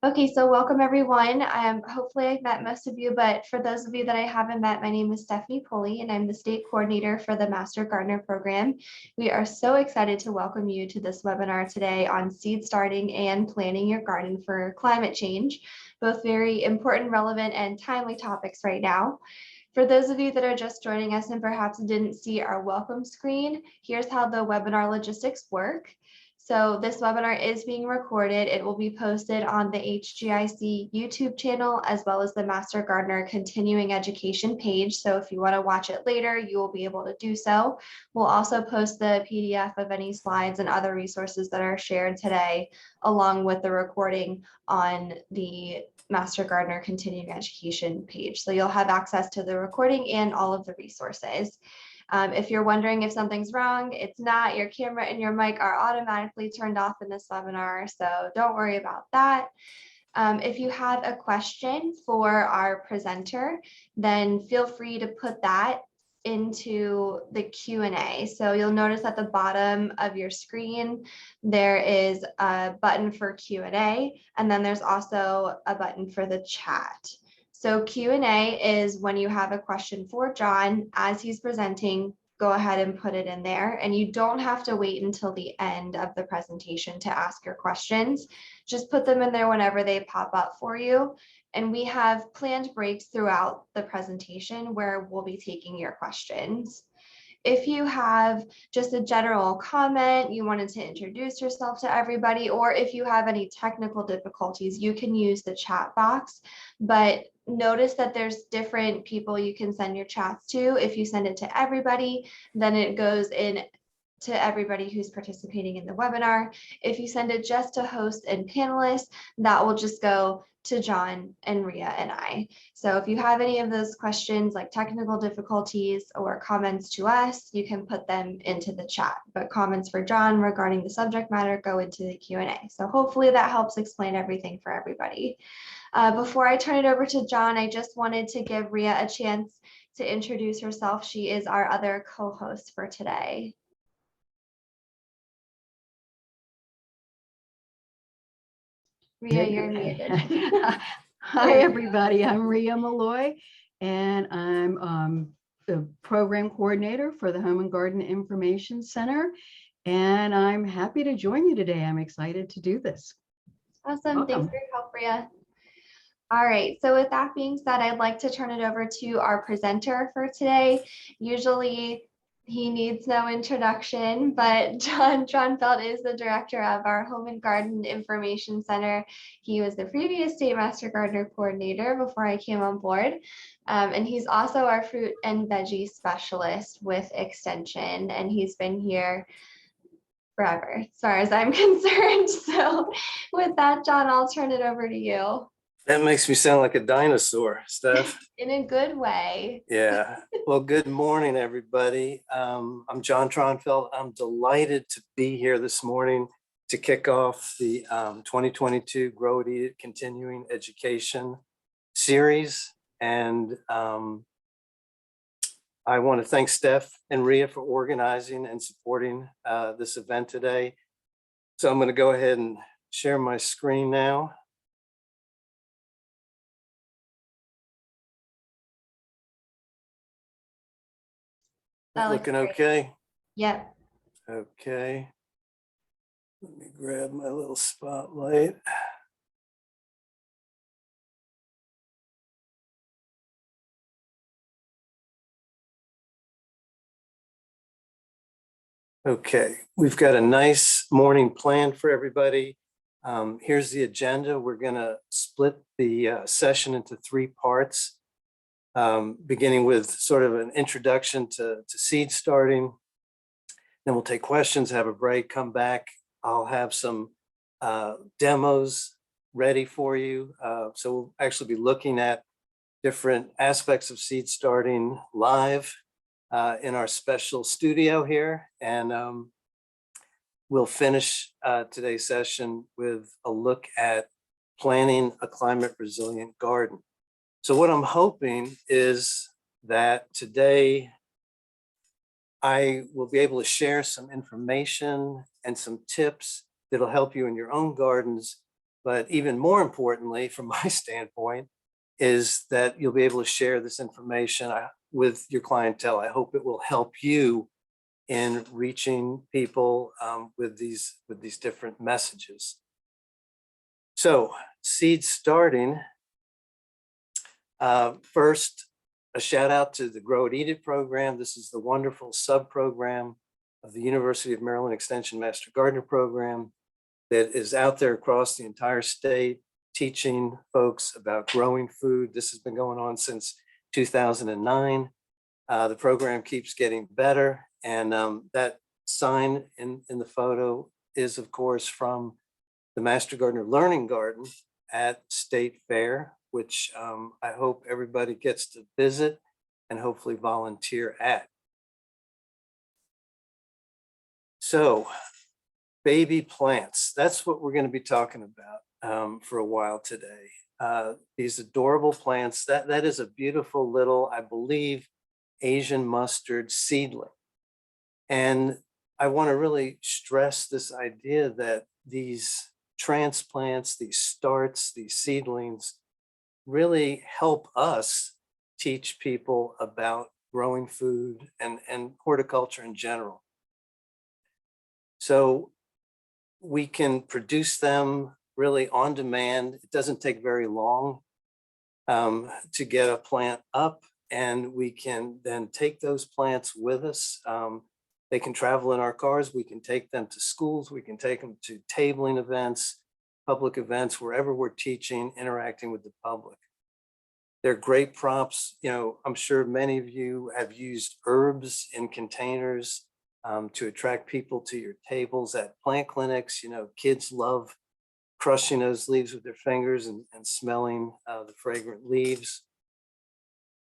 Okay, so welcome everyone. Hopefully I've met most of you, but for those of you that I haven't met, my name is Stephanie Pulley and I'm the state coordinator for the Master Gardener program. We are so excited to welcome you to this webinar today on seed starting and planning your garden for climate change, both very important, relevant, and timely topics right now. For those of you that are just joining us and perhaps didn't see our welcome screen, here's how the webinar logistics work. So this webinar is being recorded. It will be posted on the HGIC YouTube channel as well as the Master Gardener Continuing Education page. So if you want to watch it later, you will be able to do so. We'll also post the PDF of any slides and other resources that are shared today, along with the recording on the Master Gardener Continuing Education page. So you'll have access to the recording and all of the resources. If you're wondering if something's wrong, it's not. Your camera and your mic are automatically turned off in this webinar, so don't worry about that. If you have a question for our presenter, then feel free to put that into the Q&A. So you'll notice at the bottom of your screen, there is a button for Q&A, and then there's also a button for the chat. So Q&A is when you have a question for Jon as he's presenting, go ahead and put it in there. And you don't have to wait until the end of the presentation to ask your questions. Just put them in there whenever they pop up for you. And we have planned breaks throughout the presentation where we'll be taking your questions. If you have just a general comment, you wanted to introduce yourself to everybody, or if you have any technical difficulties, you can use the chat box. But notice that there's different people you can send your chats to. If you send it to everybody, then it goes in to everybody who's participating in the webinar. If you send it just to hosts and panelists, that will just go to Jon and Rhea and I. So if you have any of those questions like technical difficulties or comments to us, you can put them into the chat, but comments for Jon regarding the subject matter go into the Q&A. So hopefully that helps explain everything for everybody. Before I turn it over to Jon, I just wanted to give Rhea a chance to introduce herself. She is our other co-host for today. Rhea, you're muted. Hi, everybody. I'm Rhea Malloy, and I'm the program coordinator for the Home and Garden Information Center. And I'm happy to join you today. I'm excited to do this. Awesome. Welcome. Thanks for your help, Rhea. All right, so with that being said, I'd like to turn it over to our presenter for today. Usually he needs no introduction, but Jon Traunfeld is the director of our Home and Garden Information Center. He was the previous State Master Gardener Coordinator before I came on board. And he's also our fruit and veggie specialist with Extension, and he's been here forever, as far as I'm concerned. So with that, Jon, I'll turn it over to you. That makes me sound like a dinosaur, Steph. In a good way. Yeah. Well, good morning, everybody. I'm Jon Traunfeld. I'm delighted to be here this morning to kick off the 2022 Grow It Eat It Continuing Education series. And I want to thank Steph and Rhea for organizing and supporting this event today. So I'm going to go ahead and share my screen now. Looking okay? Yep. Okay. Let me grab my little spotlight. Okay, we've got a nice morning planned for everybody. Here's the agenda. We're going to split the session into 3 parts. Beginning with sort of an introduction to seed starting. Then we'll take questions, have a break, come back. I'll have some demos ready for you. So we'll actually be looking at different aspects of seed starting live in our special studio here. And we'll finish today's session with a look at planning a climate resilient garden. So what I'm hoping is that today I will be able to share some information and some tips that'll help you in your own gardens But even more importantly, from my standpoint, is that you'll be able to share this information with your clientele. I hope it will help you in reaching people with these different messages. So seed starting, first, a shout out to the Grow It Eat It program. This is the wonderful sub-program of the University of Maryland Extension Master Gardener program that is out there across the entire state, teaching folks about growing food. This has been going on since 2009. The program keeps getting better. And that sign in the photo is, of course, from the Master Gardener Learning Garden at State Fair, which I hope everybody gets to visit and hopefully volunteer at. So, baby plants, that's what we're going to be talking about for a while today. These adorable plants, that is a beautiful little, I believe, Asian mustard seedling. And I want to really stress this idea that these transplants, these starts, these seedlings really help us teach people about growing food and horticulture in general. So we can produce them really on demand. It doesn't take very long to get a plant up, and we can then take those plants with us. They can travel in our cars. We can take them to schools. We can take them to tabling events, public events, wherever we're teaching, interacting with the public. They're great props. You know, I'm sure many of you have used herbs in containers to attract people to your tables at plant clinics. You know, kids love crushing those leaves with their fingers and smelling the fragrant leaves.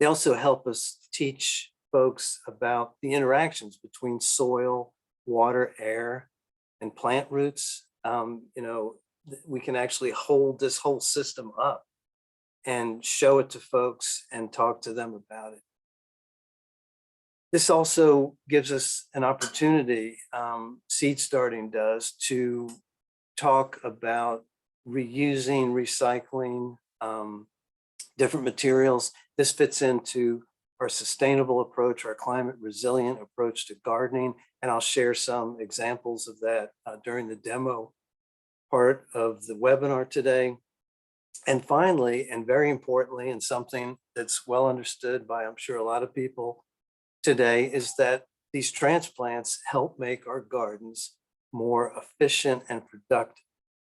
They also help us teach folks about the interactions between soil, water, air, and plant roots. You know, we can actually hold this whole system up and show it to folks and talk to them about it. This also gives us an opportunity, seed starting does, to talk about reusing, recycling, different materials. This fits into our sustainable approach, our climate resilient approach to gardening, and I'll share some examples of that during the demo part of the webinar today. And finally, and very importantly, and something that's well understood by, I'm sure, a lot of people today, is that these transplants help make our gardens more efficient and productive.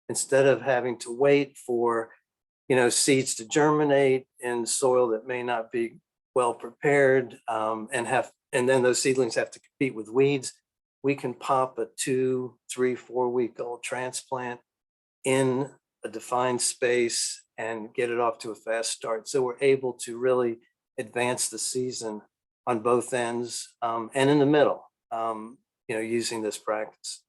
Instead of having to wait for, you know, seeds to germinate in soil that may not be well prepared, and then those seedlings have to compete with weeds, we can pop a 2, 3, 4 week old transplant in a defined space and get it off to a fast start. So we're able to really advance the season on both ends and in the middle, you know, using this practice.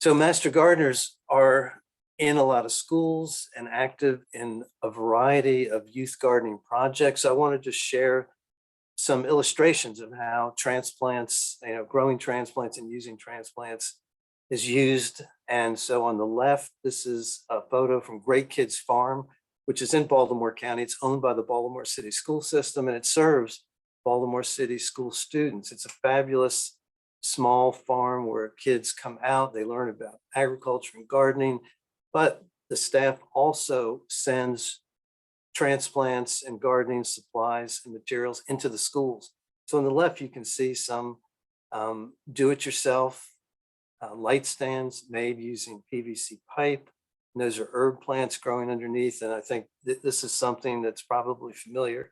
So master gardeners are in a lot of schools and active in a variety of youth gardening projects. I wanted to share some illustrations of how transplants, you know, growing transplants and using transplants is used. And so on the left, this is a photo from Great Kids Farm, which is in Baltimore County. It's owned by the Baltimore City School System, and it serves Baltimore City school students. It's a fabulous small farm where kids come out, they learn about agriculture and gardening, but the staff also sends transplants and gardening supplies and materials into the schools. So on the left, you can see some do-it-yourself light stands made using PVC pipe. And those are herb plants growing underneath. And I think this is something that's probably familiar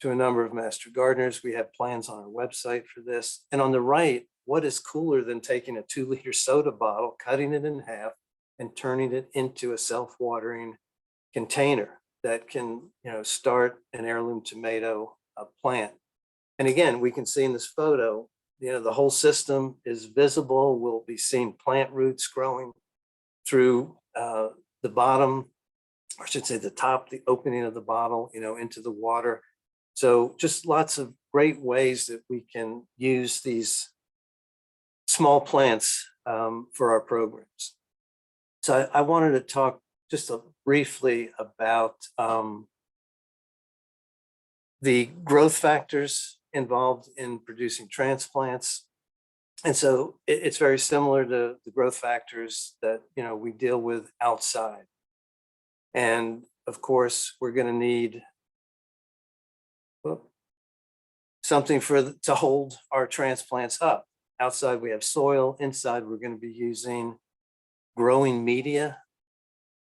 to a number of master gardeners. We have plans on our website for this. And on the right, what is cooler than taking a 2-liter soda bottle, cutting it in half, and turning it into a self-watering container that can, you know, start an heirloom tomato plant. And again, we can see in this photo, you know, the whole system is visible. We'll be seeing plant roots growing through the bottom, or I should say the top, the opening of the bottle, you know, into the water. So just lots of great ways that we can use these small plants for our programs. So I wanted to talk just briefly about the growth factors involved in producing transplants. And so it's very similar to the growth factors that we deal with outside. And of course, we're going to need something to hold our transplants up. Outside, we have soil. Inside, we're going to be using growing media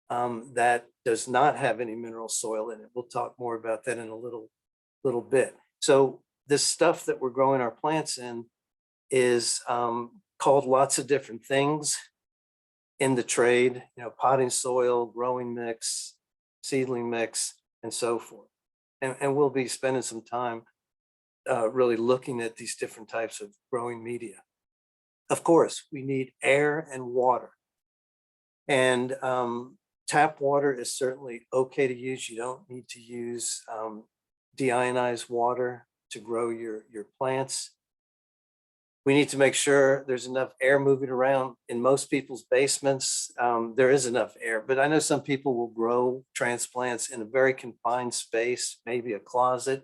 that does not have any mineral soil in it. We'll talk more about that in a little bit. So this stuff that we're growing our plants in is called lots of different things in the trade, potting soil, growing mix, seedling mix, and so forth. And we'll be spending some time really looking at these different types of growing media. Of course, we need air and water. And tap water is certainly okay to use. You don't need to use deionized water to grow your plants. We need to make sure there's enough air moving around. In most people's basements, there is enough air, but I know some people will grow transplants in a very confined space, maybe a closet.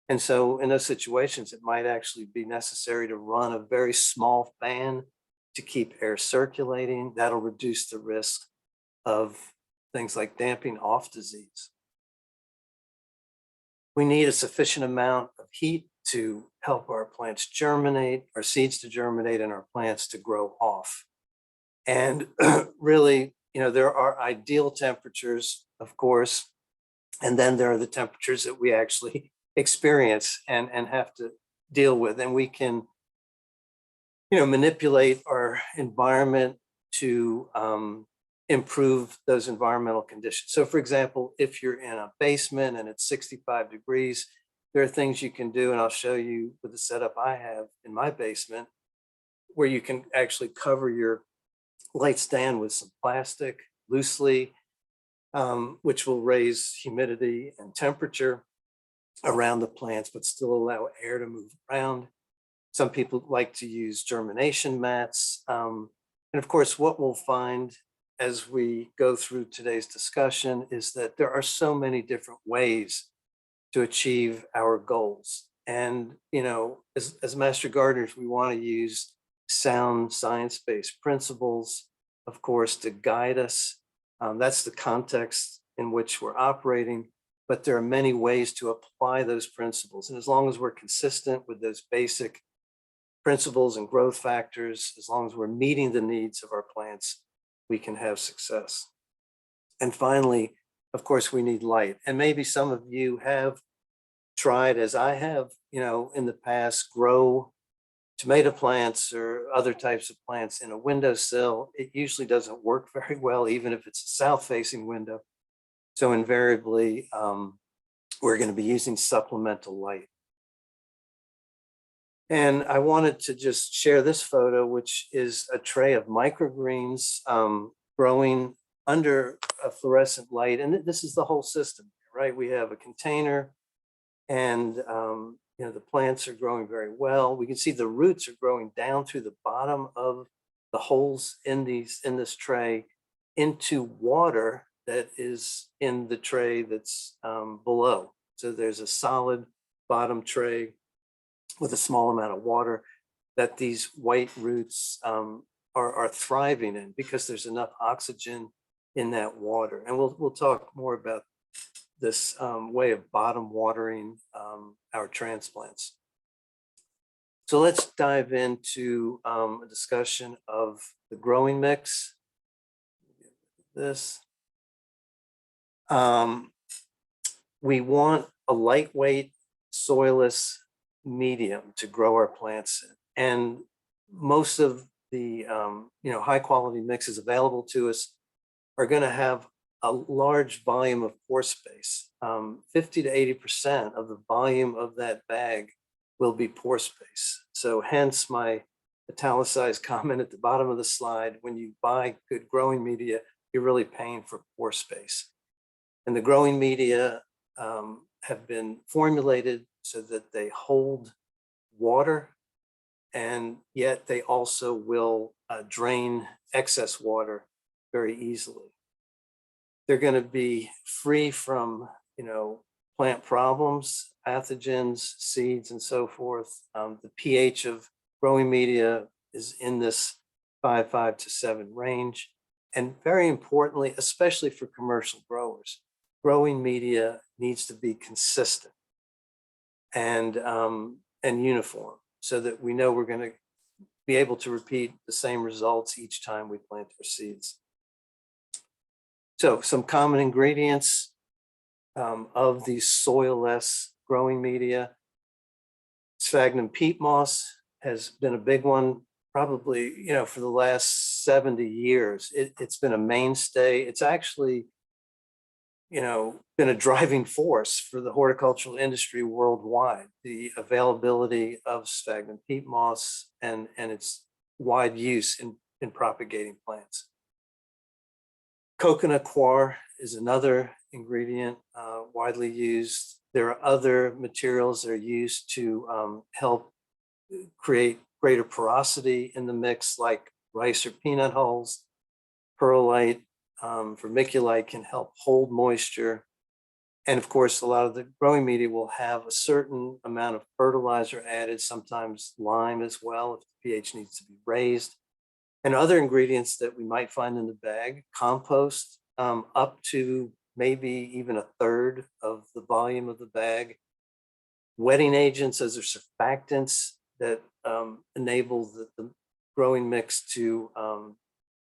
And so in those situations, it might actually be necessary to run a very small fan to keep air circulating. That'll reduce the risk of things like damping off disease. We need a sufficient amount of heat to help our plants germinate, our seeds to germinate, and our plants to grow off. And really, there are ideal temperatures, of course, and then there are the temperatures that we actually experience and have to deal with. And we can, manipulate our environment to improve those environmental conditions. So for example, if you're in a basement and it's 65 degrees, there are things you can do, and I'll show you with the setup I have in my basement, where you can actually cover your light stand with some plastic loosely, which will raise humidity and temperature around the plants, but still allow air to move around. Some people like to use germination mats. And of course, what we'll find as we go through today's discussion is that there are so many different ways to achieve our goals. And, as master gardeners, we want to use sound science-based principles, of course, to guide us. That's the context in which we're operating, but there are many ways to apply those principles. And as long as we're consistent with those basic principles and growth factors, as long as we're meeting the needs of our plants, we can have success. And finally, of course, we need light. And maybe some of you have tried, as I have, in the past, grow tomato plants or other types of plants in a windowsill. It usually doesn't work very well, even if it's a south-facing window. So invariably, we're going to be using supplemental light. And I wanted to just share this photo, which is a tray of microgreens growing under a fluorescent light. And this is the whole system, right? We have a container, and the plants are growing very well. We can see the roots are growing down through the bottom of the holes in this tray into water that is in the tray that's below. So there's a solid bottom tray with a small amount of water that these white roots are thriving in, because there's enough oxygen in that water. And we'll talk more about this way of bottom watering our transplants. So let's dive into a discussion of the growing mix. This. We want a lightweight, soilless medium to grow our plants in. And most of the high quality mixes available to us are going to have a large volume of pore space. 50 to 80% of the volume of that bag will be pore space. So hence my italicized comment at the bottom of the slide: when you buy good growing media, you're really paying for pore space. And the growing media have been formulated so that they hold water and yet they also will drain excess water very easily. They're going to be free from, plant problems, pathogens, seeds, and so forth. The pH of growing media is in this 5 to 7 range. And very importantly, especially for commercial growers, growing media needs to be consistent and uniform so that we know we're going to be able to repeat the same results each time we plant our seeds. So some common ingredients of these soilless growing media. Sphagnum peat moss has been a big one, probably, for the last 70 years. It's been a mainstay. It's actually, been a driving force for the horticultural industry worldwide. The availability of sphagnum peat moss and its wide use in propagating plants. Coconut coir is another ingredient widely used. There are other materials that are used to help create greater porosity in the mix, like rice or peanut hulls. Perlite, vermiculite can help hold moisture. And of course, a lot of the growing media will have a certain amount of fertilizer added, sometimes lime as well, if the pH needs to be raised. And other ingredients that we might find in the bag, compost, up to maybe even a third of the volume of the bag. Wetting agents, as are surfactants that enable the growing mix to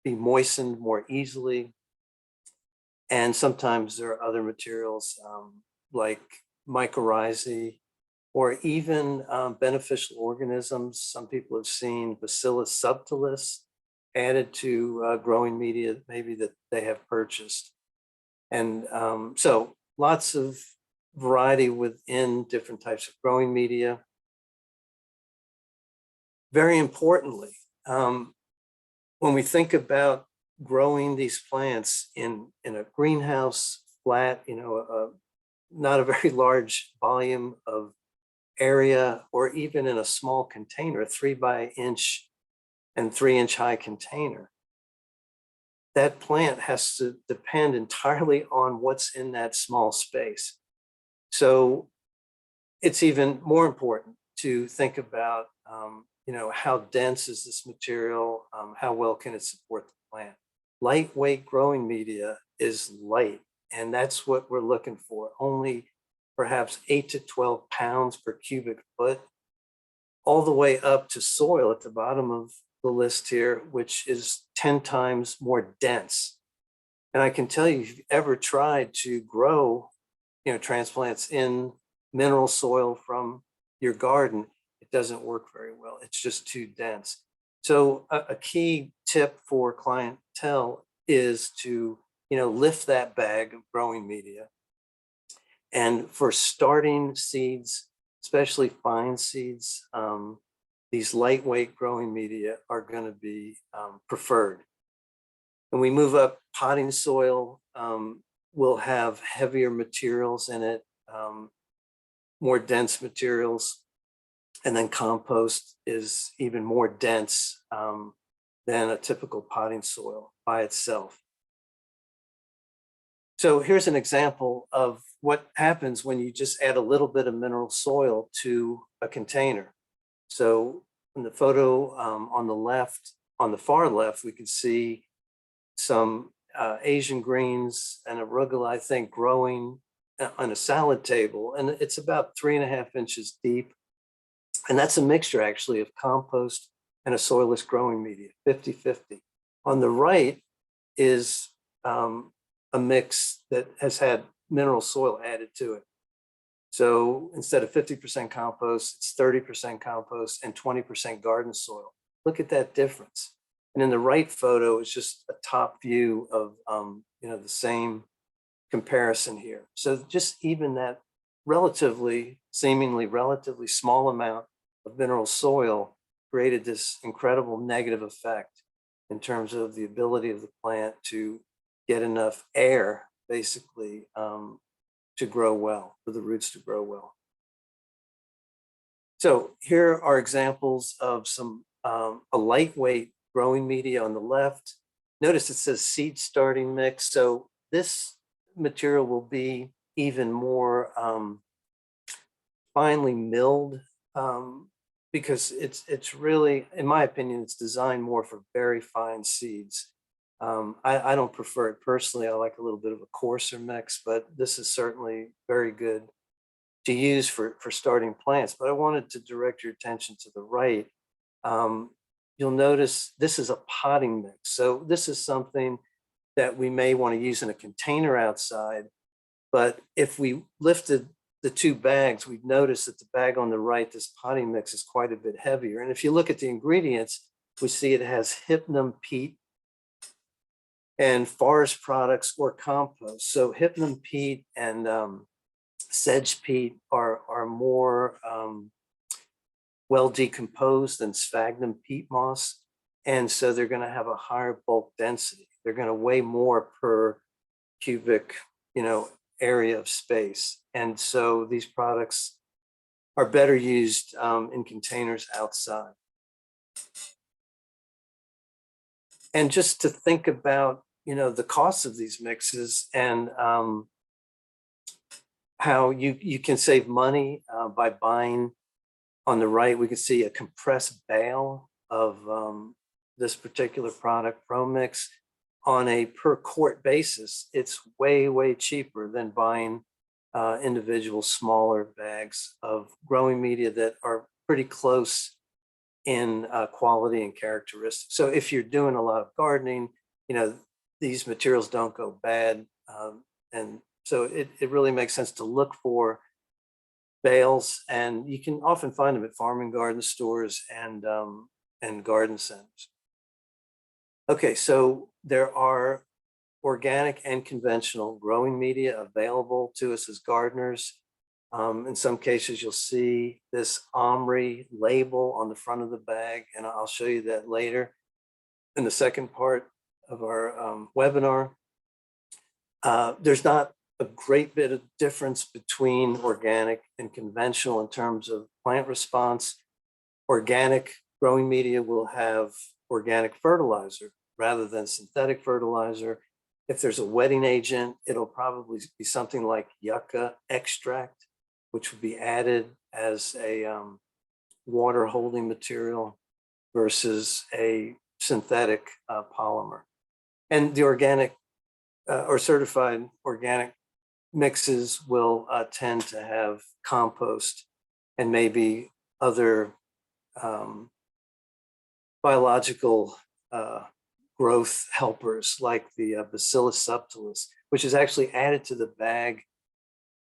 be moistened more easily. And sometimes there are other materials like mycorrhizae or even beneficial organisms. Some people have seen Bacillus subtilis added to growing media maybe that they have purchased. And so lots of variety within different types of growing media. Very importantly, when we think about growing these plants in a greenhouse, flat, not a very large volume of area, or even in a small container, a 3-inch and 3-inch high container, that plant has to depend entirely on what's in that small space. So it's even more important to think about, how dense is this material? How well can it support the plant? Lightweight growing media is light, and that's what we're looking for. Only perhaps 8 to 12 pounds per cubic foot, all the way up to soil at the bottom of the list here, which is 10 times more dense. And I can tell you, if you've ever tried to grow, transplants in mineral soil from your garden, it doesn't work very well. It's just too dense. So a key tip for clientele is to, lift that bag of growing media. And for starting seeds, especially fine seeds, these lightweight growing media are going to be preferred. When we move up, potting soil will have heavier materials in it, more dense materials. And then compost is even more dense than a typical potting soil by itself. So here's an example of what happens when you just add a little bit of mineral soil to a container. So in the photo on the left, on the far left, we can see some Asian greens and arugula, I think, growing on a salad table. And it's about 3.5 inches deep. And that's a mixture actually of compost and a soilless growing media, 50-50. On the right is a mix that has had mineral soil added to it. So instead of 50% compost, it's 30% compost and 20% garden soil. Look at that difference. And in the right photo is just a top view of the same comparison here. So just even that seemingly relatively small amount of mineral soil created this incredible negative effect in terms of the ability of the plant to get enough air, basically, to grow well, for the roots to grow well. So here are examples of some a lightweight growing media on the left. Notice it says seed starting mix. So this material will be even more finely milled because it's really, in my opinion, it's designed more for very fine seeds. I don't prefer it personally. I like a little bit of a coarser mix, but this is certainly very good to use for starting plants. But I wanted to direct your attention to the right. You'll notice this is a potting mix. So this is something that we may want to use in a container outside. But if we lifted the two bags, we'd notice that the bag on the right, this potting mix, is quite a bit heavier. And if you look at the ingredients, we see it has Hypnum peat and forest products or compost. So Hypnum peat and sedge peat are more well decomposed than sphagnum peat moss. And so they're going to have a higher bulk density. They're going to weigh more per cubic, area of space. And so these products are better used in containers outside. And just to think about, the cost of these mixes and how you can save money by buying. On the right, we can see a compressed bale of this particular product, Pro Mix. On a per quart basis, it's way, way cheaper than buying individual smaller bags of growing media that are pretty close in quality and characteristics. So if you're doing a lot of gardening, these materials don't go bad. And so it really makes sense to look for bales, and you can often find them at farm and garden stores and garden centers. Okay, so there are organic and conventional growing media available to us as gardeners. In some cases, you'll see this OMRI label on the front of the bag, and I'll show you that later in the second part of our webinar. There's not a great bit of difference between organic and conventional in terms of plant response. Organic growing media will have organic fertilizer rather than synthetic fertilizer. If there's a wetting agent, it'll probably be something like yucca extract, which would be added as a water holding material versus a synthetic polymer. And the organic or certified organic mixes will tend to have compost and maybe other biological growth helpers like the Bacillus subtilis, which is actually added to the bag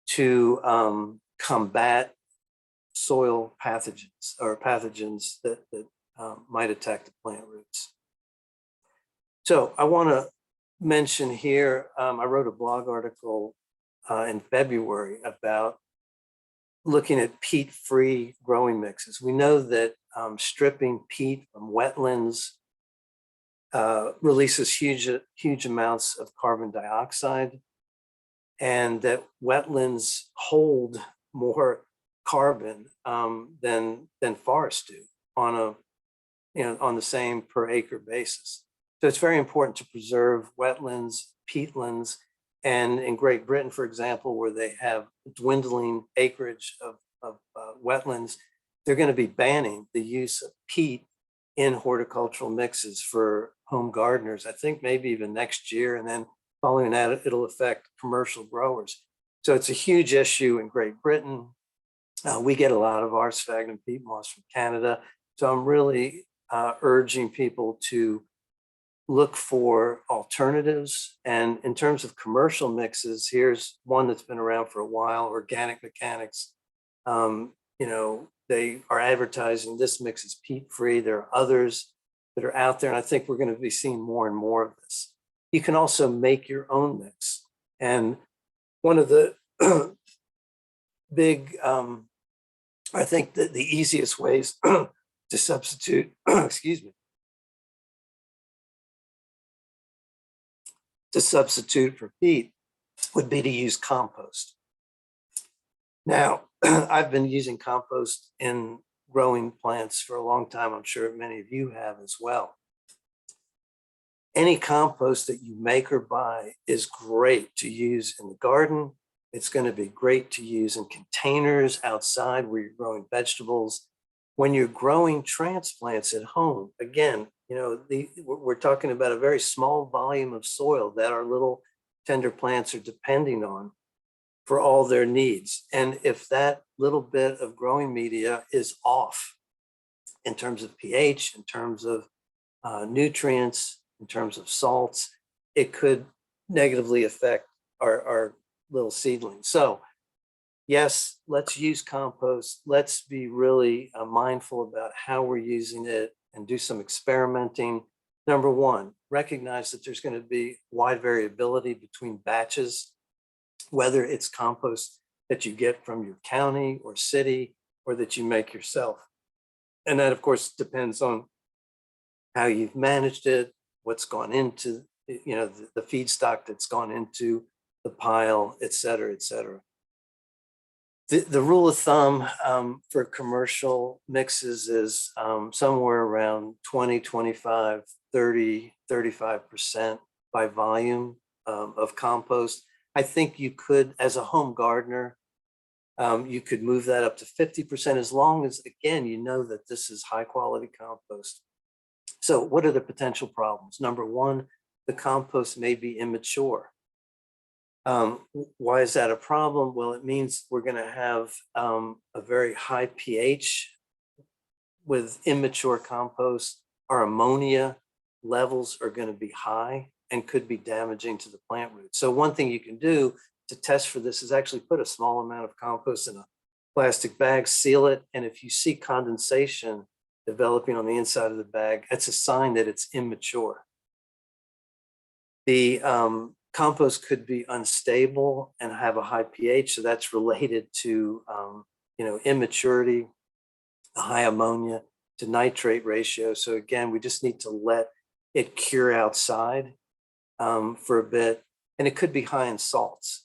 to combat soil pathogens or pathogens that might attack the plant roots. So I want to mention here, I wrote a blog article in February about looking at peat-free growing mixes. We know that stripping peat from wetlands releases huge amounts of carbon dioxide, and that wetlands hold more carbon than forests do on the same per acre basis. So it's very important to preserve wetlands, peatlands, and in Great Britain, for example, where they have dwindling acreage of wetlands, they're going to be banning the use of peat in horticultural mixes for home gardeners. I think maybe even next year, and then following that, it'll affect commercial growers. So it's a huge issue in Great Britain. We get a lot of our sphagnum peat moss from Canada. So I'm really urging people to look for alternatives. And in terms of commercial mixes, here's one that's been around for a while, Organic Mechanics. They are advertising this mix is peat-free. There are others that are out there, and I think we're going to be seeing more and more of this. You can also make your own mix. And one of the big, I think that the easiest ways to substitute, excuse me, to substitute for peat would be to use compost. Now, I've been using compost in growing plants for a long time. I'm sure many of you have as well. Any compost that you make or buy is great to use in the garden. It's going to be great to use in containers outside where you're growing vegetables. When you're growing transplants at home, again, you know, we're talking about a very small volume of soil that our little tender plants are depending on for all their needs. And if that little bit of growing media is off in terms of pH, in terms of nutrients, in terms of salts, it could negatively affect our little seedlings. So yes, let's use compost. Let's be really mindful about how we're using it and do some experimenting. Number one, recognize that there's going to be wide variability between batches, whether it's compost that you get from your county or city or that you make yourself. And that, of course, depends on how you've managed it, what's gone into, you know, the feedstock that's gone into the pile, et cetera, et cetera. The rule of thumb for commercial mixes is somewhere around 20, 25, 30, 35% by volume of compost. I think you could, as a home gardener, you could move that up to 50% as long as, again, you know that this is high quality compost. So what are the potential problems? Number one, the compost may be immature. Why is that a problem? Well, it means we're going to have a very high pH with immature compost. Our ammonia levels are going to be high and could be damaging to the plant roots. So one thing you can do to test for this is actually put a small amount of compost in a plastic bag, seal it, and if you see condensation developing on the inside of the bag, that's a sign that it's immature. The compost could be unstable and have a high pH, so that's related to you know, immaturity, a high ammonia to nitrate ratio. So again, we just need to let it cure outside for a bit, and it could be high in salts.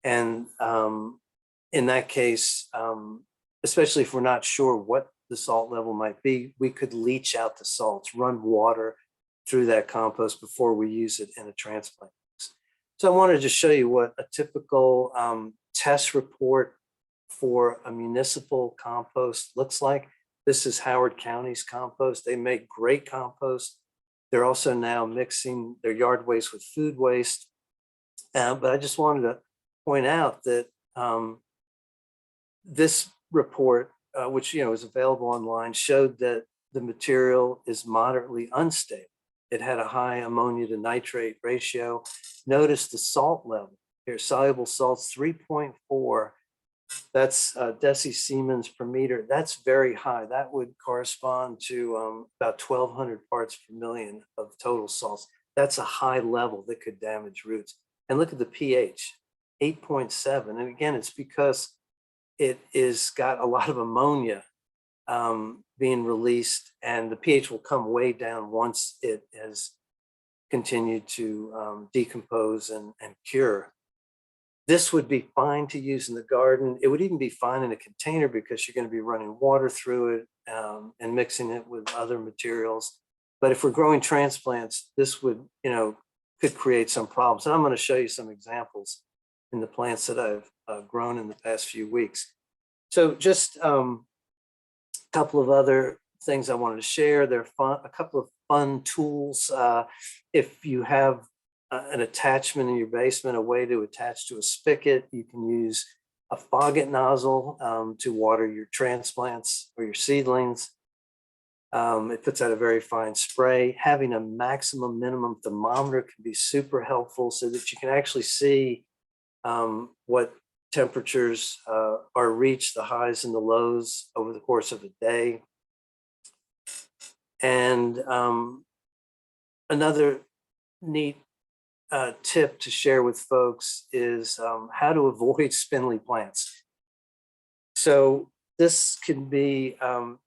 And in that case, especially if we're not sure what the salt level might be, we could leach out the salts, run water through that compost before we use it in a transplant. So I wanted to show you what a typical test report for a municipal compost looks like. This is Howard County's compost. They make great compost. They're also now mixing their yard waste with food waste. But I just wanted to point out that this report, which is available online, showed that the material is moderately unstable. It had a high ammonia to nitrate ratio. Notice the salt level here, soluble salts 3.4. That's decisiemens per meter. That's very high. That would correspond to about 1,200 parts per million of total salts. That's a high level that could damage roots. And look at the pH, 8.7. And again, it's because it is got a lot of ammonia being released, and the pH will come way down once it has continued to decompose and cure. This would be fine to use in the garden. It would even be fine in a container because you're going to be running water through it and mixing it with other materials. But if we're growing transplants, this would, could create some problems. And I'm going to show you some examples in the plants that I've grown in the past few weeks. So just a couple of other things I wanted to share. They're fun, a couple of fun tools. If you have an attachment in your basement, a way to attach to a spigot, you can use a faucet nozzle to water your transplants or your seedlings. It puts out a very fine spray. Having a maximum minimum thermometer can be super helpful so that you can actually see what temperatures are reached, the highs and the lows over the course of a day. And another neat tip to share with folks is how to avoid spindly plants. So this can be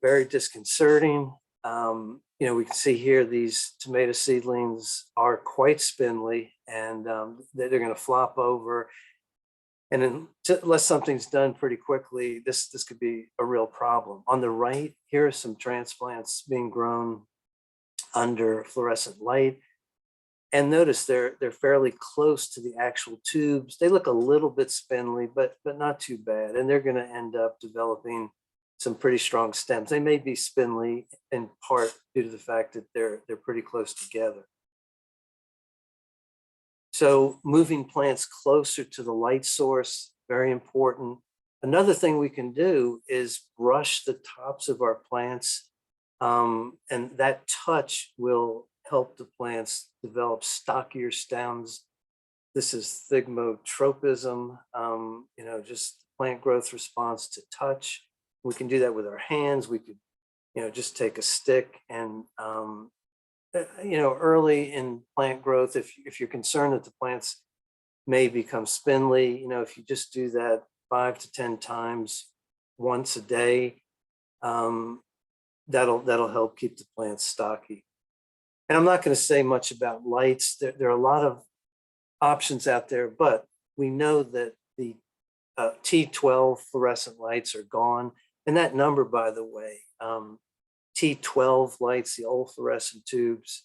very disconcerting. We can see here these tomato seedlings are quite spindly, and they're going to flop over. And unless something's done pretty quickly, this could be a real problem. On the right, here are some transplants being grown under fluorescent light. And notice they're fairly close to the actual tubes. They look a little bit spindly, but not too bad. And they're going to end up developing some pretty strong stems. They may be spindly in part due to the fact that they're pretty close together. So moving plants closer to the light source, very important. Another thing we can do is brush the tops of our plants, and that touch will help the plants develop stockier stems. This is thigmotropism, just plant growth response to touch. We can do that with our hands. We could, just take a stick and early in plant growth, if you're concerned that the plants may become spindly, if you just do that 5 to 10 times once a day, that'll help keep the plants stocky. And I'm not going to say much about lights. There are a lot of options out there, but we know that the T12 fluorescent lights are gone. And that number, by the way, T12 lights, the old fluorescent tubes,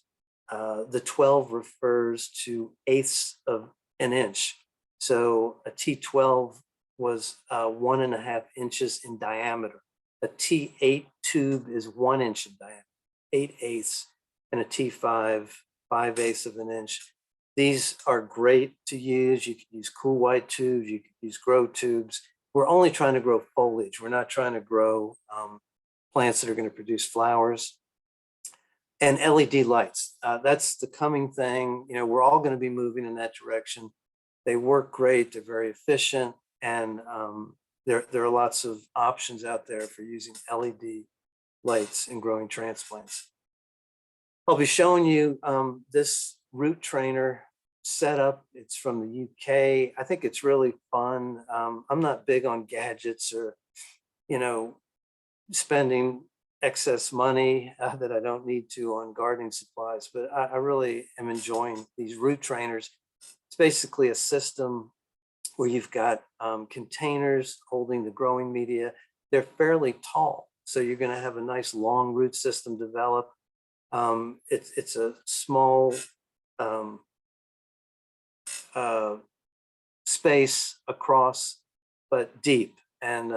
the 12 refers to eighths of an inch. So a T12 was 1.5 inches in diameter. A T8 tube is 1 inch in diameter, 8/8, and a T5, 5/8 of an inch. These are great to use. You can use cool white tubes, you can use grow tubes. We're only trying to grow foliage. We're not trying to grow plants that are going to produce flowers. And LED lights, that's the coming thing. We're all going to be moving in that direction. They work great, they're very efficient, and there are lots of options out there for using LED lights in growing transplants. I'll be showing you this root trainer setup. It's from the UK. I think it's really fun. I'm not big on gadgets or, spending excess money that I don't need to on gardening supplies, but I really am enjoying these root trainers. It's basically a system where you've got containers holding the growing media. They're fairly tall, so you're going to have a nice long root system develop. It's a small space across, but deep, and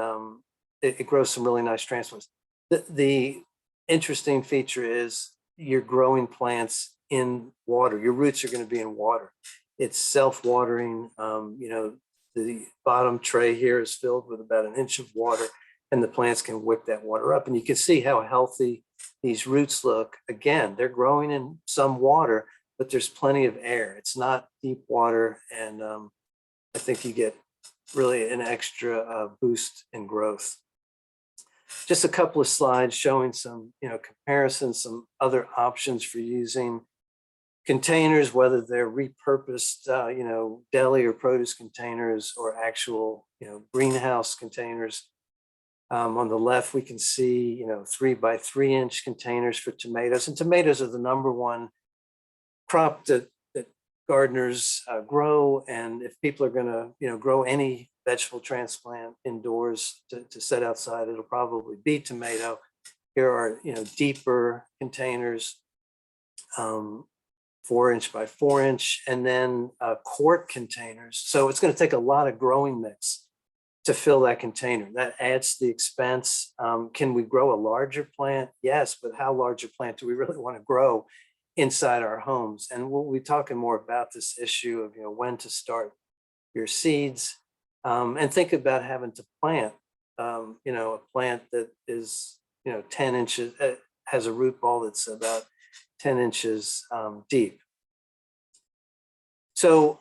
it grows some really nice transplants. The interesting feature is you're growing plants in water. Your roots are going to be in water. It's self-watering. The bottom tray here is filled with about 1 inch of water, and the plants can wick that water up. And you can see how healthy these roots look. Again, they're growing in some water, but there's plenty of air. It's not deep water, and I think you get really an extra boost in growth. Just a couple of slides showing some, comparisons, some other options for using containers, whether they're repurposed, deli or produce containers, or actual, greenhouse containers. On the left, we can see, 3 by 3 inch containers for tomatoes, and tomatoes are the #1 crop that gardeners grow. And if people are going to, grow any vegetable transplant indoors to set outside, it'll probably be tomato. Here are, deeper containers, 4 inch by 4 inch, and then quart containers. So it's going to take a lot of growing mix to fill that container. That adds to the expense. Can we grow a larger plant? Yes, but how large a plant do we really want to grow inside our homes? And we'll be talking more about this issue of, when to start your seeds, and think about having to plant, a plant that is, 10 inches, has a root ball that's about 10 inches deep. So,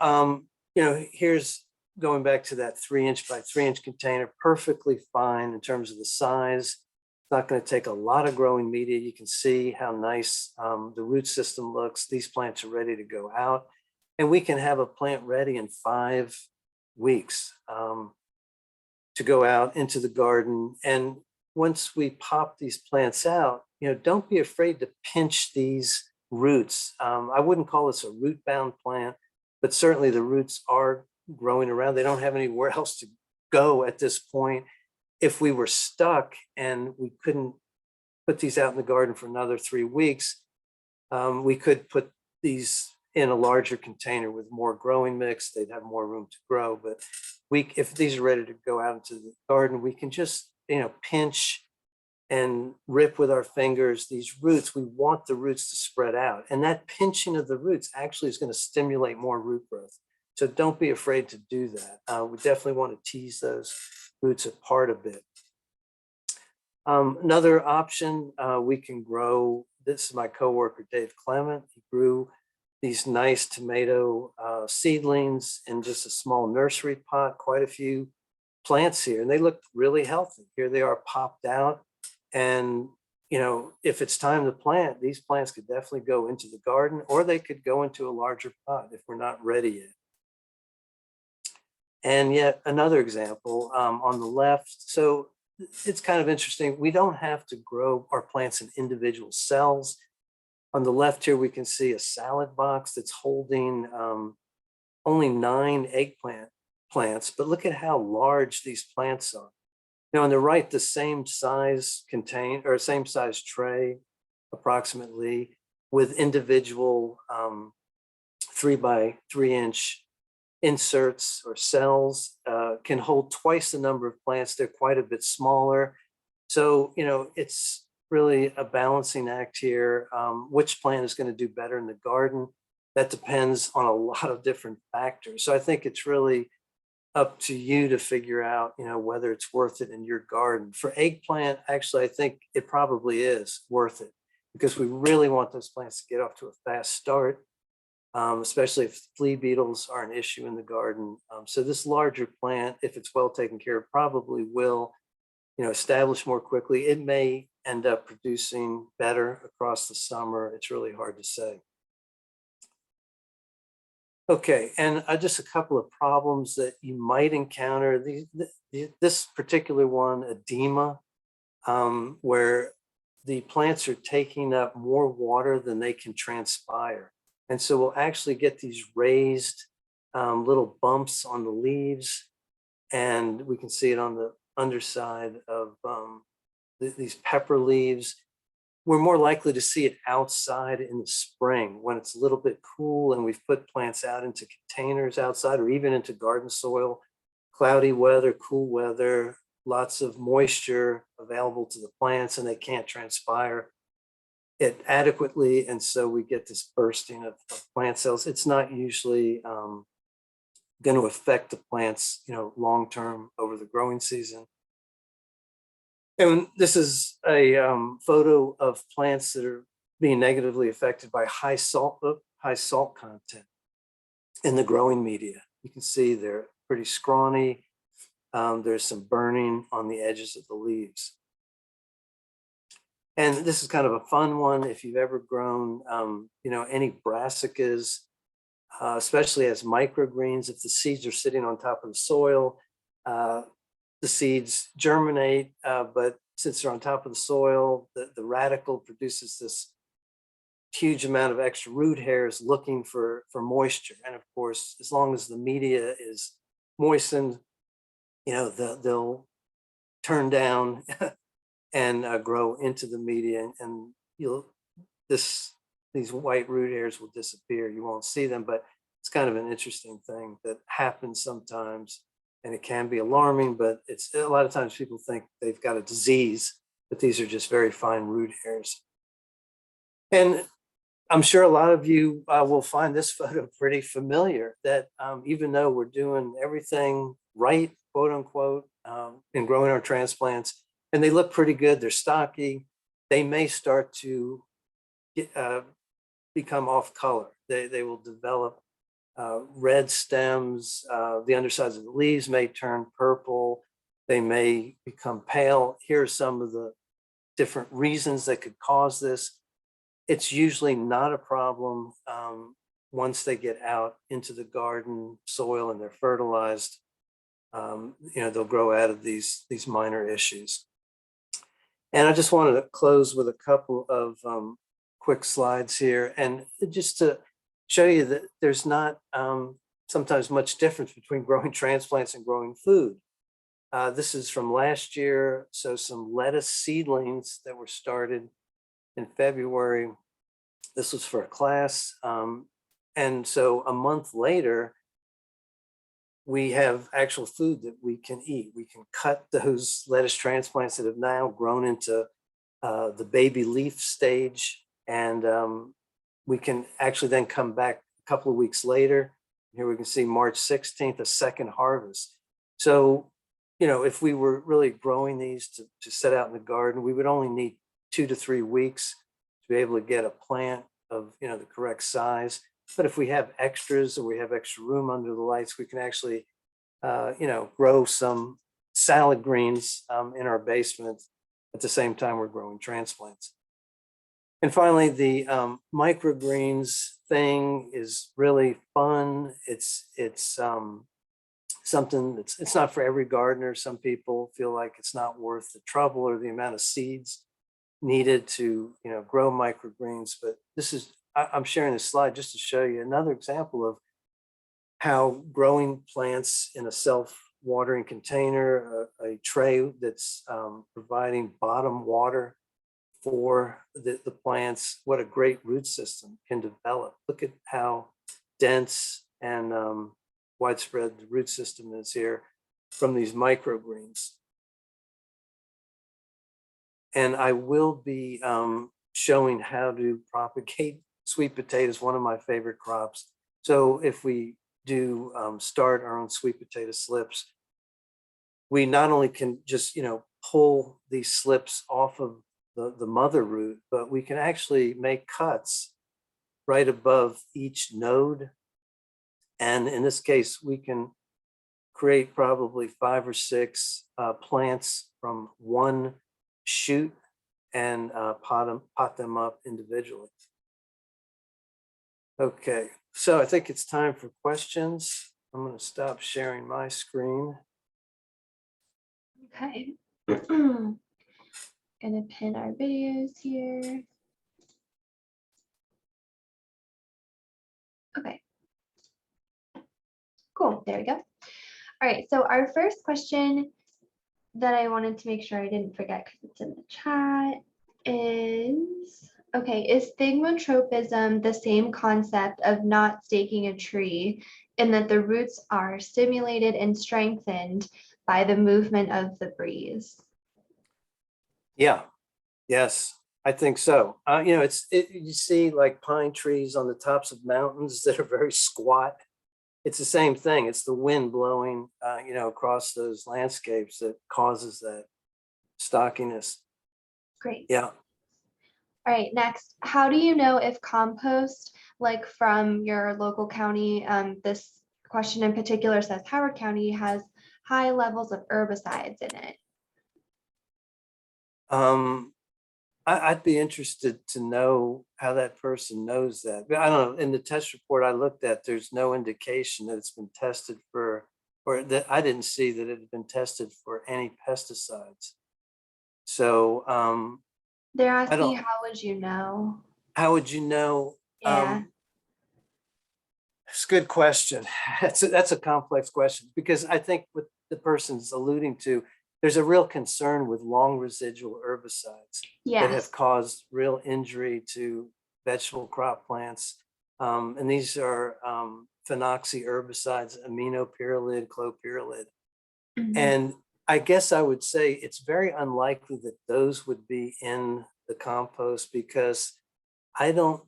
here's going back to that 3 inch by 3 inch container, perfectly fine in terms of the size. It's not going to take a lot of growing media. You can see how nice the root system looks. These plants are ready to go out, and we can have a plant ready in 5 weeks to go out into the garden. And once we pop these plants out, don't be afraid to pinch these roots. I wouldn't call this a root bound plant, but certainly the roots are growing around. They don't have anywhere else to go at this point. If we were stuck and we couldn't put these out in the garden for another 3 weeks, we could put these in a larger container with more growing mix. They'd have more room to grow. But if these are ready to go out into the garden, we can just, pinch and rip with our fingers these roots. We want the roots to spread out. And that pinching of the roots actually is going to stimulate more root growth. So don't be afraid to do that. We definitely want to tease those roots apart a bit. Another option, we can grow, this is my coworker, Dave Clement. He grew these nice tomato seedlings in just a small nursery pot, quite a few plants here, and they look really healthy. Here they are popped out. And, if it's time to plant, these plants could definitely go into the garden, or they could go into a larger pot if we're not ready yet. And yet another example on the left. So it's kind of interesting. We don't have to grow our plants in individual cells. On the left here, we can see a salad box that's holding only 9 eggplant plants, but look at how large these plants are. On the right, the same size same size tray, approximately, with individual 3 by 3 inch inserts or cells, can hold twice the number of plants. They're quite a bit smaller. So, it's really a balancing act here. Which plant is going to do better in the garden? That depends on a lot of different factors. So I think it's really up to you to figure out, whether it's worth it in your garden. For eggplant, actually, I think it probably is worth it because we really want those plants to get off to a fast start, especially if flea beetles are an issue in the garden. So this larger plant, if it's well taken care of, probably will, establish more quickly. It may end up producing better across the summer. It's really hard to say. Okay, and just a couple of problems that you might encounter. This particular one, edema, where the plants are taking up more water than they can transpire. And so we'll actually get these raised little bumps on the leaves, and we can see it on the underside of these pepper leaves. We're more likely to see it outside in the spring when it's a little bit cool and we've put plants out into containers outside or even into garden soil. Cloudy weather, cool weather, lots of moisture available to the plants, and they can't transpire it adequately. And so we get this bursting of plant cells. It's not usually going to affect the plants, long-term over the growing season. And this is a photo of plants that are being negatively affected by high salt content in the growing media. You can see they're pretty scrawny. There's some burning on the edges of the leaves. And this is kind of a fun one. If you've ever grown, any brassicas, especially as microgreens, if the seeds are sitting on top of the soil, the seeds germinate, but since they're on top of the soil, the radical produces this huge amount of extra root hairs looking for moisture. And of course, as long as the media is moistened, they'll turn down and grow into the media, and these white root hairs will disappear. You won't see them, but it's kind of an interesting thing that happens sometimes. And it can be alarming, but it's a lot of times people think they've got a disease, but these are just very fine root hairs. And I'm sure a lot of you will find this photo pretty familiar, that even though we're doing everything right, quote unquote, in growing our transplants, and they look pretty good, they're stocky, they may start to become off color. They will develop red stems, the undersides of the leaves may turn purple, they may become pale. Here are some of the different reasons that could cause this. It's usually not a problem once they get out into the garden soil and they're fertilized. They'll grow out of these minor issues. And I just wanted to close with a couple of quick slides here, and just to show you that there's not sometimes much difference between growing transplants and growing food. This is from last year. So some lettuce seedlings that were started in February. This was for a class. And so a month later, we have actual food that we can eat. We can cut those lettuce transplants that have now grown into the baby leaf stage. And we can actually then come back a couple of weeks later. Here we can see March 16th, a second harvest. So, you know, if we were really growing these to set out in the garden, we would only need 2 to 3 weeks to be able to get a plant of, you know, the correct size. But if we have extras or we have extra room under the lights, we can actually, you know, grow some salad greens in our basement at the same time we're growing transplants. And finally, the microgreens thing is really fun. It's something that's, it's not for every gardener. Some people feel like it's not worth the trouble or the amount of seeds needed to, you know, grow microgreens. But this is, I'm sharing this slide just to show you another example of how growing plants in a self-watering container, a tray that's providing bottom water for the plants, what a great root system can develop. Look at how dense and widespread the root system is here from these microgreens. And I will be showing how to propagate sweet potatoes, one of my favorite crops. So if we do start our own sweet potato slips, we not only can just, you know, pull these slips off of the mother root, but we can actually make cuts right above each node. And in this case, we can create probably 5 or 6 plants from one shoot and pot them up individually. Okay, so I think it's time for questions. I'm going to stop sharing my screen. Okay. Gonna pin our videos here. Okay. Cool, there we go. All right, so our first question that I wanted to make sure I didn't forget because it's in the chat is, okay, is thigmotropism the same concept of not staking a tree in that the roots are stimulated and strengthened by the movement of the breeze? Yeah, yes, I think so. You know, you see like pine trees on the tops of mountains that are very squat. It's the same thing. It's the wind blowing, you know, across those landscapes that causes that stockiness. Great. Yeah. All right, next, how do you know if compost, like from your local county, this question in particular says Howard County, has high levels of herbicides in it? I'd be interested to know how that person knows that. But I don't know, in the test report I looked at, there's no indication that it's been tested for, or that I didn't see that it had been tested for any pesticides. So They're asking, how would you know? How would you know? Yeah. It's a good question. That's a complex question, because I think what the person's alluding to, there's a real concern with long residual herbicides that have caused real injury to vegetable crop plants. And these are phenoxy herbicides, aminopyrrolid, clopyrrolid. Mm-hmm. And I guess I would say it's very unlikely that those would be in the compost, because those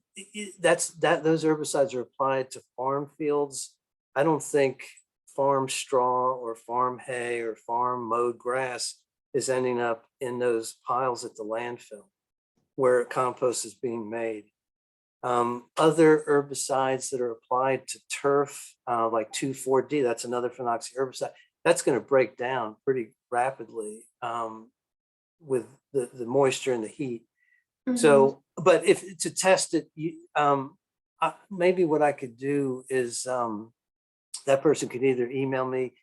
herbicides are applied to farm fields. I don't think farm straw or farm hay or farm mowed grass is ending up in those piles at the landfill where compost is being made. Other herbicides that are applied to turf, like 2,4-D, that's another phenoxy herbicide, that's going to break down pretty rapidly with the moisture and the heat. Mm-hmm. So, but if to test it, maybe what I could do is that person could either email me.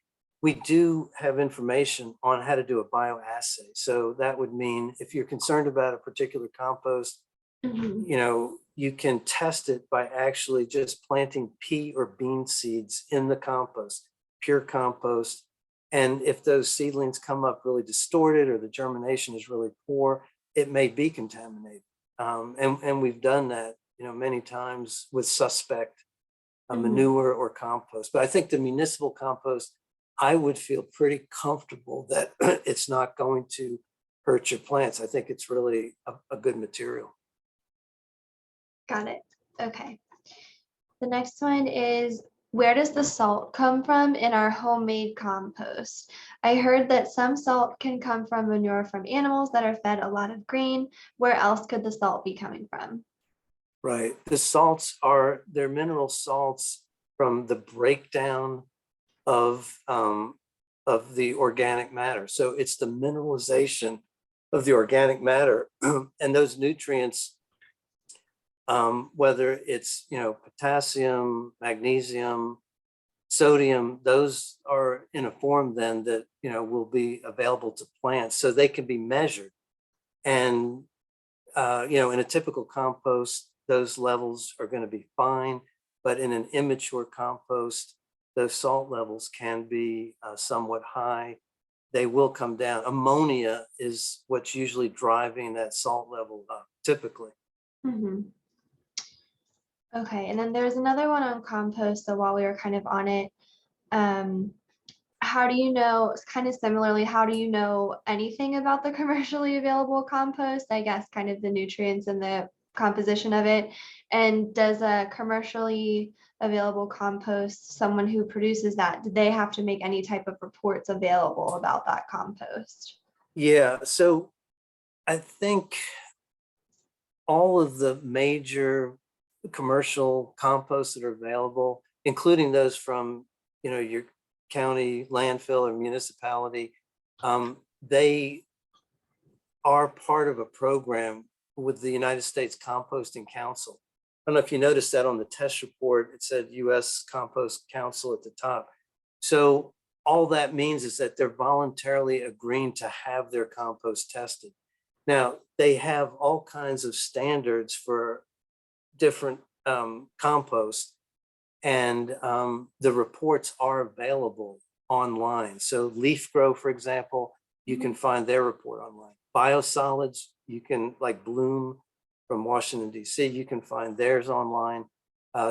We do have information on how to do a bioassay. So that would mean if you're concerned about a particular compost, mm-hmm. you know, you can test it by actually just planting pea or bean seeds in the compost, pure compost. And if those seedlings come up really distorted or the germination is really poor, it may be contaminated. And we've done that, many times with suspect manure or compost. But I think the municipal compost, I would feel pretty comfortable that it's not going to hurt your plants. I think it's really a good material. Got it. Okay. The next one is, where does the salt come from in our homemade compost? I heard that some salt can come from manure from animals that are fed a lot of grain. Where else could the salt be coming from? Right. The salts they're mineral salts from the breakdown of the organic matter. So it's the mineralization of the organic matter and those nutrients, whether it's, potassium, magnesium, sodium, those are in a form then that, will be available to plants so they can be measured. And, in a typical compost, those levels are going to be fine, but in an immature compost, those salt levels can be somewhat high. They will come down. Ammonia is what's usually driving that salt level up, typically. Okay, and then there's another one on compost. So while we were kind of on it, how do you know, kind of similarly, how do you know anything about the commercially available compost? I guess kind of the nutrients and the composition of it. And does a commercially available compost, someone who produces that, do they have to make any type of reports available about that compost? Yeah, so I think all of the major commercial composts that are available, including those from, your county landfill or municipality, they are part of a program with the United States Composting Council. I don't know if you noticed that on the test report, it said US Compost Council at the top. So all that means is that they're voluntarily agreeing to have their compost tested. Now, they have all kinds of standards for different compost, and the reports are available online. So Leaf Grow, for example, you can find their report online. Biosolids, you can, like Bloom from Washington, D.C., you can find theirs online.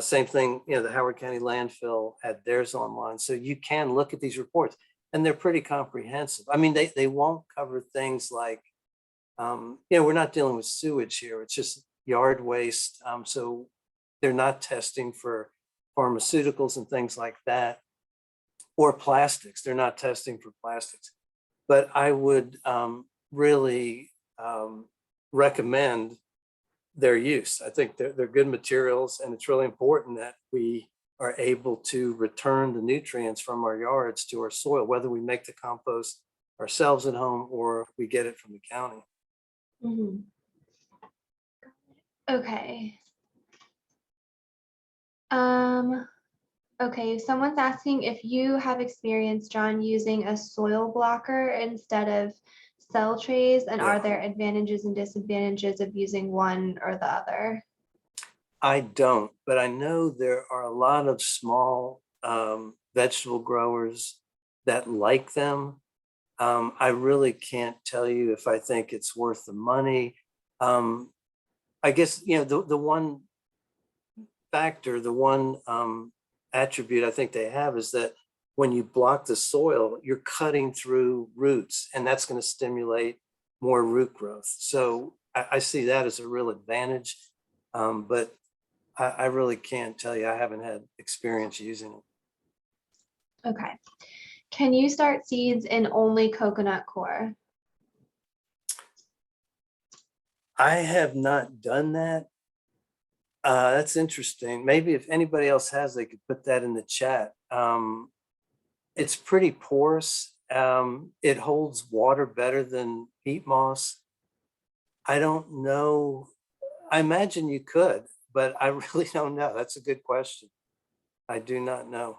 Same thing, the Howard County landfill had theirs online. So you can look at these reports and they're pretty comprehensive. I mean, they won't cover things like, we're not dealing with sewage here. It's just yard waste. So they're not testing for pharmaceuticals and things like that, or plastics. They're not testing for plastics. But I would really recommend their use. I think they're good materials, and it's really important that we are able to return the nutrients from our yards to our soil, whether we make the compost ourselves at home or we get it from the county. Okay. Okay, someone's asking if you have experience, John, using a soil blocker instead of cell trays, and are there advantages and disadvantages of using one or the other? I don't, but I know there are a lot of small vegetable growers that like them. I really can't tell you if I think it's worth the money. I guess, the one factor, the one attribute I think they have is that when you block the soil, you're cutting through roots, and that's going to stimulate more root growth. So I see that as a real advantage, but I really can't tell you. I haven't had experience using it. Okay. Can you start seeds in only coconut coir? I have not done that. That's interesting. Maybe if anybody else has, they could put that in the chat. It's pretty porous. It holds water better than peat moss. I don't know. I imagine you could, but I really don't know. That's a good question. I do not know.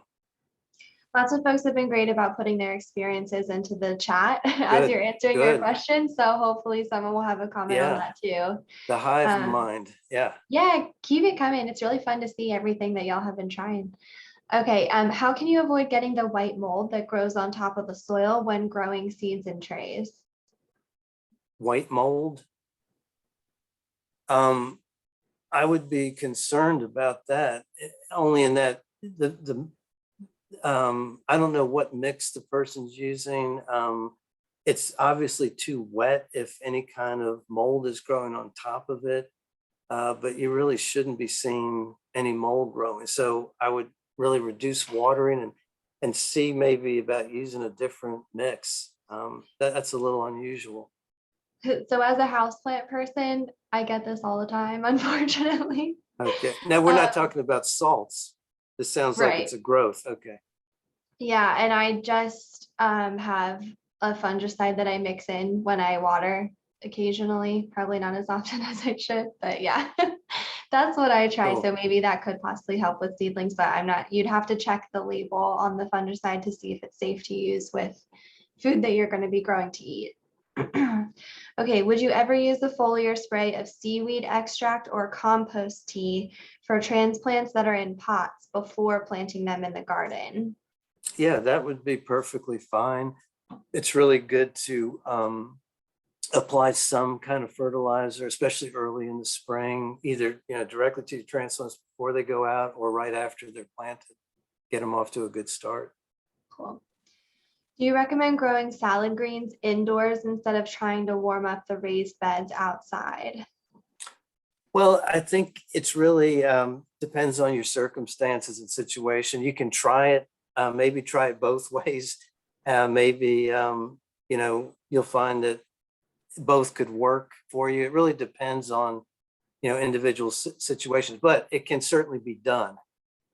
Lots of folks have been great about putting their experiences into the chat as Good, you're answering your good. questions. So hopefully someone will have a comment on Yeah. that too. The hive Um, mind. Yeah. Yeah, keep it coming. It's really fun to see everything that y'all have been trying. Okay, how can you avoid getting the white mold that grows on top of the soil when growing seeds in trays? White mold. I would be concerned about that, only in that I don't know what mix the person's using. It's obviously too wet if any kind of mold is growing on top of it, but you really shouldn't be seeing any mold growing. So I would really reduce watering and see maybe about using a different mix. That's a little unusual. So as a houseplant person, I get this all the time, unfortunately. Okay. Now we're not Um, talking about salts. This sounds like it's Right. a growth. Okay. Yeah, and I just have a fungicide that I mix in when I water occasionally, probably not as often as I should, but yeah, that's what I try. Cool. So maybe that could possibly help with seedlings, but I'm not, you'd have to check the label on the fungicide to see if it's safe to use with food that you're going to be growing to eat. Okay, would you ever use the foliar spray of seaweed extract or compost tea for transplants that are in pots before planting them in the garden? Yeah, that would be perfectly fine. It's really good to apply some kind of fertilizer, especially early in the spring, either directly to your transplants before they go out or right after they're planted. Get them off to a good start. Cool. Do you recommend growing salad greens indoors instead of trying to warm up the raised beds outside? Well, I think it's really depends on your circumstances and situation. You can try it, maybe try it both ways. Maybe you'll find that both could work for you. It really depends on individual situations, but it can certainly be done.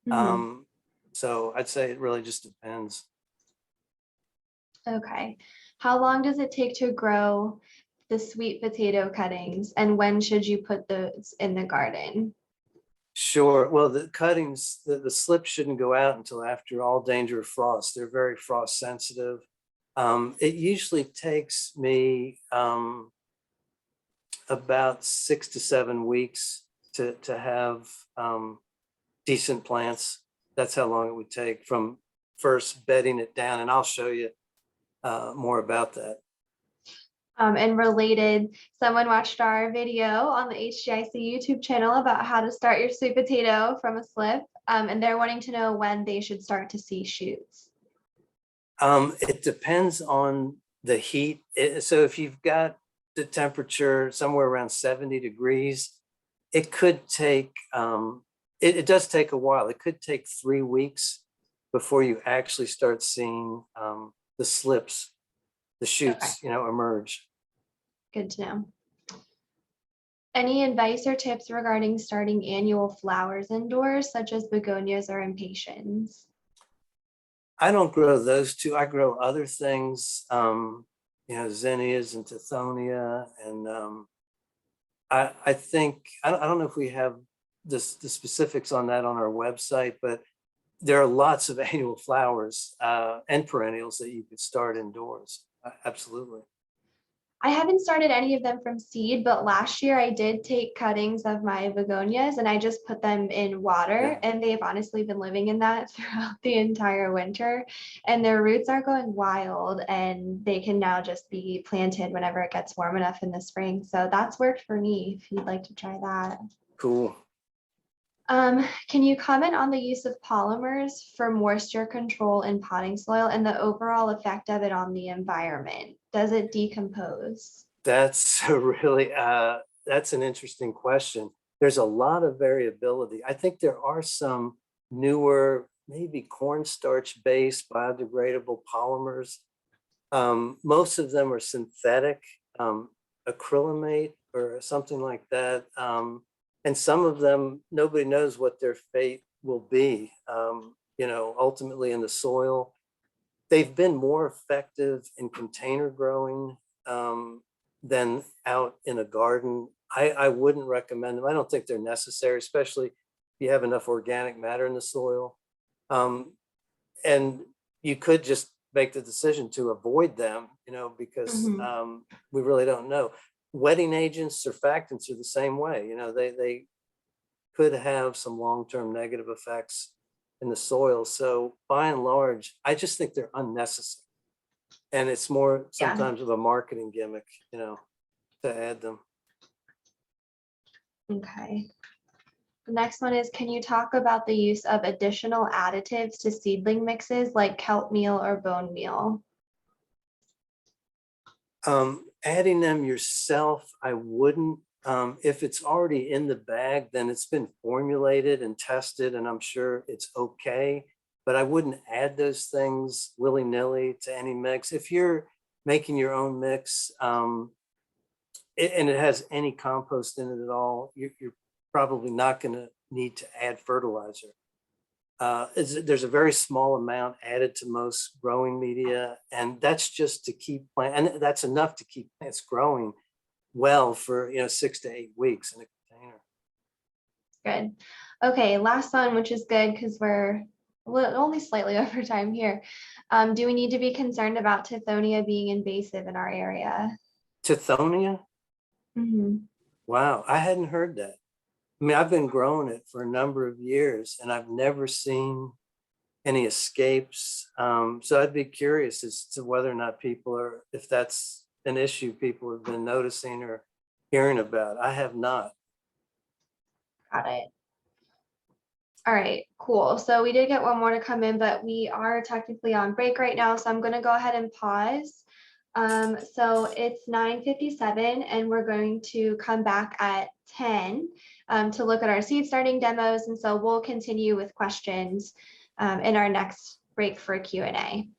Mhm. So I'd say it really just depends. Okay. How long does it take to grow the sweet potato cuttings, and when should you put those in the garden? Sure. Well, the cuttings, the slips shouldn't go out until after all danger of frost. They're very frost sensitive. It usually takes me about 6 to 7 weeks to have decent plants. That's how long it would take from first bedding it down. And I'll show you more about that. And related, someone watched our video on the HGIC YouTube channel about how to start your sweet potato from a slip, and they're wanting to know when they should start to see shoots. It depends on the heat. So if you've got the temperature somewhere around 70 degrees, it could take, it does take a while. It could take 3 weeks before you actually start seeing the slips, the shoots, emerge. Good to know. Any advice or tips regarding starting annual flowers indoors, such as begonias or impatiens? I don't grow those two. I grow other things, zinnias and tithonia. And I think, I don't know if we have the specifics on that on our website, but there are lots of annual flowers and perennials that you could start indoors. Absolutely. I haven't started any of them from seed, but last year I did take cuttings of my begonias and I just put them in water, and they've honestly been living in that throughout the entire winter, and their roots are going wild, and they can now just be planted whenever it gets warm enough in the spring. So that's worked for me if you'd like to try that. Cool. Can you comment on the use of polymers for moisture control in potting soil and the overall effect of it on the environment? Does it decompose? That's a really, that's an interesting question. There's a lot of variability. I think there are some newer, maybe cornstarch based biodegradable polymers. Most of them are synthetic, acrylamide or something like that. And some of them, nobody knows what their fate will be, ultimately in the soil. They've been more effective in container growing than out in a garden. I wouldn't recommend them. I don't think they're necessary, especially if you have enough organic matter in the soil. And you could just make the decision to avoid them, because we really don't know. Wetting agents, surfactants are the same way. They could have some long-term negative effects in the soil. So by and large, I just think they're unnecessary. And it's more sometimes of a marketing gimmick, to add them. Okay. The next one is, can you talk about the use of additional additives to seedling mixes like kelp meal or bone meal? Adding them yourself, I wouldn't. If it's already in the bag, then it's been formulated and tested, and I'm sure it's okay. But I wouldn't add those things willy-nilly to any mix. If you're making your own mix, and it has any compost in it at all, you're probably not going to need to add fertilizer. There's a very small amount added to most growing media, and that's just to keep and that's enough to keep plants growing well for 6 to 8 weeks in a container. Good. Okay, last one, which is good because we're only slightly over time here. Do we need to be concerned about Tithonia being invasive in our area? Tithonia? Wow, I hadn't heard that. I mean, I've been growing it for a number of years and I've never seen any escapes. So I'd be curious as to whether or not if that's an issue people have been noticing or hearing about. I have not. Got it. All right, cool. So we did get one more to come in, but we are technically on break right now. So I'm going to go ahead and pause. So it's 9:57 and we're going to come back at 10 to look at our seed starting demos. And so we'll continue with questions in our next break for a Q&A.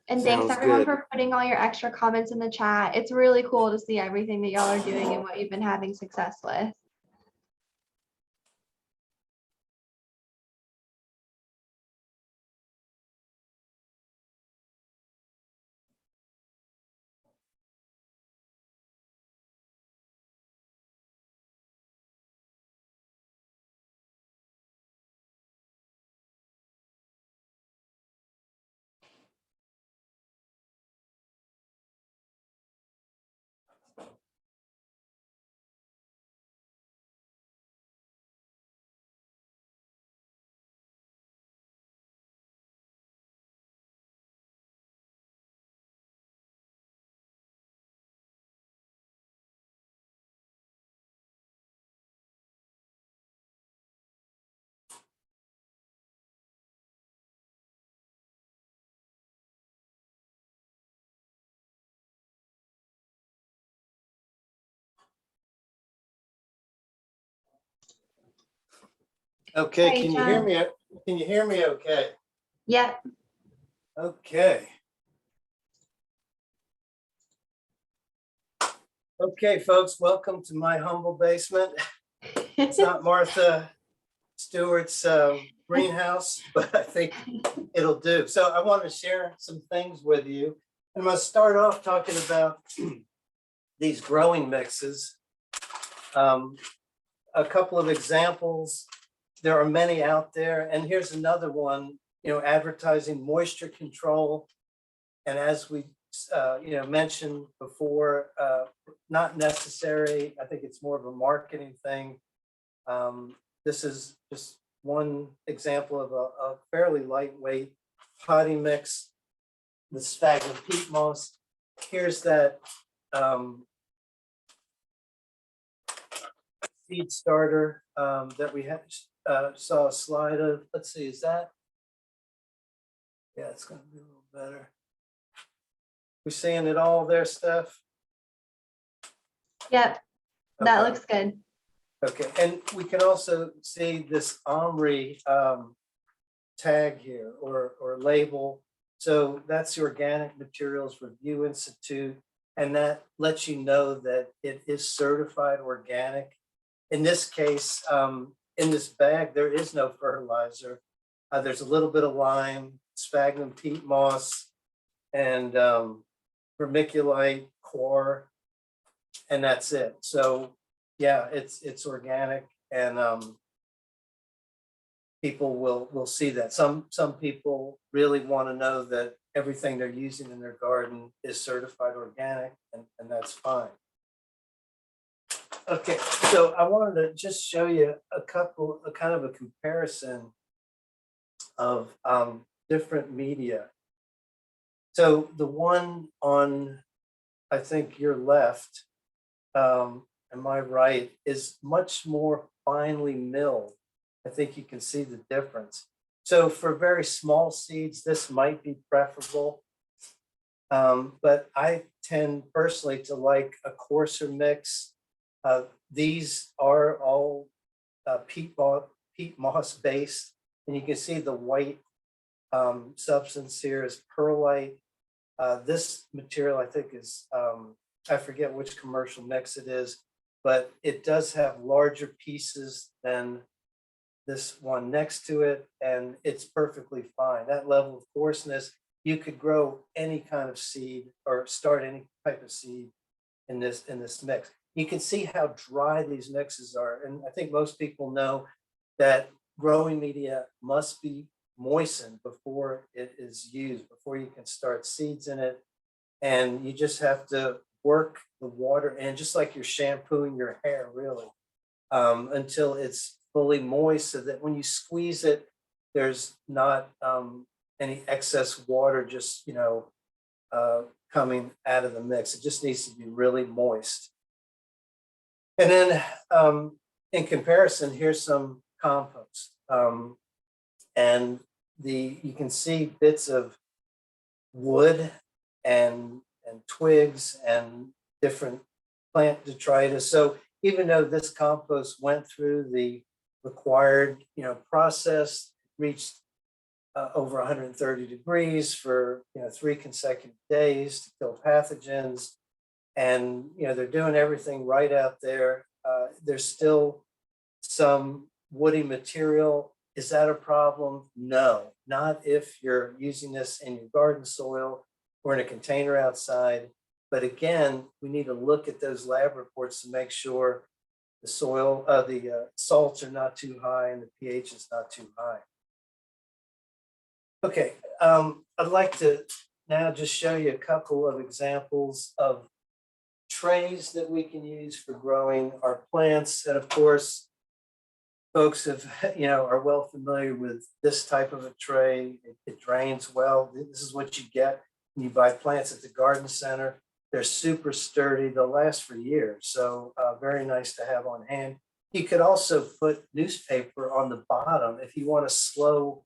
And thanks everyone for putting all your extra comments in the chat. It's really cool to see everything that y'all are doing and what you've been having success with. Okay, Hey, can you hear me? Can you hear me okay? Yep. Okay. Okay, folks, welcome to my humble basement. It's not Martha Stewart's greenhouse, but I think it'll do. So I want to share some things with you. I'm going to start off talking about these growing mixes. A couple of examples. There are many out there. And here's another one, advertising moisture control. And as we mentioned before, not necessary. I think it's more of a marketing thing. This is just one example of a fairly lightweight potting mix with sphagnum peat moss. Here's that seed starter that we had saw a slide of. Let's see, is that? Yeah, it's going to be a little better. We seeing it all there, Steph? Yep, that Okay. looks good. Okay, and we can also see this OMRI tag here or label. So that's the Organic Materials Review Institute, and that lets you know that it is certified organic. In this case, in this bag, there is no fertilizer. There's a little bit of lime, sphagnum peat moss, and vermiculite core, and that's it. So yeah, it's organic, and people will see that. Some people really want to know that everything they're using in their garden is certified organic, and that's fine. Okay, so I wanted to just show you a kind of a comparison of different media. So the one on, I think, your left and my right is much more finely milled. I think you can see the difference. So for very small seeds, this might be preferable. But I tend personally to like a coarser mix. These are all peat moss based, and you can see the white substance here is perlite. This material, I think, is I forget which commercial mix it is, but it does have larger pieces than this one next to it, and it's perfectly fine. That level of coarseness, you could grow any kind of seed or start any type of seed in this mix. You can see how dry these mixes are, and I think most people know that growing media must be moistened before it is used, before you can start seeds in it. And you just have to work the water in, just like you're shampooing your hair, really, until it's fully moist, so that when you squeeze it, there's not any excess water just coming out of the mix. It just needs to be really moist. And then in comparison, here's some compost. And you can see bits of wood and twigs and different plant detritus. So even though this compost went through the required process, reached over 130 degrees for 3 consecutive days to kill pathogens, and they're doing everything right out there, there's still some woody material. Is that a problem? No, not if you're using this in your garden soil or in a container outside. But again, we need to look at those lab reports to make sure the soil, the salts are not too high and the pH is not too high. Okay, I'd like to now just show you a couple of examples of trays that we can use for growing our plants. And of course, folks are well familiar with this type of a tray. It drains well. This is what you get when you buy plants at the garden center. They're super sturdy. They'll last for years. So very nice to have on hand. You could also put newspaper on the bottom if you want to slow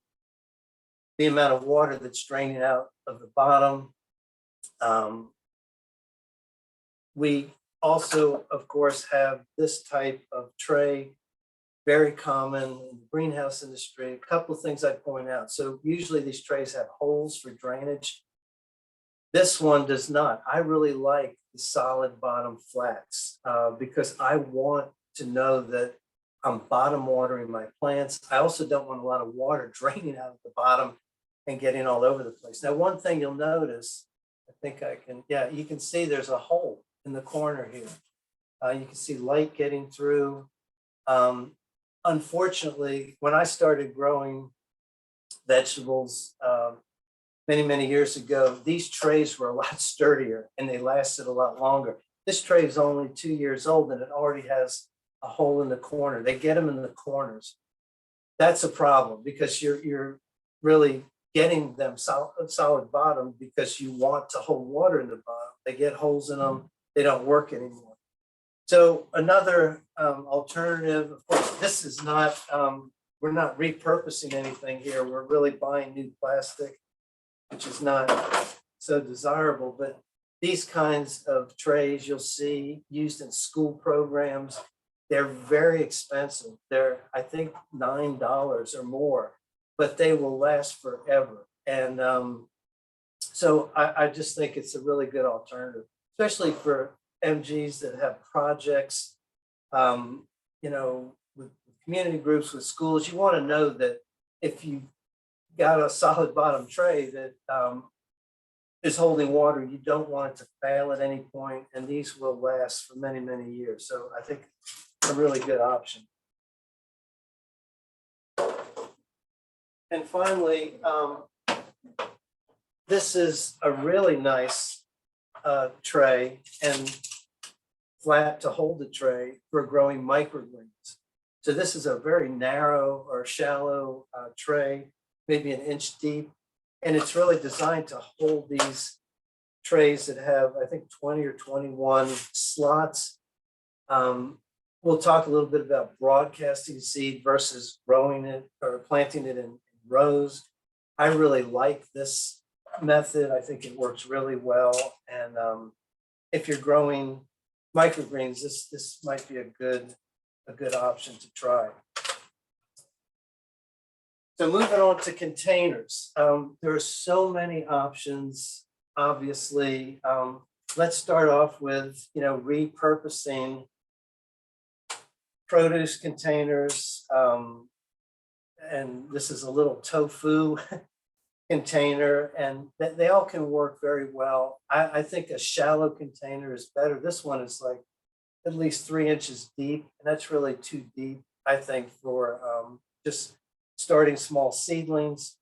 the amount of water that's draining out of the bottom. We also, of course, have this type of tray, very common in the greenhouse industry. A couple of things I'd point out. So usually these trays have holes for drainage. This one does not. I really like the solid bottom flats because I want to know that I'm bottom watering my plants. I also don't want a lot of water draining out of the bottom and getting all over the place. Now, one thing you'll notice, I think I can, yeah, you can see there's a hole in the corner here. You can see light getting through. Unfortunately, when I started growing vegetables many years ago, these trays were a lot sturdier and they lasted a lot longer. This tray is only 2 years old and it already has a hole in the corner. They get them in the corners. That's a problem because you're really getting them solid bottom because you want to hold water in the bottom. They get holes in them. They don't work anymore. So another alternative, of course, this is not, we're not repurposing anything here. We're really buying new plastic, which is not so desirable, but these kinds of trays you'll see used in school programs. They're very expensive. They're, I think, $9 or more, but they will last forever. And so I just think it's a really good alternative, especially for MGs that have projects, with community groups, with schools. You want to know that if you got a solid bottom tray that is holding water, you don't want it to fail at any point, and these will last for many years. So I think it's a really good option. And finally, this is a really nice tray and flat to hold the tray for growing microgreens. So this is a very narrow or shallow tray, maybe an inch deep. And it's really designed to hold these trays that have, I think, 20 or 21 slots. We'll talk a little bit about broadcasting seed versus growing it or planting it in rows. I really like this method. I think it works really well. And if you're growing microgreens, this might be a good option to try. So moving on to containers. There are so many options, obviously. Let's start off with, repurposing produce containers. And this is a little tofu container, and they all can work very well. I think a shallow container is better. This one is like at least 3 inches deep, and that's really too deep, I think, for just starting small seedlings.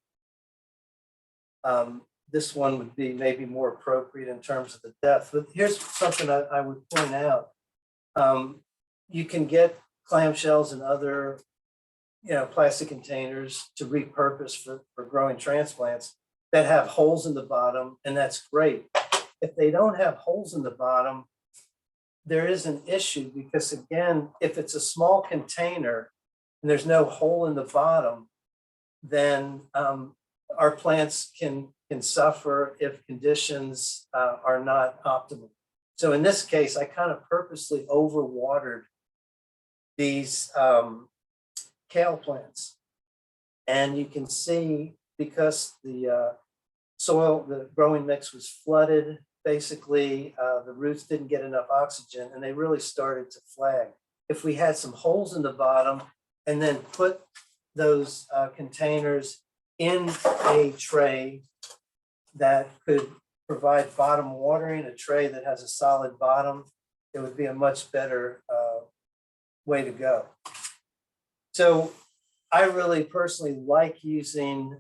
This one would be maybe more appropriate in terms of the depth. But here's something I would point out. You can get clamshells and other plastic containers to repurpose for growing transplants that have holes in the bottom, and that's great. If they don't have holes in the bottom, there is an issue because, again, if it's a small container and there's no hole in the bottom, then our plants can suffer if conditions are not optimal. So in this case, I kind of purposely overwatered these kale plants. And you can see, because the soil, the growing mix was flooded, basically the roots didn't get enough oxygen and they really started to flag. If we had some holes in the bottom and then put those containers in a tray that could provide bottom watering, a tray that has a solid bottom, it would be a much better way to go. So I really personally like using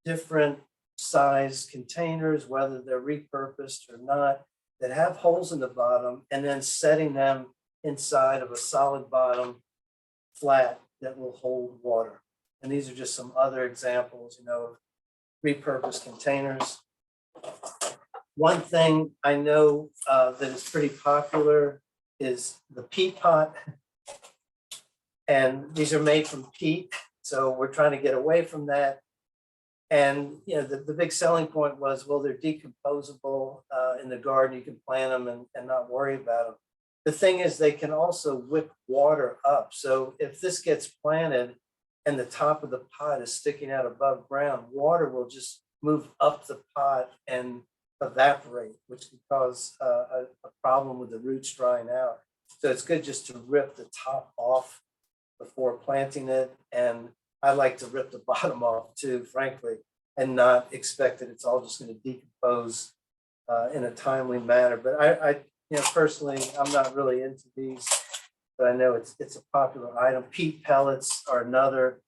different size containers, whether they're repurposed or not, that have holes in the bottom, and then setting them inside of a solid bottom flat that will hold water. And these are just some other examples, of repurposed containers. One thing I know that is pretty popular is the peat pot. And these are made from peat, so we're trying to get away from that. And the big selling point was, well, they're decomposable in the garden. You can plant them and not worry about them. The thing is, they can also whip water up. So if this gets planted and the top of the pot is sticking out above ground, water will just move up the pot and evaporate, which can cause a problem with the roots drying out. So it's good just to rip the top off before planting it. And I like to rip the bottom off too, frankly, and not expect that it's all just going to decompose in a timely manner. But I personally, I'm not really into these, but I know it's a popular item. Peat pellets are another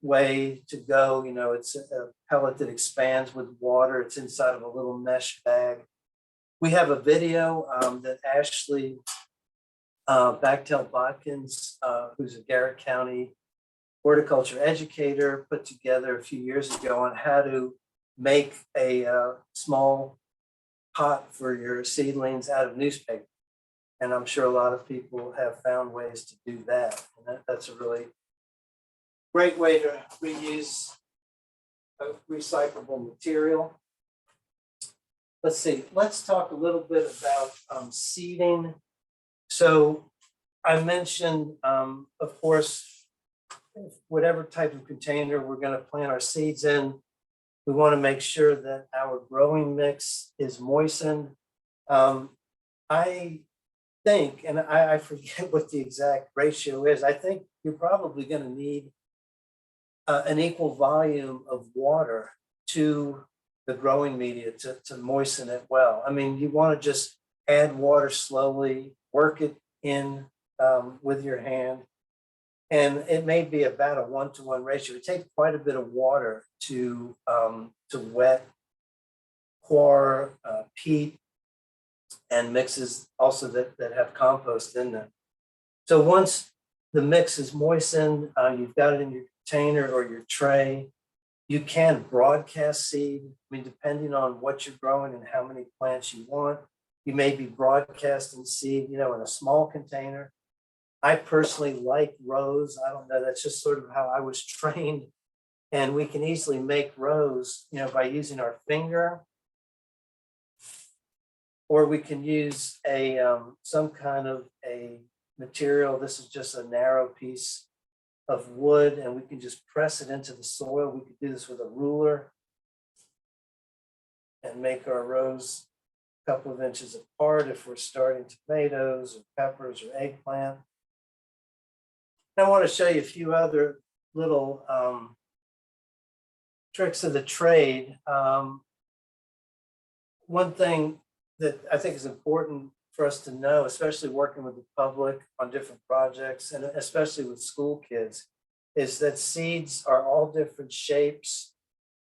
way to go. It's a pellet that expands with water. It's inside of a little mesh bag. We have a video that Ashley Bachtel-Botkins, who's a Garrett County horticulture educator, put together a few years ago on how to make a small pot for your seedlings out of newspaper. And I'm sure a lot of people have found ways to do that. And that's a really great way to reuse a recyclable material. Let's see, let's talk a little bit about seeding. So I mentioned, of course, whatever type of container we're going to plant our seeds in, we want to make sure that our growing mix is moistened. I think, and I forget what the exact ratio is, I think you're probably going to need an equal volume of water to the growing media to moisten it well. I mean, you want to just add water slowly, work it in with your hand. And it may be about a 1-to-1 ratio. It takes quite a bit of water to wet coir, peat, and mixes also that have compost in them. So once the mix is moistened, you've got it in your container or your tray, you can broadcast seed. I mean, depending on what you're growing and how many plants you want, you may be broadcasting seed, in a small container. I personally like rows. I don't know, that's just sort of how I was trained. And we can easily make rows, by using our finger. Or we can use some kind of a material. This is just a narrow piece of wood, and we can just press it into the soil. We could do this with a ruler and make our rows a couple of inches apart if we're starting tomatoes or peppers or eggplant. I want to show you a few other little tricks of the trade. One thing that I think is important for us to know, especially working with the public on different projects, and especially with school kids, is that seeds are all different shapes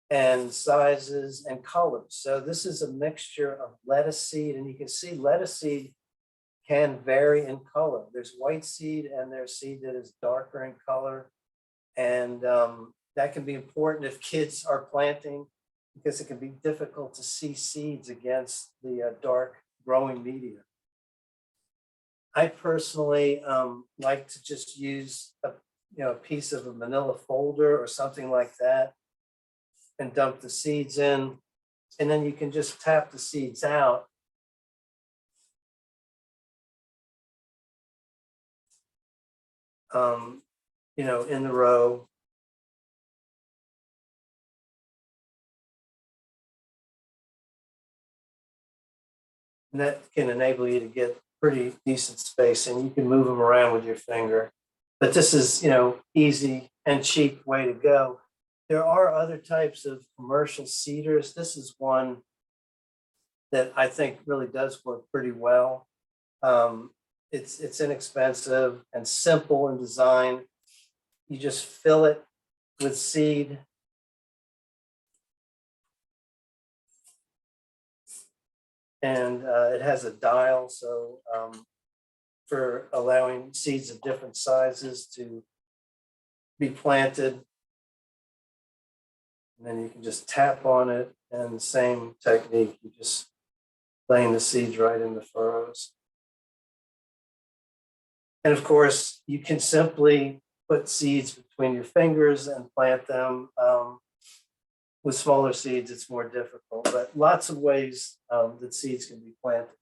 and sizes and colors. So this is a mixture of lettuce seed, and you can see lettuce seed can vary in color. There's white seed and there's seed that is darker in color. And that can be important if kids are planting, because it can be difficult to see seeds against the dark growing media. I personally like to just use a piece of a manila folder or something like that and dump the seeds in, and then you can just tap the seeds out. In the row. And that can enable you to get pretty decent space, and you can move them around with your finger. But this is, easy and cheap way to go. There are other types of commercial seeders. This is one that I think really does work pretty well. It's inexpensive and simple in design. You just fill it with seed. And it has a dial, so for allowing seeds of different sizes to be planted. And then you can just tap on it, and the same technique, you just laying the seeds right in the furrows. And of course, you can simply put seeds between your fingers and plant them. With smaller seeds, it's more difficult, but lots of ways that seeds can be planted.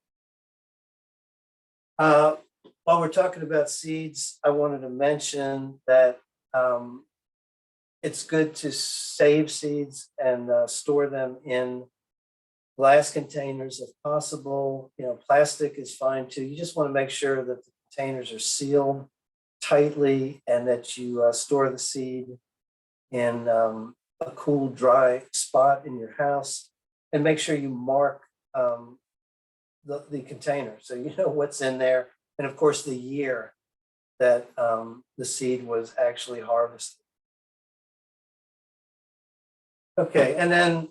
While we're talking about seeds, I wanted to mention that it's good to save seeds and store them in glass containers if possible. Plastic is fine too. You just want to make sure that the containers are sealed tightly and that you store the seed in a cool, dry spot in your house, and make sure you mark the container so you know what's in there, and of course the year that the seed was actually harvested. Okay, and then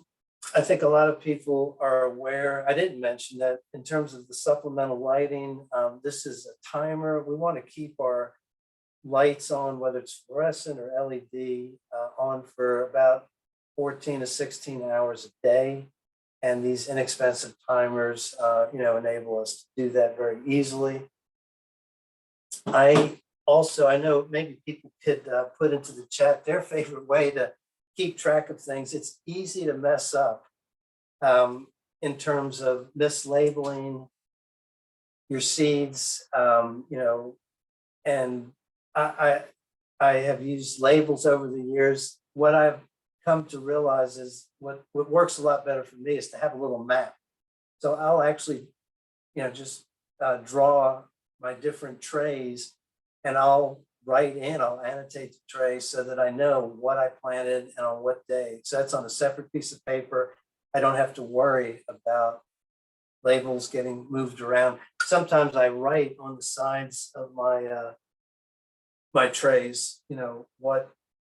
I think a lot of people are aware, I didn't mention that in terms of the supplemental lighting, this is a timer. We want to keep our lights on, whether it's fluorescent or LED, on for about 14 to 16 hours a day. And these inexpensive timers, enable us to do that very easily. I know maybe people could put into the chat their favorite way to keep track of things. It's easy to mess up in terms of mislabeling your seeds, and I have used labels over the years. What I've come to realize is what works a lot better for me is to have a little map. So I'll actually, just draw my different trays, and I'll I'll annotate the tray so that I know what I planted and on what day. So that's on a separate piece of paper. I don't have to worry about labels getting moved around. Sometimes I write on the sides of my my trays,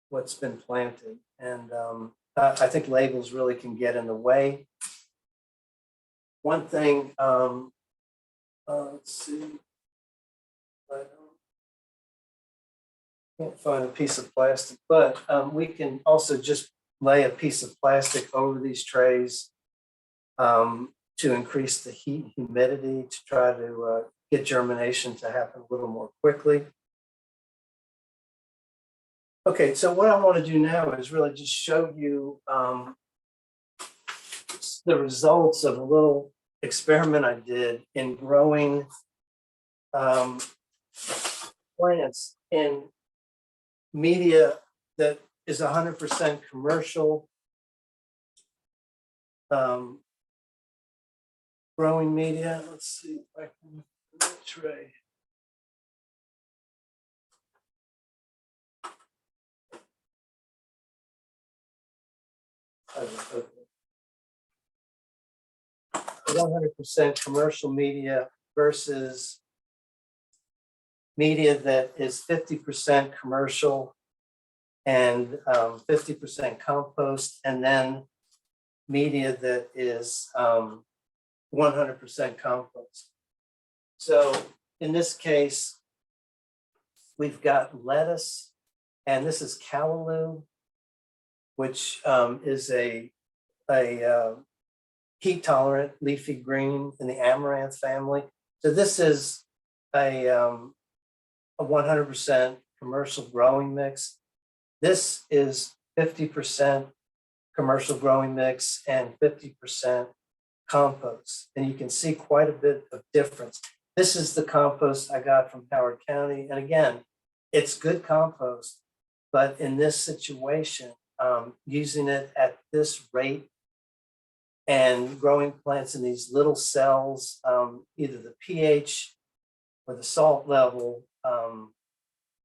what's been planted. And I think labels really can get in the way. One thing, let's see, I can't find a piece of plastic, but we can also just lay a piece of plastic over these trays to increase the heat, humidity, to try to get germination to happen a little more quickly. Okay, so what I want to do now is really just show you the results of a little experiment I did in growing plants in media that is 100% commercial growing media. Let's see if I can put a tray. Okay. 100% commercial media versus media that is 50% commercial and 50% compost, and then media that is 100% compost. So in this case, we've got lettuce, and this is callaloo, which is a heat tolerant leafy green in the amaranth family. So this is a 100% commercial growing mix. This is 50% commercial growing mix and 50% compost. And you can see quite a bit of difference. This is the compost I got from Howard County. And again, it's good compost, but in this situation, using it at this rate and growing plants in these little cells, either the pH or the salt level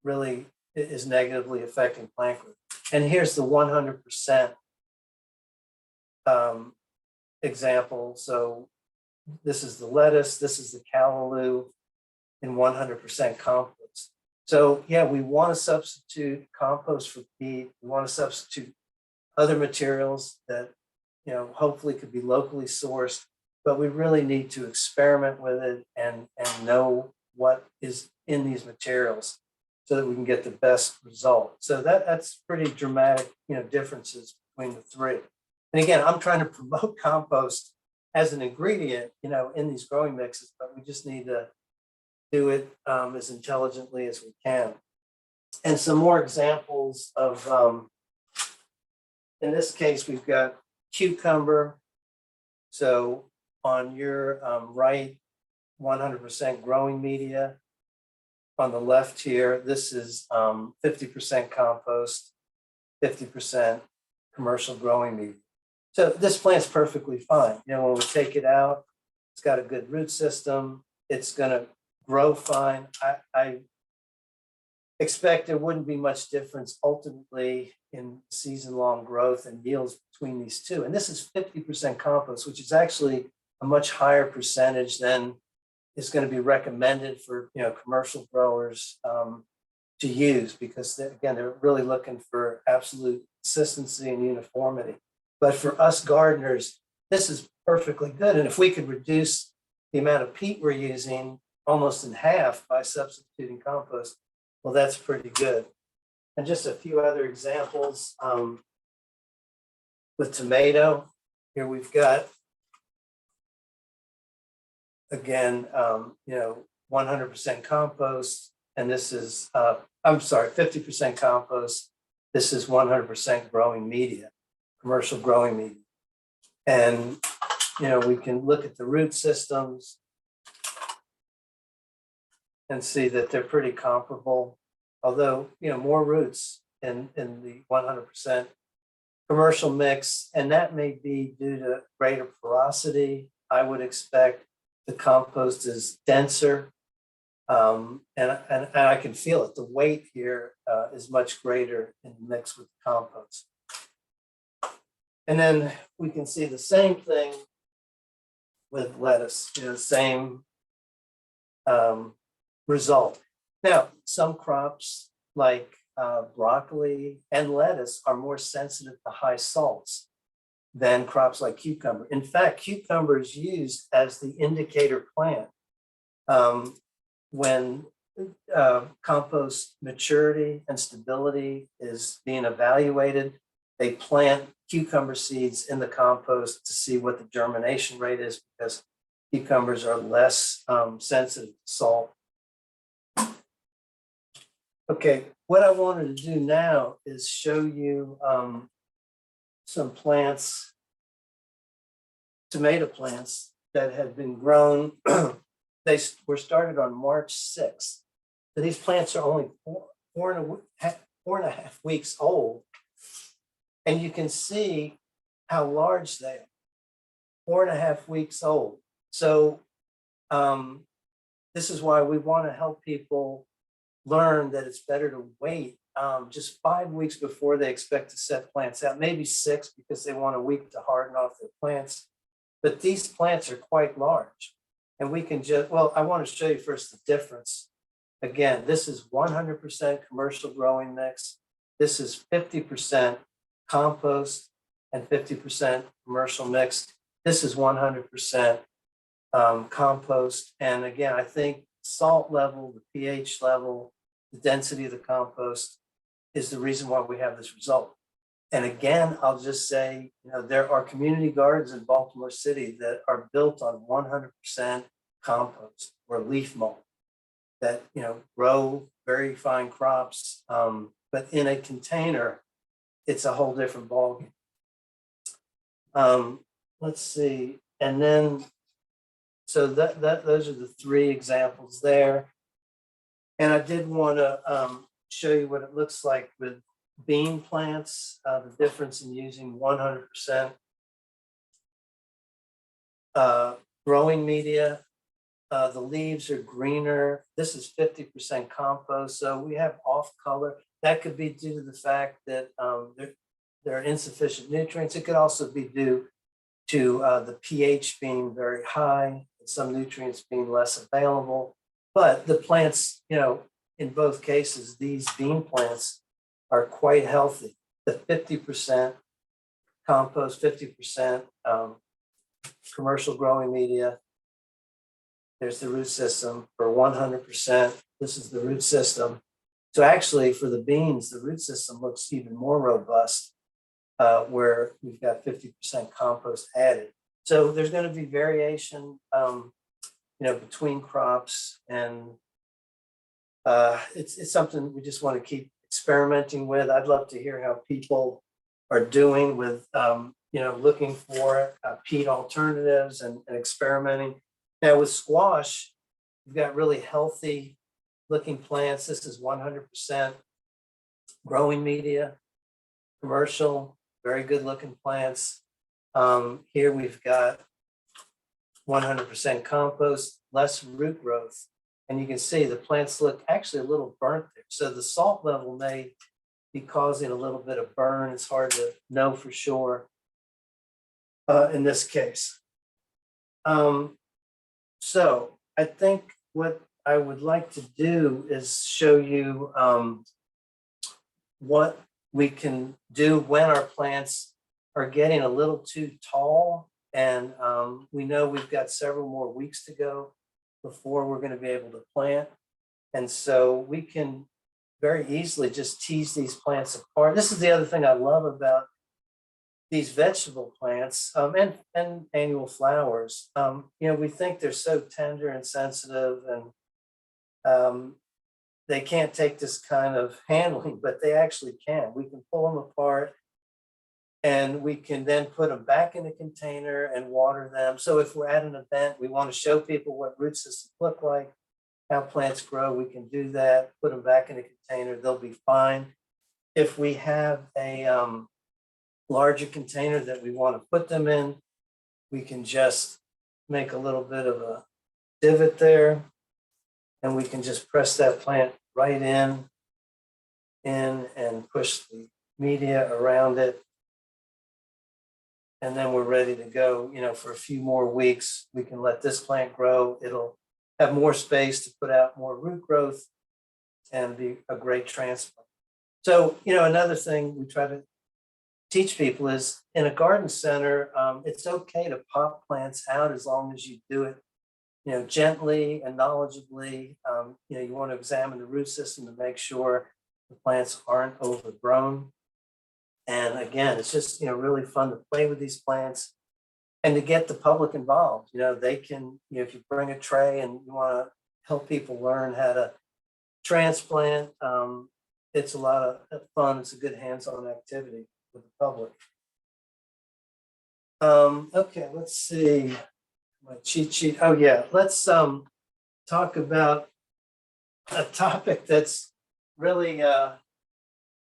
really is negatively affecting plant growth. And here's the 100% example. So this is the lettuce, this is the callaloo in 100% compost. So yeah, we want to substitute compost for peat. We want to substitute other materials that hopefully could be locally sourced, but we really need to experiment with it and know what is in these materials so that we can get the best result. So that's pretty dramatic, differences between the three. And again, I'm trying to promote compost as an ingredient, in these growing mixes, but we just need to do it as intelligently as we can. And some more examples of, in this case, we've got cucumber. So on your right, 100% growing media. On the left here, this is 50% compost, 50% commercial growing media. So this plant's perfectly fine. When we take it out, it's got a good root system. It's going to grow fine. I expect there wouldn't be much difference ultimately in season-long growth and yields between these two. And this is 50% compost, which is actually a much higher percentage than is going to be recommended for commercial growers to use, because they're really looking for absolute consistency and uniformity. But for us gardeners, this is perfectly good. And if we could reduce the amount of peat we're using almost in half by substituting compost, well, that's pretty good. And just a few other examples with tomato. Here we've got, again, 100% compost, and this is, 50% compost. This is 100% growing media, commercial growing media. And, we can look at the root systems and see that they're pretty comparable, although, more roots in the 100% commercial mix, and that may be due to greater porosity. I would expect the compost is denser, and I can feel it. The weight here is much greater in the mix with the compost. And then we can see the same thing with lettuce, same result. Now, some crops like broccoli and lettuce are more sensitive to high salts than crops like cucumber. In fact, cucumber is used as the indicator plant when compost maturity and stability is being evaluated. They plant cucumber seeds in the compost to see what the germination rate is, because cucumbers are less sensitive to salt. Okay, what I wanted to do now is show you some plants, tomato plants that have been grown. They were started on March 6th. So these plants are only four and a half weeks old. And you can see how large they are, 4.5 weeks old. So this is why we want to help people learn that it's better to wait just 5 weeks before they expect to set plants out, maybe 6 because they want a week to harden off their plants. But these plants are quite large. And we can just, well, I want to show you first the difference. Again, this is 100% commercial growing mix. This is 50% compost and 50% commercial mix. This is 100% compost. And again, I think salt level, the pH level, the density of the compost is the reason why we have this result. And again, I'll just say, there are community gardens in Baltimore City that are built on 100% compost or leaf mold that, grow very fine crops. But in a container, it's a whole different ballgame. Let's see. And then, so those are the 3 examples there. And I did want to show you what it looks like with bean plants, the difference in using 100% growing media. The leaves are greener. This is 50% compost. So we have off color. That could be due to the fact that there are insufficient nutrients. It could also be due to the pH being very high and some nutrients being less available. But the plants, in both cases, these bean plants are quite healthy. The 50% compost, 50% commercial growing media. There's the root system for 100%. This is the root system. So actually for the beans, the root system looks even more robust where we've got 50% compost added. So there's going to be variation, between crops, and it's something we just want to keep experimenting with. I'd love to hear how people are doing with, looking for peat alternatives and experimenting. Now with squash, we've got really healthy looking plants. This is 100% growing media, commercial, very good looking plants. Here we've got 100% compost, less root growth. And you can see the plants look actually a little burnt there. So the salt level may be causing a little bit of burn. It's hard to know for sure in this case. So I think what I would like to do is show you what we can do when our plants are getting a little too tall. And we know we've got several more weeks to go before we're going to be able to plant. And so we can very easily just tease these plants apart. This is the other thing I love about these vegetable plants and annual flowers. We think they're so tender and sensitive, and they can't take this kind of handling, but they actually can. We can pull them apart, and we can then put them back in a container and water them. So if we're at an event, we want to show people what root systems look like, how plants grow, we can do that, put them back in a container, they'll be fine. If we have a larger container that we want to put them in, we can just make a little bit of a divot there, and we can just press that plant right in and push the media around it. And then we're ready to go, for a few more weeks. We can let this plant grow. It'll have more space to put out more root growth. and be a great transplant. So, another thing we try to teach people is in a garden center, it's okay to pop plants out as long as you do it, gently and knowledgeably. You want to examine the root system to make sure the plants aren't overgrown. And again, it's just, really fun to play with these plants and to get the public involved. They can, if you bring a tray and you want to help people learn how to transplant, it's a lot of fun. It's a good hands-on activity with the public. Okay, let's see my cheat sheet. Oh yeah, let's talk about a topic that's really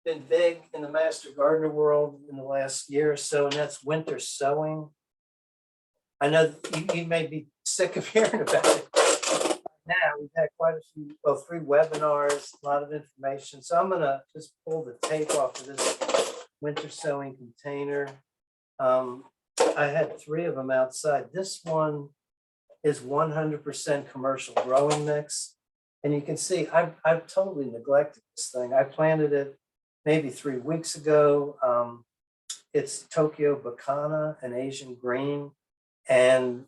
been big in the master gardener world in the last year or so, and that's winter sowing. I know you may be sick of hearing about it. Now we've had quite a few, 3 webinars, a lot of information. So I'm gonna just pull the tape off of this winter sowing container. I had 3 of them outside. This one is 100% commercial growing mix. And you can see I've totally neglected this thing. I planted it maybe 3 weeks ago. It's Tokyo Bacana, an Asian green. And,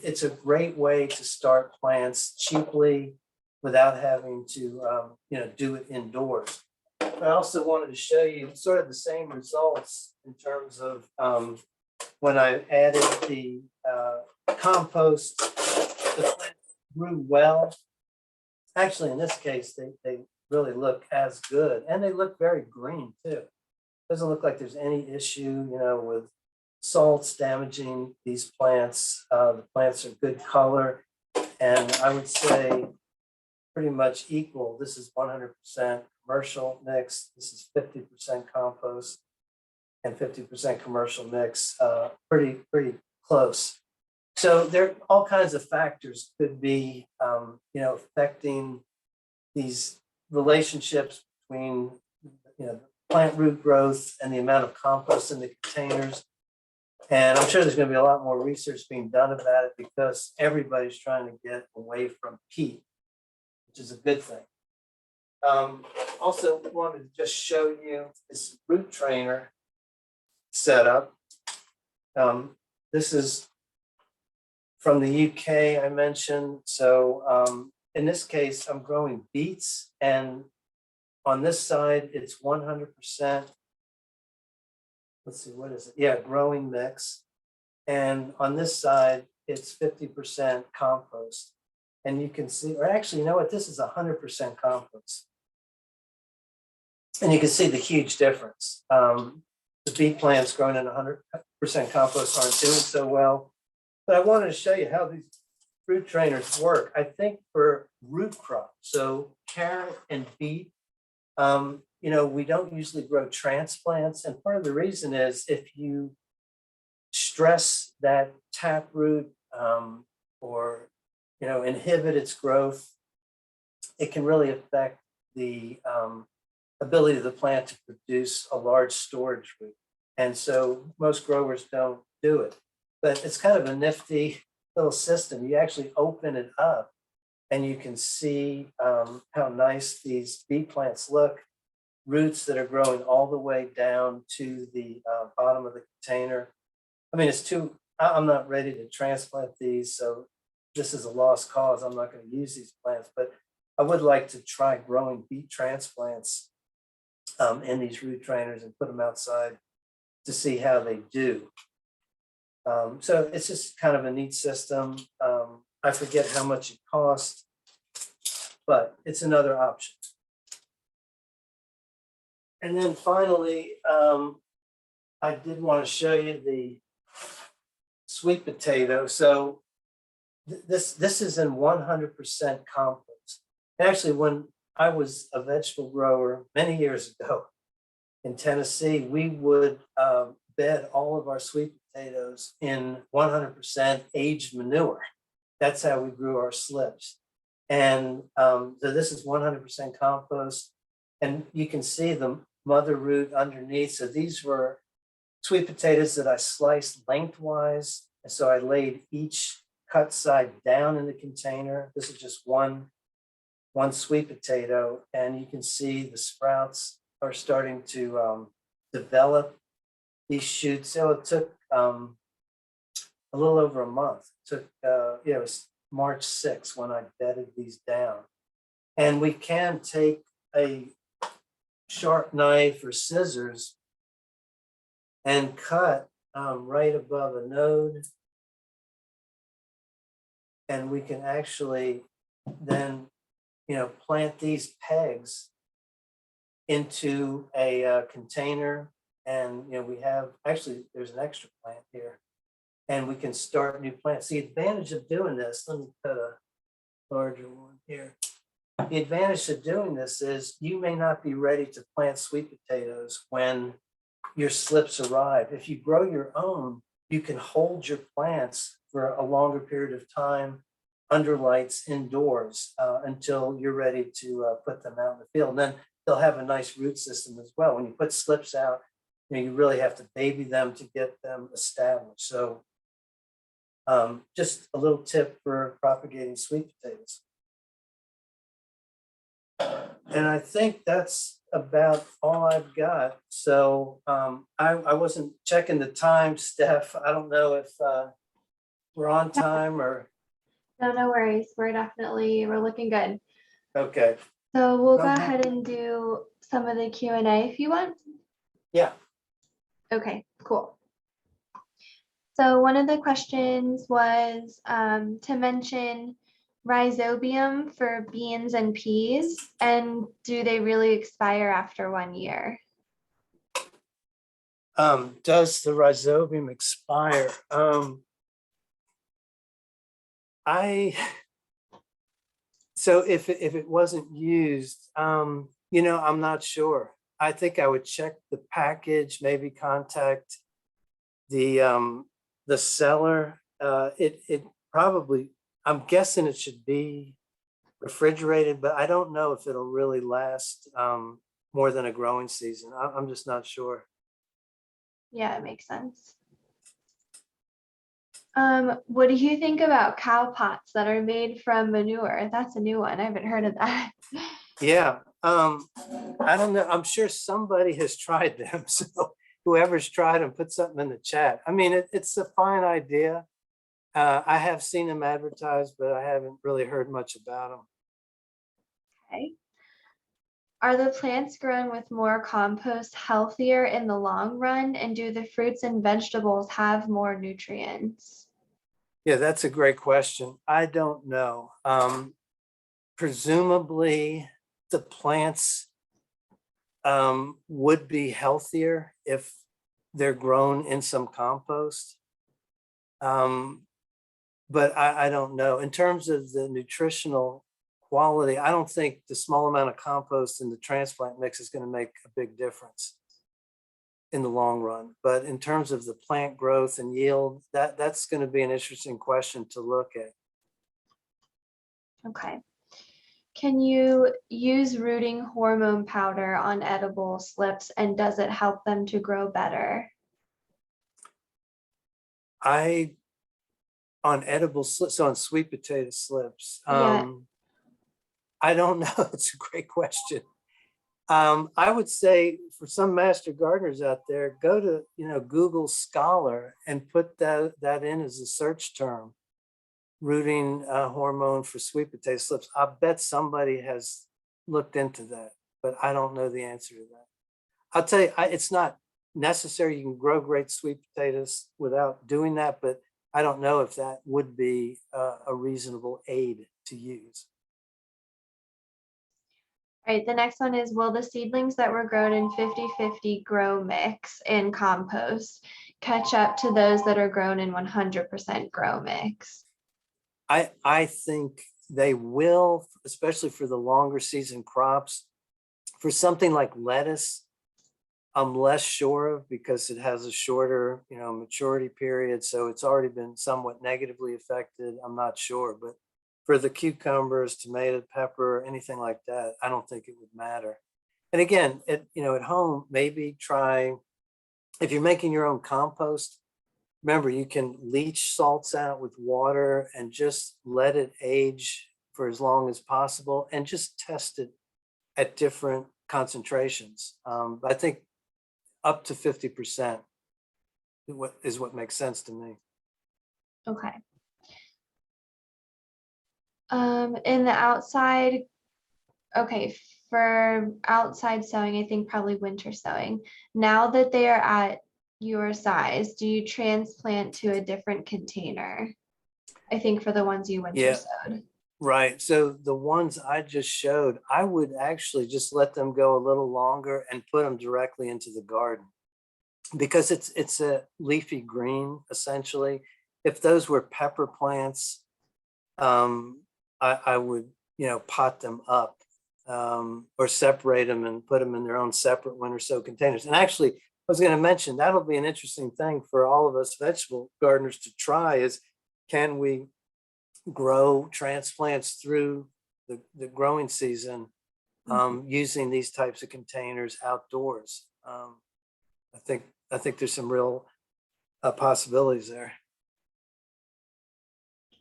it's a great way to start plants cheaply without having to, do it indoors. But I also wanted to show you sort of the same results in terms of when I added the compost, the plants grew well. Actually, in this case, they really look as good, and they look very green too. Doesn't look like there's any issue, with salts damaging these plants. The plants are good color, and I would say pretty much equal. This is 100% commercial mix. This is 50% compost and 50% commercial mix. Pretty close. So there are all kinds of factors could be, affecting these relationships between, plant root growth and the amount of compost in the containers. And I'm sure there's going to be a lot more research being done about it because everybody's trying to get away from peat, which is a good thing. Also wanted to just show you this root trainer setup. This is from the UK, I mentioned. So in this case, I'm growing beets, and on this side, it's 100%. Let's see, what is it? Yeah, growing mix. And on this side, it's 50% compost. And you can see, or actually, you know what? This is 100% compost. And you can see the huge difference. The beet plants grown in 100% compost aren't doing so well. But I wanted to show you how these root trainers work. I think for root crops, so carrot and beet, we don't usually grow transplants. And part of the reason is if you stress that taproot or, inhibit its growth, it can really affect the ability of the plant to produce a large storage root. And so most growers don't do it. But it's kind of a nifty little system. You actually open it up and you can see how nice these beet plants look. Roots that are growing all the way down to the bottom of the container. I mean, I'm not ready to transplant these, so this is a lost cause. I'm not going to use these plants, but I would like to try growing beet transplants in these root trainers and put them outside to see how they do. So it's just kind of a neat system. I forget how much it costs, but it's another option. And then finally, I did want to show you the sweet potato. So this is in 100% compost. Actually, when I was a vegetable grower many years ago in Tennessee, we would bed all of our sweet potatoes in 100% aged manure. That's how we grew our slips. And so this is 100% compost. And you can see the mother root underneath. So these were sweet potatoes that I sliced lengthwise. And so I laid each cut side down in the container. This is just one one sweet potato, and you can see the sprouts are starting to develop these shoots. So it took a little over a month. It took, it was March 6th when I bedded these down. And we can take a sharp knife or scissors and cut right above a node. And we can actually then, plant these pegs into a container. And, we have, actually, there's an extra plant here. And we can start new plants. The advantage of doing this, let me put a larger one here. The advantage of doing this is you may not be ready to plant sweet potatoes when your slips arrive. If you grow your own, you can hold your plants for a longer period of time under lights indoors until you're ready to put them out in the field. And then they'll have a nice root system as well. When you put slips out, you really have to baby them to get them established. So just a little tip for propagating sweet potatoes. And I think that's about all I've got. So I wasn't checking the time, Steph. I don't know if we're on time or. No worries. We're looking good. Okay. So we'll go ahead and do some of the Q&A if you want. Yeah. Okay, cool. So one of the questions was to mention rhizobium for beans and peas, and do they really expire after 1 year? Does the rhizobium expire? So if it wasn't used, I'm not sure. I think I would check the package, maybe contact the seller. It probably, I'm guessing it should be refrigerated, but I don't know if it'll really last more than a growing season. I'm just not sure. Yeah, it makes sense. What do you think about cow pots that are made from manure? That's a new one. I haven't heard of that. Yeah, I don't know. I'm sure somebody has tried them. So whoever's tried them, put something in the chat. I mean, it's a fine idea. I have seen them advertised, but I haven't really heard much about them. Okay. Are the plants grown with more compost healthier in the long run? And do the fruits and vegetables have more nutrients? Yeah, that's a great question. I don't know. Presumably the plants would be healthier if they're grown in some compost. But I don't know. In terms of the nutritional quality, I don't think the small amount of compost in the transplant mix is going to make a big difference in the long run. But in terms of the plant growth and yield, that's going to be an interesting question to look at. Okay. Can you use rooting hormone powder on edible slips, and does it help them to grow better? On edible slips, so on sweet potato slips, Yeah. I don't know. It's a great question. I would say for some master gardeners out there, go to Google Scholar and put that in as a search term, rooting hormone for sweet potato slips. I bet somebody has looked into that, but I don't know the answer to that. I'll tell you, it's not necessary. You can grow great sweet potatoes without doing that, but I don't know if that would be a reasonable aid to use. All right, the next one is, will the seedlings that were grown in 50-50 grow mix in compost catch up to those that are grown in 100% grow mix? I think they will, especially for the longer season crops. For something like lettuce, I'm less sure of because it has a shorter, maturity period. So it's already been somewhat negatively affected. I'm not sure, but for the cucumbers, tomato, pepper, anything like that, I don't think it would matter. And again, at home, maybe try, if you're making your own compost, remember you can leach salts out with water and just let it age for as long as possible and just test it at different concentrations. I think up to 50% is what makes sense to me. Okay. In the outside, okay, for outside sowing, I think probably winter sowing. Now that they are at your size, do you transplant to a different container? I think for the ones you winter sowed. Right. So the ones I just showed, I would actually just let them go a little longer and put them directly into the garden, because it's a leafy green essentially. If those were pepper plants, I would, pot them up, or separate them and put them in their own separate winter sow containers. And actually, I was going to mention that'll be an interesting thing for all of us vegetable gardeners to try is, can we grow transplants through the growing season using these types of containers outdoors? I think there's some real possibilities there.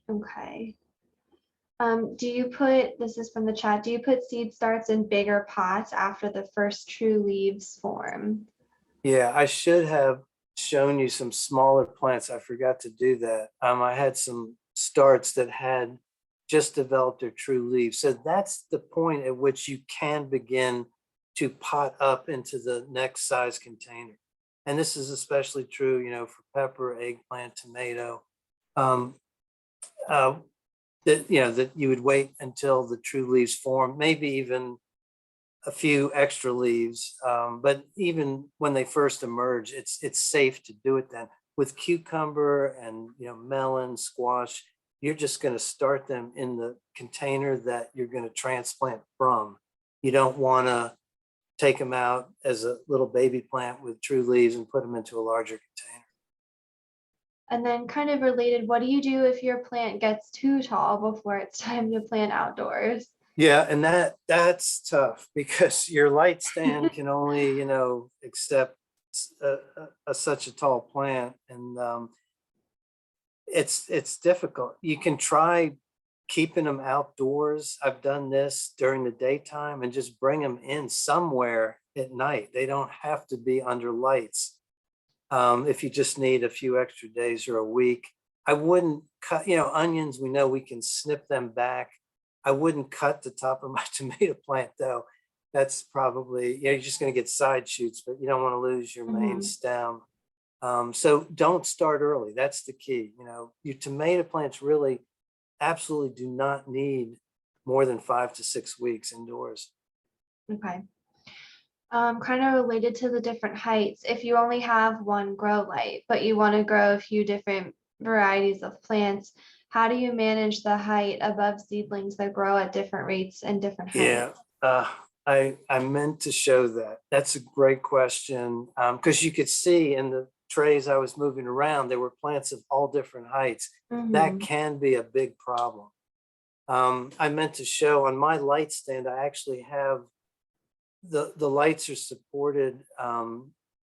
Okay. Do you put, this is from the chat, do you put seed starts in bigger pots after the first true leaves form? Yeah, I should have shown you some smaller plants. I forgot to do that. I had some starts that had just developed their true leaves. So that's the point at which you can begin to pot up into the next size container. And this is especially true, for pepper, eggplant, tomato. That you would wait until the true leaves form, maybe even a few extra leaves. But even when they first emerge, it's safe to do it then. With cucumber and melon, squash, you're just going to start them in the container that you're going to transplant from. You don't want to take them out as a little baby plant with true leaves and put them into a larger container. And then kind of related, what do you do if your plant gets too tall before it's time to plant outdoors? Yeah, and that's tough because your light stand can only, accept such a tall plant, and it's difficult. You can try keeping them outdoors. I've done this during the daytime and just bring them in somewhere at night. They don't have to be under lights. If you just need a few extra days or a week. I wouldn't cut, onions, we know we can snip them back. I wouldn't cut the top of my tomato plant though. That's probably, you're just going to get side shoots, but you don't want to lose your main stem. So don't start early. That's the key. Your tomato plants really absolutely do not need more than 5 to 6 weeks indoors. Okay. Kind of related to the different heights. If you only have one grow light, but you want to grow a few different varieties of plants, how do you manage the height above seedlings that grow at different rates and different heights? Yeah, I meant to show that. That's a great question, because you could see in the trays I was moving around, there were plants of all different heights. That can be a big problem. I meant to show on my light stand, I actually have the lights are supported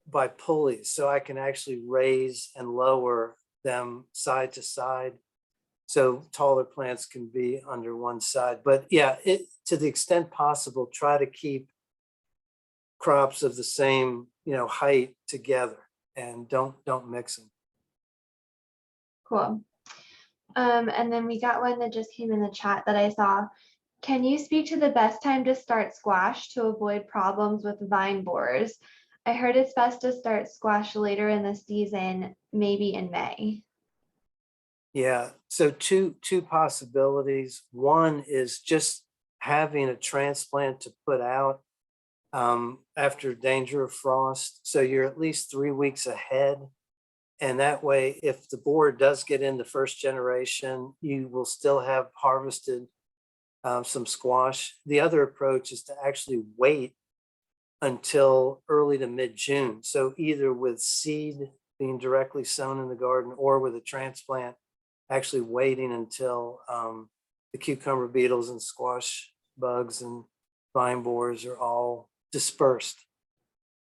by pulleys, so I can actually raise and lower them side to side. So taller plants can be under one side. But yeah, to the extent possible, try to keep crops of the same, height together and don't mix them. Cool. And then we got one that just came in the chat that I saw. Can you speak to the best time to start squash to avoid problems with vine borers? I heard it's best to start squash later in the season, maybe in May. Yeah, so two possibilities. One is just having a transplant to put out after danger of frost. So you're at least 3 weeks ahead. And that way, if the borer does get in the first generation, you will still have harvested some squash. The other approach is to actually wait until early to mid-June. So either with seed being directly sown in the garden or with a transplant, actually waiting until the cucumber beetles and squash bugs and vine borers are all dispersed.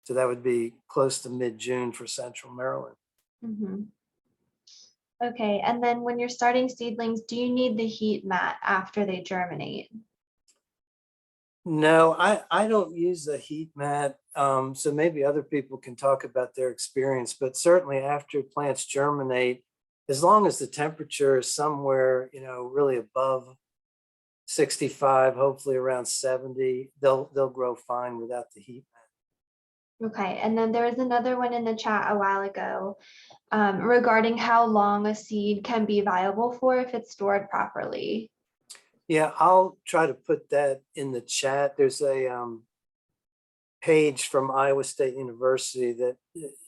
So that would be close to mid-June for Central Maryland. Okay, and then when you're starting seedlings, do you need the heat mat after they germinate? No, I don't use the heat mat. So maybe other people can talk about their experience, but certainly after plants germinate, as long as the temperature is somewhere, really above 65, hopefully around 70, they'll grow fine without the heat mat. Okay, and then there was another one in the chat a while ago regarding how long a seed can be viable for if it's stored properly. Yeah, I'll try to put that in the chat. There's a page from Iowa State University that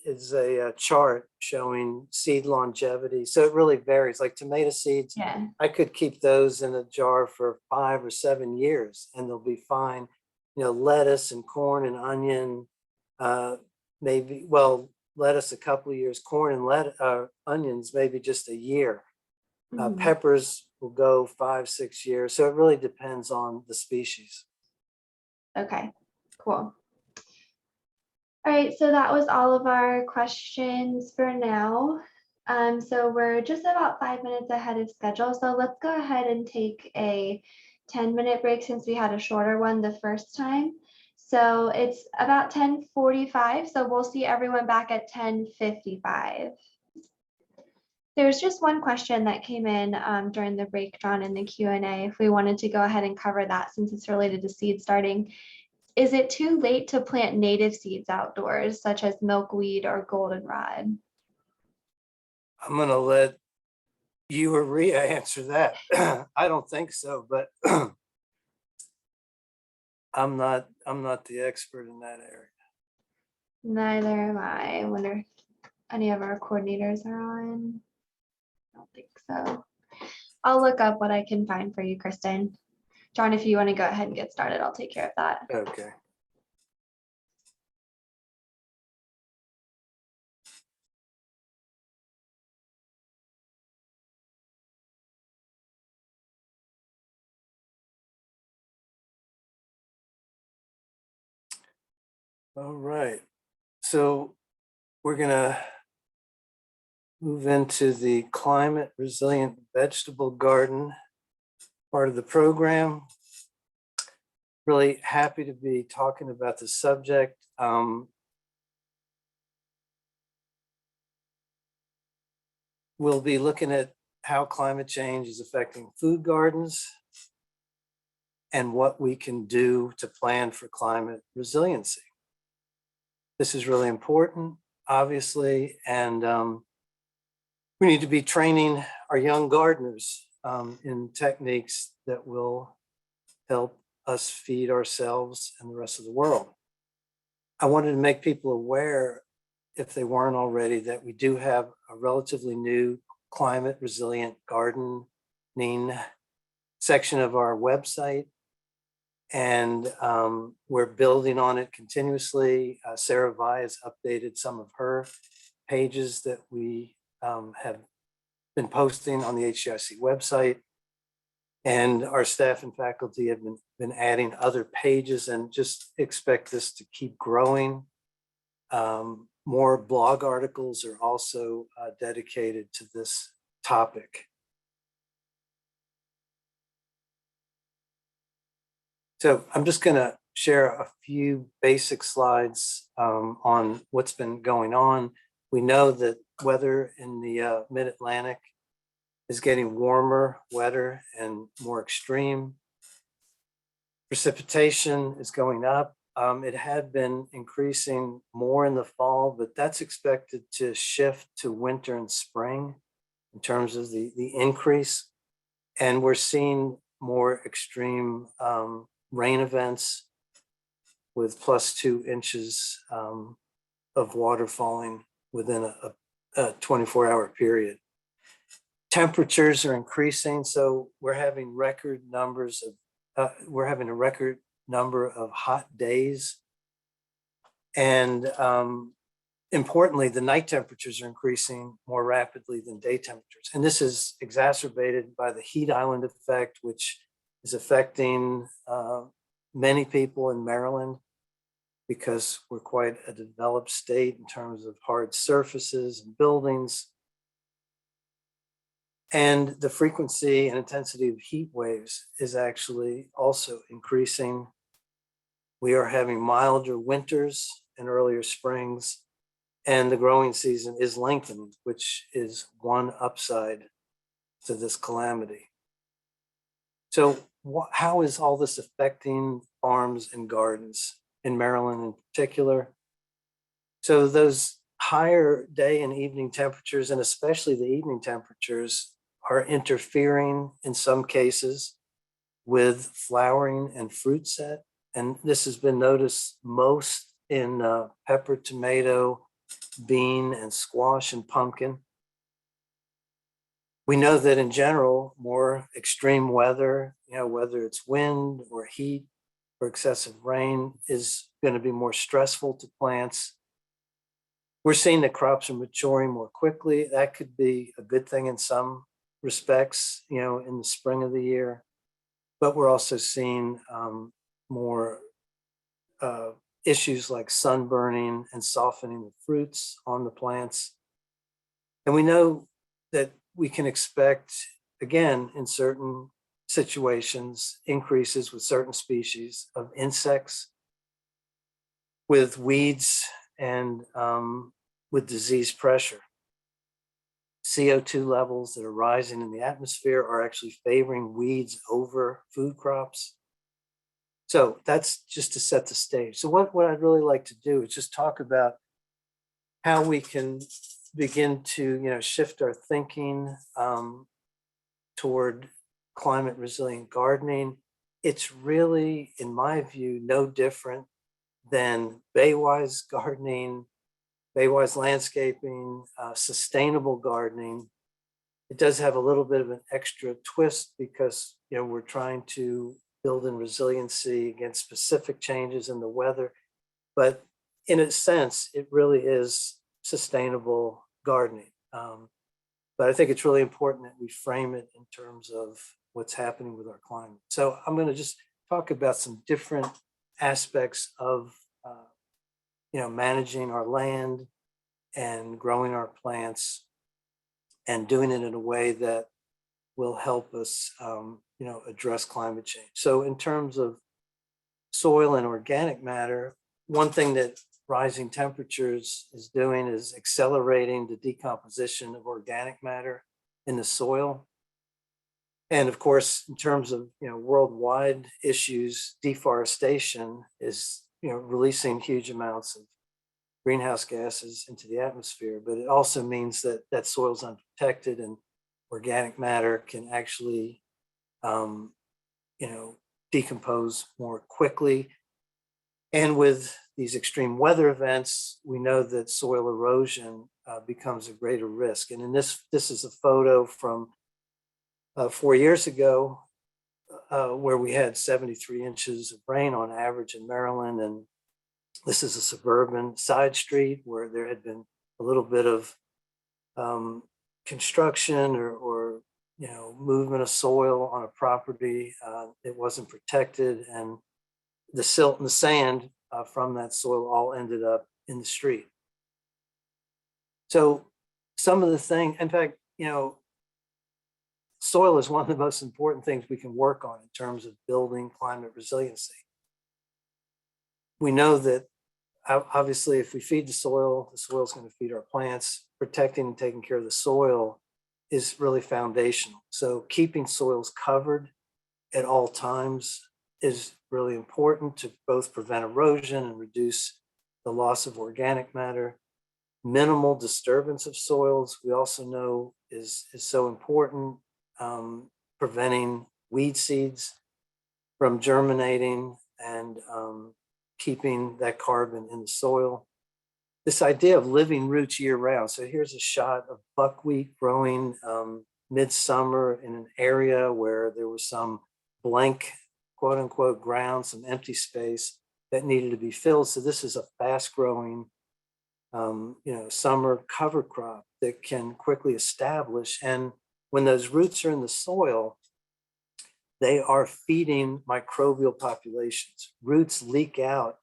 is a chart showing seed longevity. So it really varies. Like tomato seeds, Yeah. I could keep those in a jar for 5 or 7 years and they'll be fine. Lettuce and corn and onion, lettuce a couple of years, corn and onions maybe just a year. Mhm. Peppers will go 5, 6 years. So it really depends on the species. Okay, cool. All right, so that was all of our questions for now. So we're just about 5 minutes ahead of schedule. So let's go ahead and take a 10-minute break since we had a shorter one the first time. So it's about 10:45. So we'll see everyone back at 10:55. There's just one question that came in during the break, John, in the Q&A, if we wanted to go ahead and cover that since it's related to seed starting. Is it too late to plant native seeds outdoors, such as milkweed or goldenrod? I'm going to let you or Rhea answer that. I don't think so, but I'm not the expert in that area. Neither am I. I wonder if any of our coordinators are on. I don't think so. I'll look up what I can find for you, Kristen. John, if you want to go ahead and get started, I'll take care of that. Okay. All right. So we're going to move into the climate resilient vegetable garden part of the program. Really happy to be talking about the subject. We'll be looking at how climate change is affecting food gardens and what we can do to plan for climate resiliency. This is really important, obviously, and we need to be training our young gardeners in techniques that will help us feed ourselves and the rest of the world. I wanted to make people aware, if they weren't already, that we do have a relatively new climate resilient gardening section of our website. And we're building on it continuously. Sarah Vi has updated some of her pages that we have been posting on the HGIC website. And our staff and faculty have been adding other pages, and just expect this to keep growing. More blog articles are also dedicated to this topic. So I'm just going to share a few basic slides on what's been going on. We know that weather in the mid-Atlantic is getting warmer, wetter, and more extreme. Precipitation is going up. It had been increasing more in the fall, but that's expected to shift to winter and spring in terms of the increase. And we're seeing more extreme rain events with +2 inches of water falling within a 24-hour period. Temperatures are increasing, so we're having record numbers of we're having a record number of hot days, and importantly, the night temperatures are increasing more rapidly than day temperatures, and this is exacerbated by the heat island effect, which is affecting many people in Maryland because we're quite a developed state in terms of hard surfaces and buildings. And the frequency and intensity of heat waves is actually also increasing. We are having milder winters and earlier springs, and the growing season is lengthening, which is one upside to this calamity. So how is all this affecting farms and gardens in Maryland in particular? So those higher day and evening temperatures, and especially the evening temperatures, are interfering in some cases with flowering and fruit set. And this has been noticed most in pepper, tomato, bean, and squash and pumpkin. We know that in general, more extreme weather, whether it's wind or heat or excessive rain, is going to be more stressful to plants. We're seeing that crops are maturing more quickly. That could be a good thing in some respects, in the spring of the year. But we're also seeing more issues like sunburning and softening of fruits on the plants. And we know that we can expect, again, in certain situations, increases with certain species of insects, with weeds, and with disease pressure. CO2 levels that are rising in the atmosphere are actually favoring weeds over food crops. So that's just to set the stage. So what I'd really like to do is just talk about how we can begin to shift our thinking toward climate resilient gardening. It's really, in my view, no different than Baywise gardening, Baywise landscaping, sustainable gardening. It does have a little bit of an extra twist because we're trying to build in resiliency against specific changes in the weather. But in a sense, it really is sustainable gardening. But I think it's really important that we frame it in terms of what's happening with our climate. So I'm going to just talk about some different aspects of managing our land and growing our plants and doing it in a way that will help us address climate change. So in terms of soil and organic matter, one thing that rising temperatures is doing is accelerating the decomposition of organic matter in the soil. And of course, in terms of worldwide issues, deforestation is releasing huge amounts of greenhouse gases into the atmosphere, but it also means that that soil is unprotected and organic matter can actually decompose more quickly. And with these extreme weather events, we know that soil erosion becomes a greater risk. And in this is a photo from 4 years ago where we had 73 inches of rain on average in Maryland. And this is a suburban side street where there had been a little bit of construction or movement of soil on a property. It wasn't protected, and the silt and the sand from that soil all ended up in the street. So some of the things, in fact, soil is one of the most important things we can work on in terms of building climate resiliency. We know that obviously if we feed the soil is going to feed our plants. Protecting and taking care of the soil is really foundational. So keeping soils covered at all times is really important to both prevent erosion and reduce the loss of organic matter. Minimal disturbance of soils, we also know is so important, preventing weed seeds from germinating and keeping that carbon in the soil. This idea of living roots year round. So here's a shot of buckwheat growing midsummer in an area where there was some blank, quote unquote, ground, some empty space that needed to be filled. So this is a fast growing, summer cover crop that can quickly establish. And when those roots are in the soil, they are feeding microbial populations. Roots leak out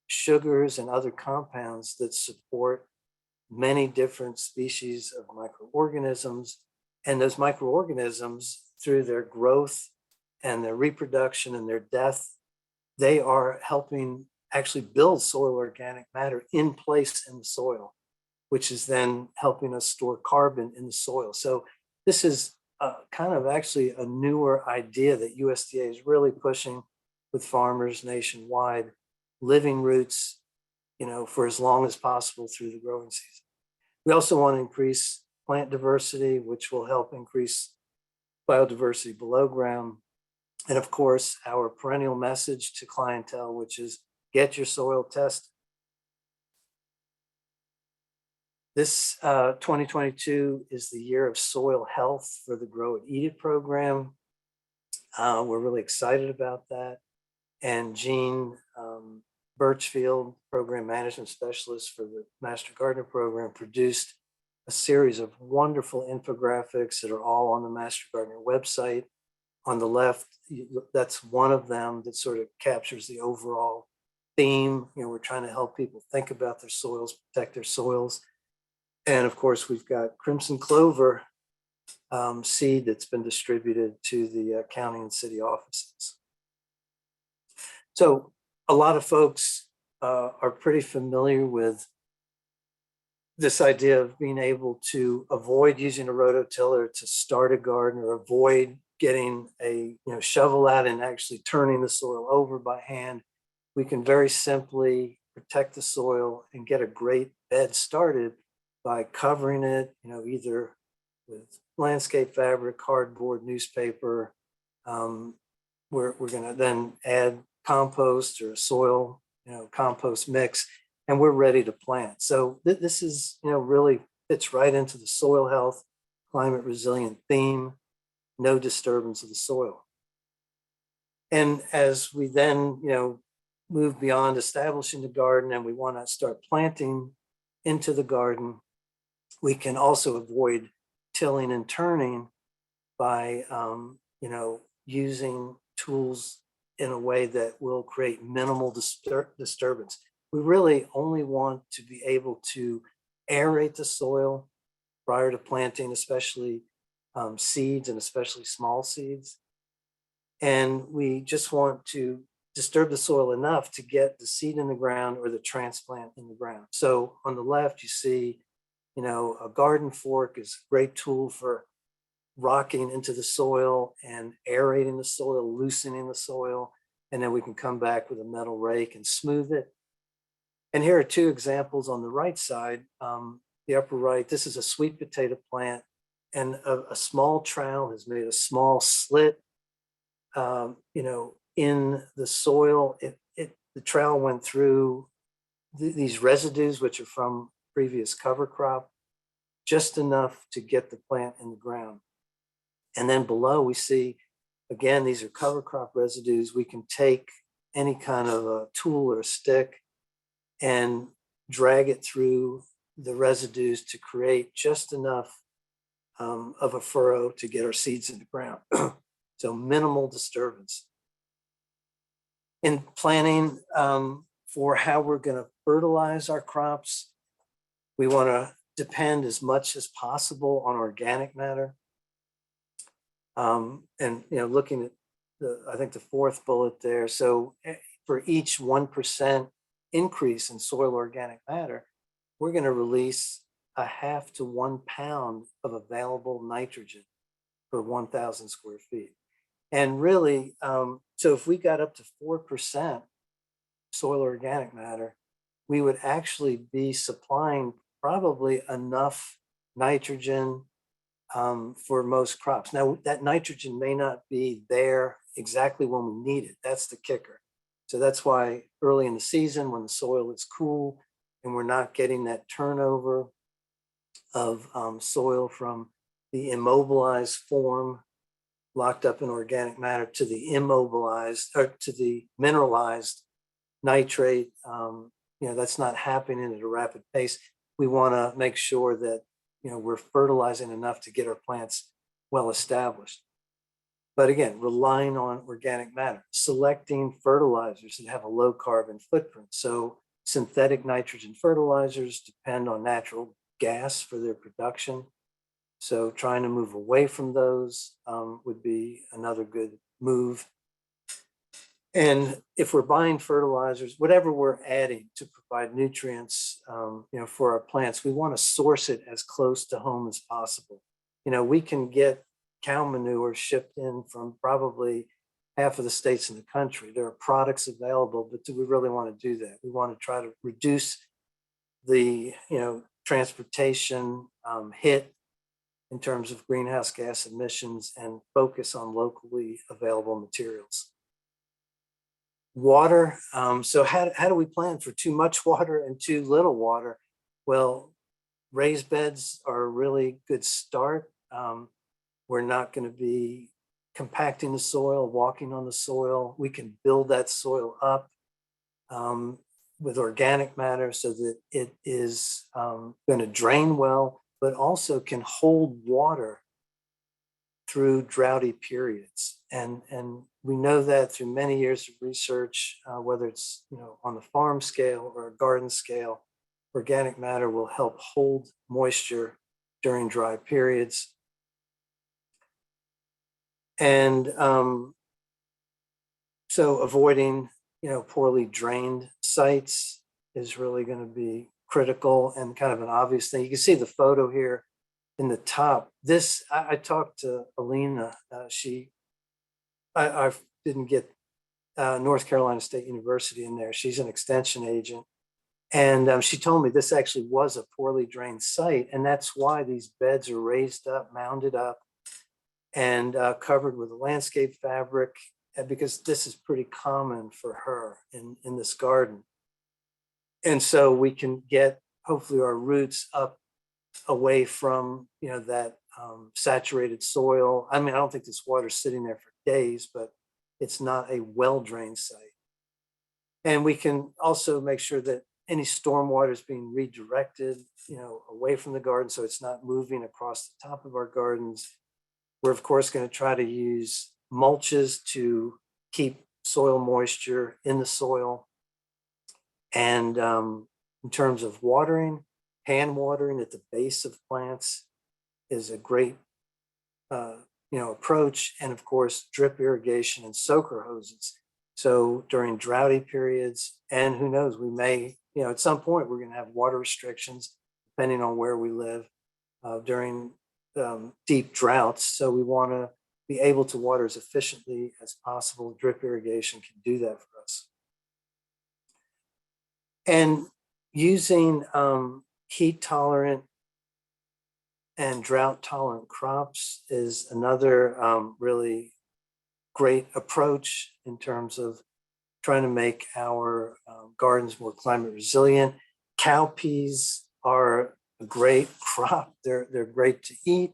sugars and other compounds that support many different species of microorganisms. And those microorganisms, through their growth and their reproduction and their death, they are helping actually build soil organic matter in place in the soil, which is then helping us store carbon in the soil. So this is kind of actually a newer idea that USDA is really pushing with farmers nationwide, living roots, for as long as possible through the growing season. We also want to increase plant diversity, which will help increase biodiversity below ground. And of course, our perennial message to clientele, which is get your soil tested. This 2022 is the year of soil health for the Grow It Eat It program. We're really excited about that. And Jean Birchfield, program management specialist for the Master Gardener program, produced a series of wonderful infographics that are all on the Master Gardener website. On the left, that's one of them that sort of captures the overall theme. We're trying to help people think about their soils, protect their soils. And of course, we've got Crimson Clover seed that's been distributed to the county and city offices. So a lot of folks are pretty familiar with this idea of being able to avoid using a rototiller to start a garden, or avoid getting a shovel out and actually turning the soil over by hand. We can very simply protect the soil and get a great bed started by covering it, either with landscape fabric, cardboard, newspaper. We're going to then add compost or a soil, compost mix, and we're ready to plant. So this is, really fits right into the soil health, climate resilient theme, no disturbance of the soil. And as we then, move beyond establishing the garden and we want to start planting into the garden, we can also avoid tilling and turning by, using tools in a way that will create minimal disturbance. We really only want to be able to aerate the soil prior to planting, especially seeds and especially small seeds. And we just want to disturb the soil enough to get the seed in the ground or the transplant in the ground. So on the left, you see, a garden fork is a great tool for rocking into the soil and aerating the soil, loosening the soil. And then we can come back with a metal rake and smooth it. And here are two examples on the right side. The upper right, this is a sweet potato plant, and a small trowel has made a small slit, in the soil. The trowel went through these residues, which are from previous cover crop, just enough to get the plant in the ground. And then below we see, again, these are cover crop residues. We can take any kind of a tool or a stick and drag it through the residues to create just enough of a furrow to get our seeds in the ground. So minimal disturbance. In planning for how we're going to fertilize our crops, we want to depend as much as possible on organic matter. And looking at I think the fourth bullet there. So for each 1% increase in soil organic matter, we're going to release a half to 1 pound of available nitrogen per 1,000 square feet. And really, so if we got up to 4% soil organic matter, we would actually be supplying probably enough nitrogen for most crops. Now, that nitrogen may not be there exactly when we need it. That's the kicker. So that's why early in the season, when the soil is cool and we're not getting that turnover of soil from the immobilized form locked up in organic matter to the immobilized or to the mineralized nitrate, that's not happening at a rapid pace. We want to make sure that we're fertilizing enough to get our plants well established. But again, relying on organic matter, selecting fertilizers that have a low carbon footprint. So synthetic nitrogen fertilizers depend on natural gas for their production. So trying to move away from those would be another good move. And if we're buying fertilizers, whatever we're adding to provide nutrients, for our plants, we want to source it as close to home as possible. We can get cow manure shipped in from probably half of the states in the country. There are products available, but do we really want to do that? We want to try to reduce the, transportation hit in terms of greenhouse gas emissions and focus on locally available materials. Water. So how do we plan for too much water and too little water? Well, raised beds are a really good start. We're not going to be compacting the soil, walking on the soil. We can build that soil up with organic matter so that it is going to drain well, but also can hold water through droughty periods. And we know that through many years of research, whether it's on the farm scale or a garden scale, organic matter will help hold moisture during dry periods. And so avoiding poorly drained sites is really going to be critical and kind of an obvious thing. You can see the photo here in the top. This, I talked to Alina. I didn't get North Carolina State University in there. She's an extension agent. And she told me this actually was a poorly drained site. And that's why these beds are raised up, mounded up, and covered with a landscape fabric, because this is pretty common for her in this garden. And so we can get, hopefully, our roots up away from that saturated soil. I mean, I don't think this water's sitting there for days, but it's not a well-drained site. And we can also make sure that any storm water is being redirected, away from the garden, so it's not moving across the top of our gardens. We're of course going to try to use mulches to keep soil moisture in the soil. And in terms of watering, hand watering at the base of plants is a great approach. And of course, drip irrigation and soaker hoses. So during droughty periods, and who knows, we may, at some point we're going to have water restrictions depending on where we live during deep droughts. So we want to be able to water as efficiently as possible. Drip irrigation can do that for us. And using heat tolerant and drought tolerant crops is another really great approach in terms of trying to make our gardens more climate resilient. Cowpeas are a great crop. They're great to eat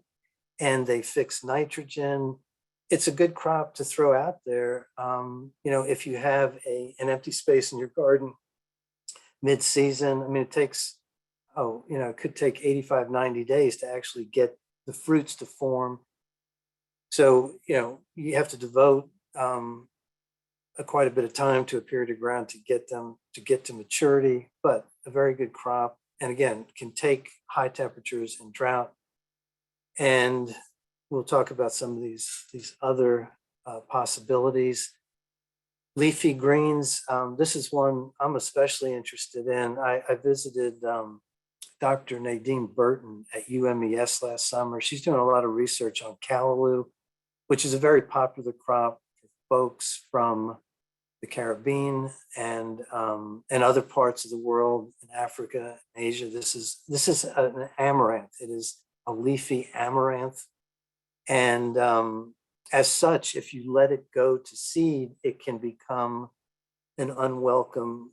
and they fix nitrogen. It's a good crop to throw out there. If you have an empty space in your garden mid-season, I mean, it takes, it could take 85, 90 days to actually get the fruits to form. So, you have to devote quite a bit of time to a period of ground to get them to maturity, but a very good crop. And again, can take high temperatures and drought. And we'll talk about some of these other possibilities. Leafy greens, this is one I'm especially interested in. I visited Dr. Nadine Burton at UMES last summer. She's doing a lot of research on callaloo, which is a very popular crop for folks from the Caribbean and other parts of the world, in Africa, Asia. This is an amaranth. It is a leafy amaranth. And as such, if you let it go to seed, it can become an unwelcome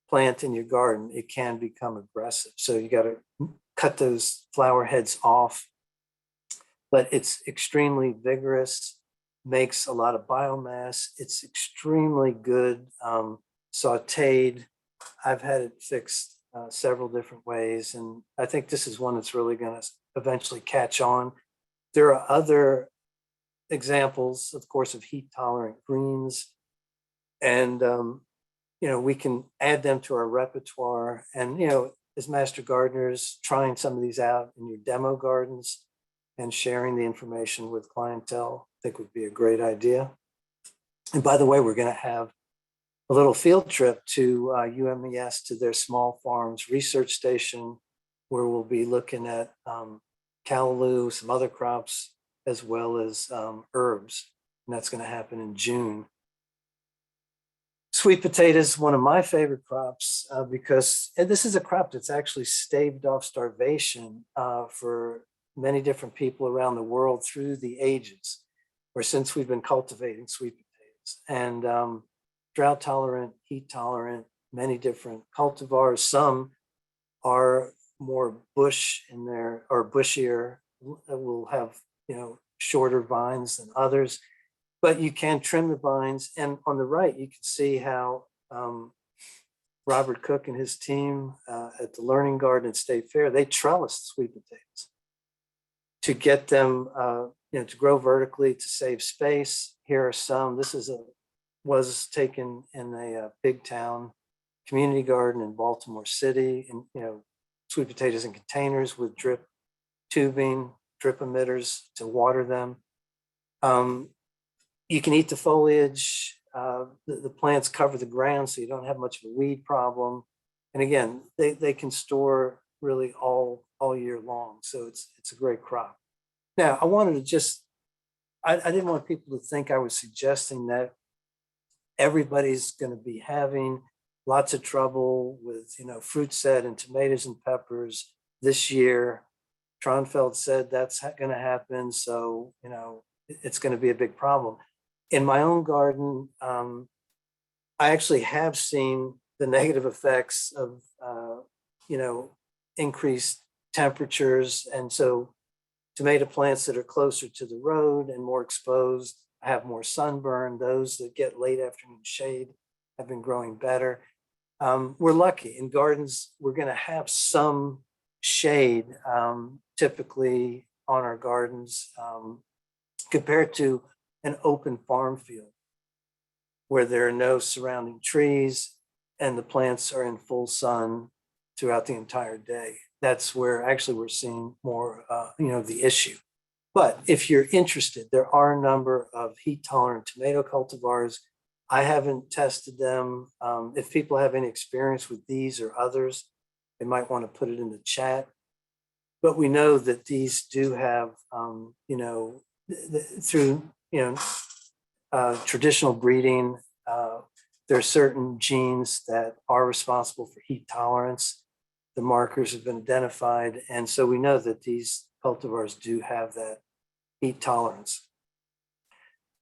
plant in your garden. It can become aggressive. So you got to cut those flower heads off. But it's extremely vigorous, makes a lot of biomass. It's extremely good sauteed. I've had it fixed several different ways. And I think this is one that's really going to eventually catch on. There are other examples, of course, of heat tolerant greens. And, we can add them to our repertoire. And, as master gardeners, trying some of these out in your demo gardens and sharing the information with clientele, I think would be a great idea. And by the way, we're going to have a little field trip to UMES, to their small farms research station, where we'll be looking at callaloo, some other crops, as well as herbs. And that's going to happen in June. Sweet potatoes, one of my favorite crops, because this is a crop that's actually staved off starvation for many different people around the world through the ages, or since we've been cultivating sweet potatoes. And drought tolerant, heat tolerant, many different cultivars. Some are more bush in there, or bushier, will have, you know, shorter vines than others, but you can trim the vines. And on the right, you can see how Robert Cook and his team at the Learning Garden at State Fair, they trellis sweet potatoes to get them, you know, to grow vertically, to save space. Here are some. This was taken in a big town community garden in Baltimore City, and, you know, sweet potatoes in containers with drip tubing, drip emitters to water them. You can eat the foliage. The plants cover the ground, so you don't have much of a weed problem. And again, they can store really all year long. So it's a great crop. Now, I wanted to just, I didn't want people to think I was suggesting that everybody's going to be having lots of trouble with, you know, fruit set and tomatoes and peppers this year. Tronfeld said that's going to happen. So, you know, it's going to be a big problem. In my own garden, I actually have seen the negative effects of, you know, increased temperatures. And so tomato plants that are closer to the road and more exposed have more sunburn. Those that get late afternoon shade have been growing better. We're lucky in gardens. We're going to have some shade typically on our gardens compared to an open farm field where there are no surrounding trees and the plants are in full sun throughout the entire day. That's where actually we're seeing more, you know, the issue. But if you're interested, there are a number of heat tolerant tomato cultivars. I haven't tested them. If people have any experience with these or others, they might want to put it in the chat. But we know that these do have, you know, through, you know, traditional breeding, there are certain genes that are responsible for heat tolerance. The markers have been identified. And so we know that these cultivars do have that heat tolerance.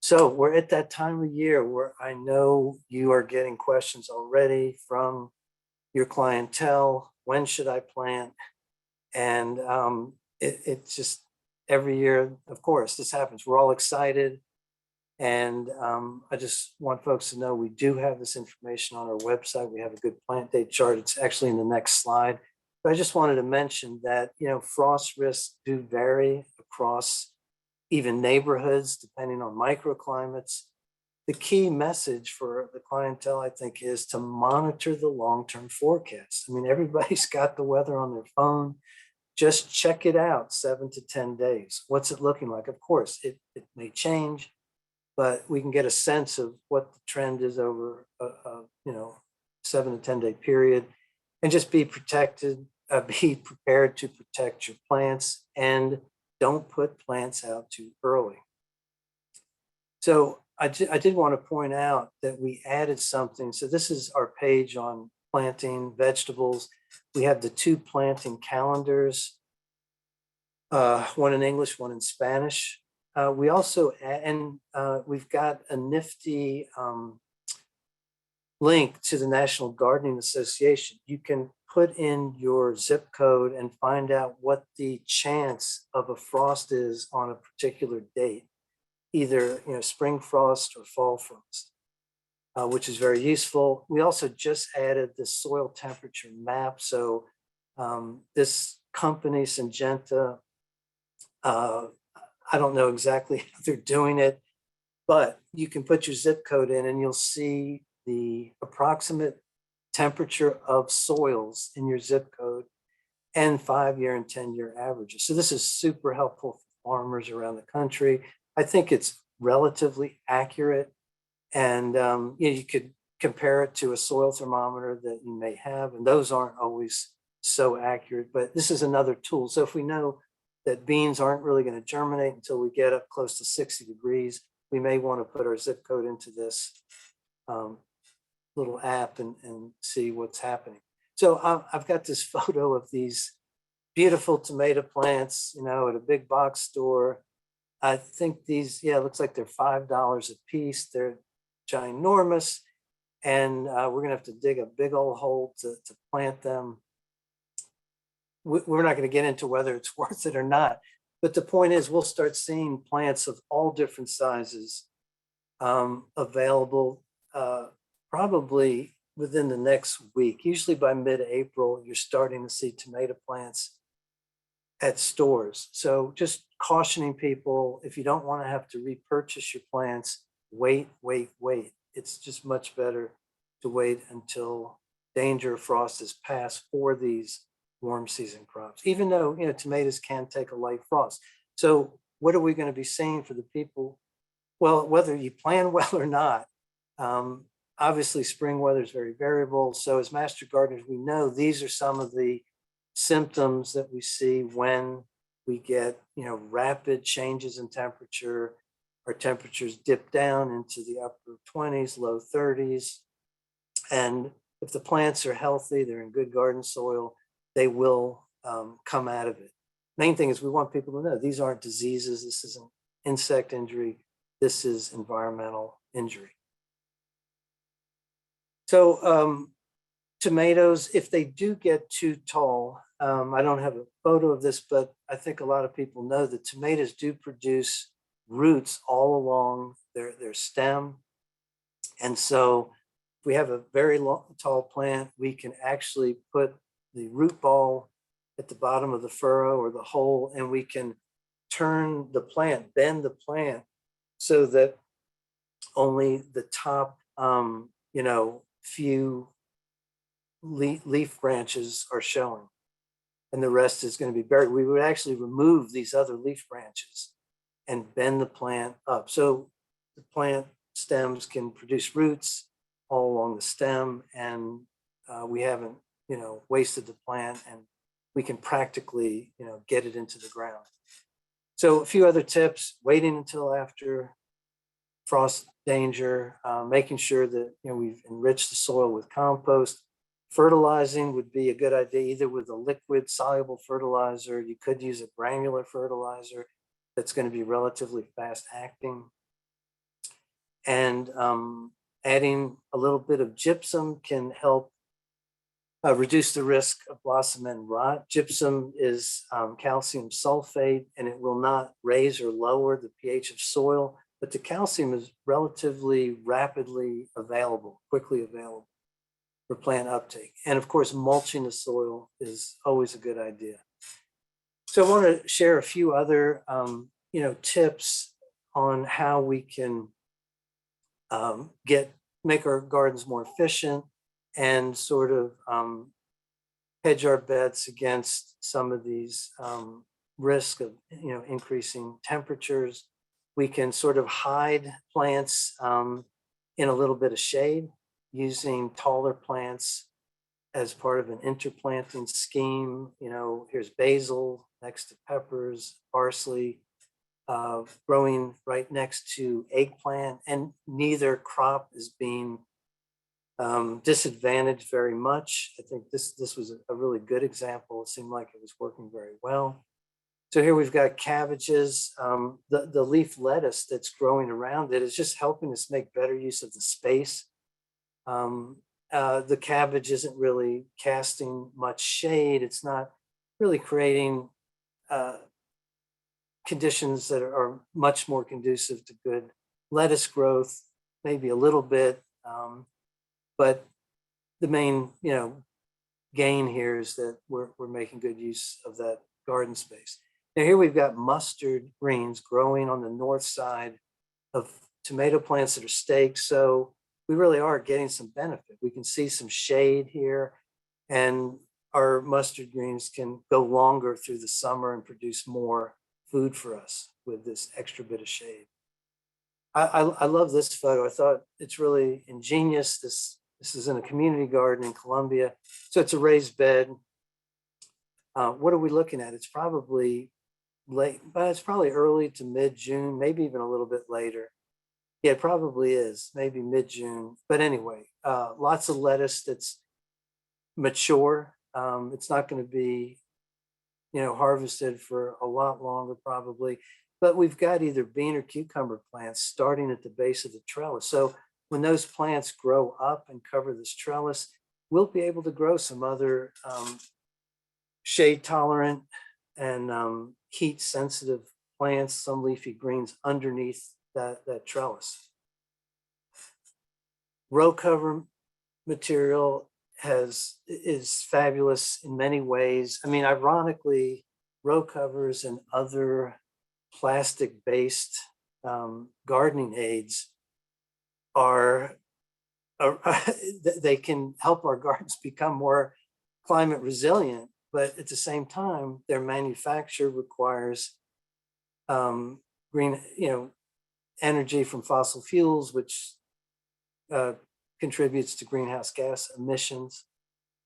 So we're at that time of year where I know you are getting questions already from your clientele. When should I plant? And it's just every year, of course, this happens. We're all excited. And I just want folks to know we do have this information on our website. We have a good plant date chart. It's actually in the next slide. But I just wanted to mention that, you know, frost risks do vary across even neighborhoods, depending on microclimates. The key message for the clientele, I think, is to monitor the long-term forecast. I mean, everybody's got the weather on their phone. Just check it out 7 to 10 days. What's it looking like? Of course, it may change, but we can get a sense of what the trend is over a you know, 7 to 10 day period, and just be protected, be prepared to protect your plants, and don't put plants out too early. So I did want to point out that we added something. So this is our page on planting vegetables. We have the 2 planting calendars, one in English, one in Spanish. We also, we've got a nifty link to the National Gardening Association. You can put in your zip code and find out what the chance of a frost is on a particular date, either, you know, spring frost or fall frost, which is very useful. We also just added the soil temperature map. So this company, Syngenta, I don't know exactly how they're doing it, but you can put your zip code in and you'll see the approximate temperature of soils in your zip code, and 5-year and 10-year averages. So this is super helpful for farmers around the country. I think it's relatively accurate, and you could compare it to a soil thermometer that you may have, and those aren't always so accurate, but this is another tool. So if we know that beans aren't really going to germinate until we get up close to 60 degrees, we may want to put our zip code into this little app and see what's happening. So I've got this photo of these beautiful tomato plants, at a big box store. I think these, it looks like they're $5 a piece. They're ginormous. And we're gonna have to dig a big old hole to plant them. We're not gonna get into whether it's worth it or not. But the point is, we'll start seeing plants of all different sizes available probably within the next week. Usually by mid-April, you're starting to see tomato plants at stores. So just cautioning people, if you don't want to have to repurchase your plants, wait. It's just much better to wait until danger of frost is past for these warm season crops, even though, tomatoes can take a light frost. So what are we going to be seeing for the people? Well, whether you plan well or not, obviously spring weather is very variable. So as master gardeners, we know these are some of the symptoms that we see when we get, rapid changes in temperature. Our temperatures dip down into the upper 20s, low 30s. And if the plants are healthy, they're in good garden soil, they will come out of it. Main thing is we want people to know these aren't diseases. This isn't insect injury. This is environmental injury. So tomatoes, if they do get too tall, I don't have a photo of this, but I think a lot of people know that tomatoes do produce roots all along their stem. And so if we have a very tall plant, we can actually put the root ball at the bottom of the furrow or the hole, and we can turn the plant, bend the plant so that only the top, few leaf branches are showing, and the rest is going to be buried. We would actually remove these other leaf branches and bend the plant up. So the plant stems can produce roots all along the stem, and we haven't, wasted the plant, and we can practically, get it into the ground. So a few other tips: waiting until after frost danger, making sure that, we've enriched the soil with compost. Fertilizing would be a good idea, either with a liquid soluble fertilizer. You could use a granular fertilizer that's going to be relatively fast acting. And adding a little bit of gypsum can help reduce the risk of blossom end rot. Gypsum is calcium sulfate, and it will not raise or lower the pH of soil, but the calcium is relatively rapidly available, quickly available for plant uptake. And of course, mulching the soil is always a good idea. So I want to share a few other, tips on how we can make our gardens more efficient and sort of hedge our bets against some of these risk of, increasing temperatures. We can sort of hide plants in a little bit of shade using taller plants as part of an interplanting scheme. Here's basil next to peppers, parsley, growing right next to eggplant, and neither crop is being disadvantaged very much. I think this was a really good example. It seemed like it was working very well. So here we've got cabbages. The leaf lettuce that's growing around it is just helping us make better use of the space. The cabbage isn't really casting much shade. It's not really creating conditions that are much more conducive to good lettuce growth, maybe a little bit. But the main, gain here is that we're making good use of that garden space. Now here we've got mustard greens growing on the north side of tomato plants that are staked. So we really are getting some benefit. We can see some shade here, and our mustard greens can go longer through the summer and produce more food for us with this extra bit of shade. I love this photo. I thought it's really ingenious. This is in a community garden in Colombia. So it's a raised bed. What are we looking at? It's probably late, but it's probably early to mid-June, maybe even a little bit later. Yeah, it probably is, maybe mid-June. But anyway, lots of lettuce that's mature. It's not going to be, harvested for a lot longer probably. But we've got either bean or cucumber plants starting at the base of the trellis. So when those plants grow up and cover this trellis, we'll be able to grow some other shade tolerant and heat sensitive plants, some leafy greens underneath that trellis. Row cover material is fabulous in many ways. I mean, ironically, row covers and other plastic-based gardening aids they can help our gardens become more climate resilient, but at the same time, their manufacture requires green, energy from fossil fuels, which contributes to greenhouse gas emissions.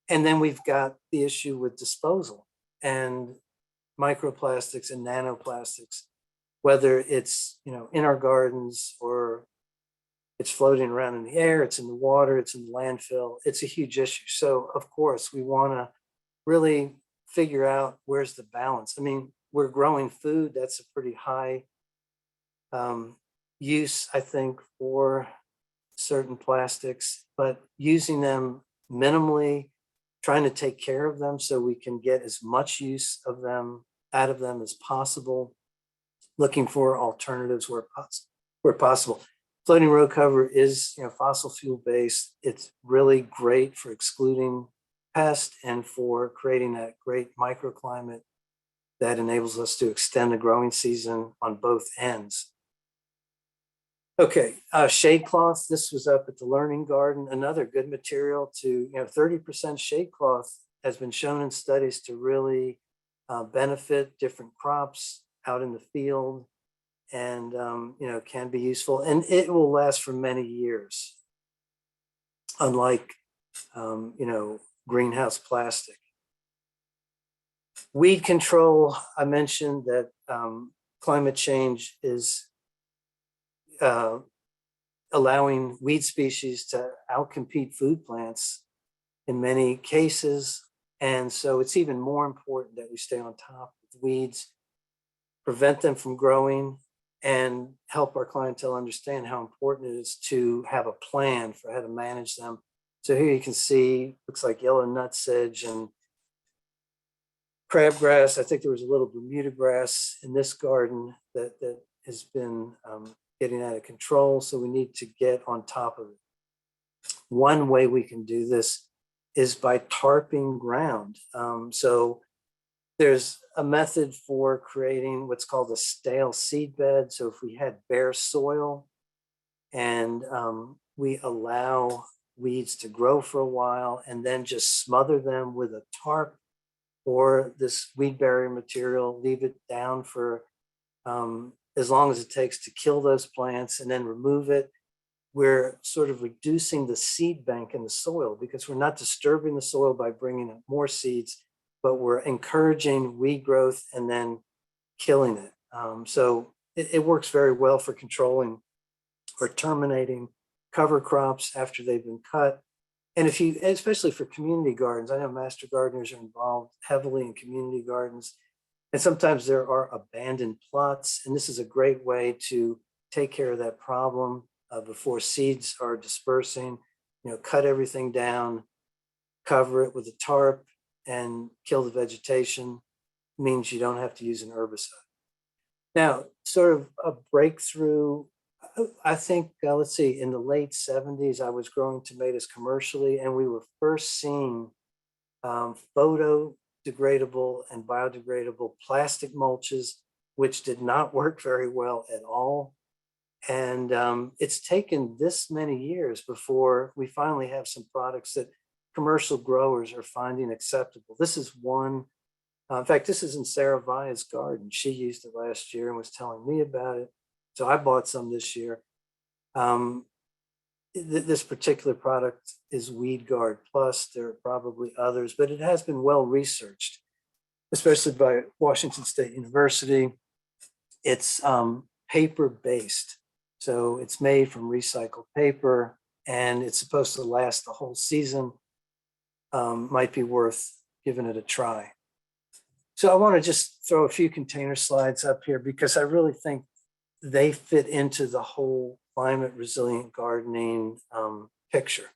And then we've got the issue with disposal and microplastics and nanoplastics, whether it's in our gardens or it's floating around in the air, it's in the water, it's in the landfill. It's a huge issue. So of course we want to really figure out where's the balance. I mean, we're growing food. That's a pretty high use, I think, for certain plastics, but using them minimally, trying to take care of them so we can get as much use of them out of them as possible, looking for alternatives where possible. Floating row cover is fossil fuel based. It's really great for excluding pests and for creating that great microclimate that enables us to extend the growing season on both ends. Okay, shade cloth. This was up at the Learning Garden. Another good material to 30% shade cloth has been shown in studies to really benefit different crops out in the field, and can be useful, and it will last for many years, unlike greenhouse plastic. Weed control. I mentioned that climate change is allowing weed species to outcompete food plants in many cases. And so it's even more important that we stay on top of weeds, prevent them from growing, and help our clientele understand how important it is to have a plan for how to manage them. So here you can see, looks like yellow nutsedge and crabgrass. I think there was a little Bermuda grass in this garden that has been getting out of control. So we need to get on top of it. One way we can do this is by tarping ground. So there's a method for creating what's called a stale seed bed. So if we had bare soil and we allow weeds to grow for a while and then just smother them with a tarp or this weed barrier material, leave it down for as long as it takes to kill those plants and then remove it, we're sort of reducing the seed bank in the soil because we're not disturbing the soil by bringing up more seeds, but we're encouraging weed growth and then killing it. So it works very well for controlling or terminating cover crops after they've been cut. And if you, especially for community gardens, I know master gardeners are involved heavily in community gardens, and sometimes there are abandoned plots, and this is a great way to take care of that problem before seeds are dispersing. Cut everything down, cover it with a tarp, and kill the vegetation. Means you don't have to use an herbicide. Now, sort of a breakthrough, I think, let's see, in the late 70s, I was growing tomatoes commercially, and we were first seeing photodegradable and biodegradable plastic mulches, which did not work very well at all. And it's taken this many years before we finally have some products that commercial growers are finding acceptable. This is one, in fact, this is in Sarah Via's garden. She used it last year and was telling me about it. So I bought some this year. This particular product is Weed Guard Plus. There are probably others, but it has been well researched, especially by Washington State University. It's paper-based. So it's made from recycled paper and it's supposed to last the whole season. Might be worth giving it a try. So I want to just throw a few container slides up here because I really think they fit into the whole climate resilient gardening picture,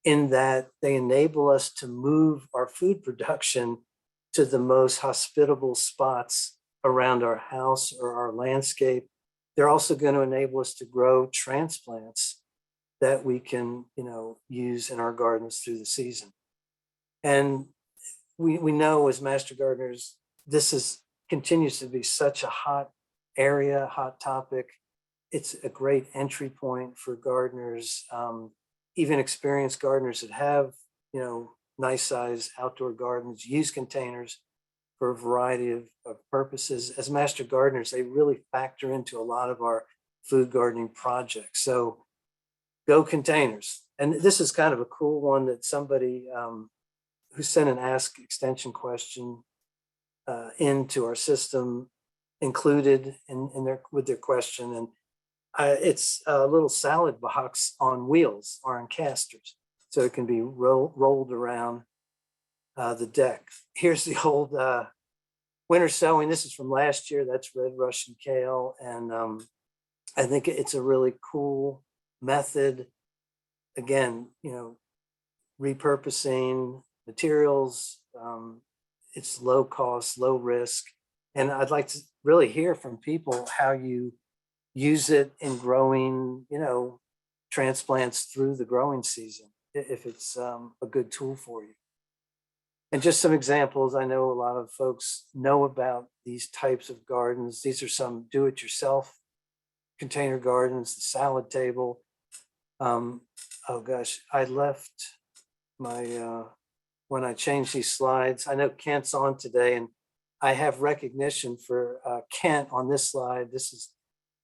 in that they enable us to move our food production to the most hospitable spots around our house or our landscape. They're also going to enable us to grow transplants that we can, use in our gardens through the season. And we know as master gardeners, this continues to be such a hot area, hot topic. It's a great entry point for gardeners, even experienced gardeners that have, nice size outdoor gardens, use containers for a variety of purposes. As master gardeners, they really factor into a lot of our food gardening projects. So go containers. And this is kind of a cool one that somebody who sent an Ask Extension question into our system included with their question. And it's a little salad box on wheels or on casters. So it can be rolled around the deck. Here's the old winter sowing. This is from last year. That's red Russian kale. And I think it's a really cool method. Again, repurposing materials. It's low cost, low risk. And I'd like to really hear from people how you use it in growing, transplants through the growing season, if it's a good tool for you. And just some examples, I know a lot of folks know about these types of gardens. These are some do-it-yourself container gardens, the salad table. Oh gosh, I left my, when I changed these slides, I know Kent's on today and I have recognition for Kent on this slide. This is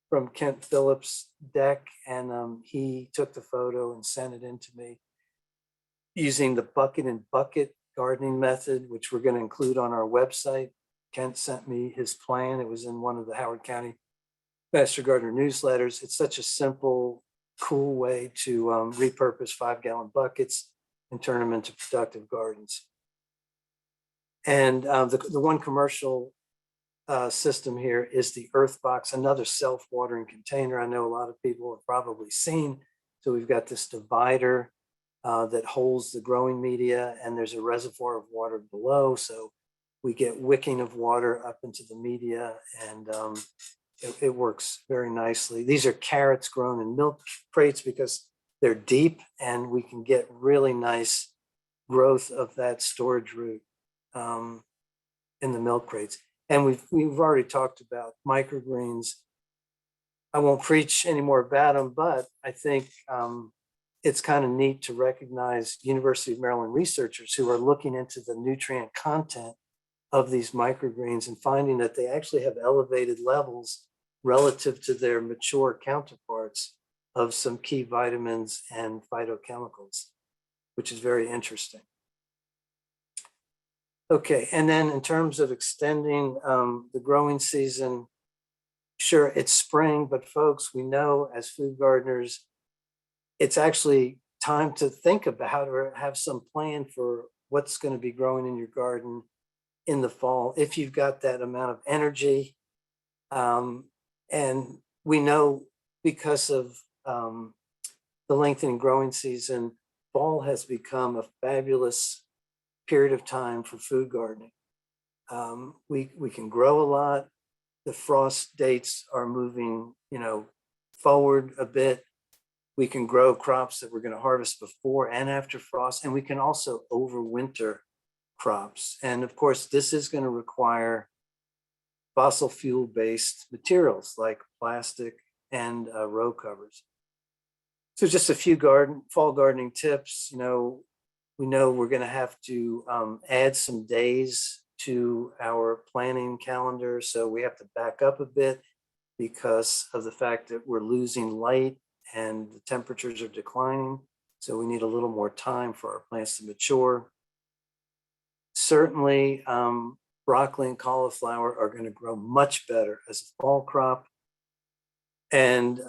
from Kent Phillips' deck, and he took the photo and sent it in to me using the bucket and bucket gardening method, which we're going to include on our website. Kent sent me his plan. It was in one of the Howard County Master Gardener newsletters. It's such a simple, cool way to repurpose 5-gallon buckets and turn them into productive gardens. And the one commercial system here is the Earth Box, another self-watering container. I know a lot of people have probably seen. So we've got this divider that holds the growing media, and there's a reservoir of water below. So we get wicking of water up into the media, and it works very nicely. These are carrots grown in milk crates because they're deep, and we can get really nice growth of that storage root in the milk crates. And we've already talked about microgreens. I won't preach any more about them, but I think it's kind of neat to recognize University of Maryland researchers who are looking into the nutrient content of these microgreens and finding that they actually have elevated levels relative to their mature counterparts of some key vitamins and phytochemicals, which is very interesting. Okay, and then in terms of extending the growing season, sure, it's spring, but folks, we know as food gardeners, it's actually time to think about or have some plan for what's going to be growing in your garden in the fall, if you've got that amount of energy. And we know because of the lengthening growing season, fall has become a fabulous period of time for food gardening. We can grow a lot. The frost dates are moving, forward a bit. We can grow crops that we're going to harvest before and after frost, and we can also overwinter crops. And of course, this is going to require fossil fuel-based materials like plastic and row covers. So just a few fall gardening tips. We know we're going to have to add some days to our planning calendar. So we have to back up a bit because of the fact that we're losing light and the temperatures are declining. So we need a little more time for our plants to mature. Certainly, broccoli and cauliflower are going to grow much better as a fall crop. And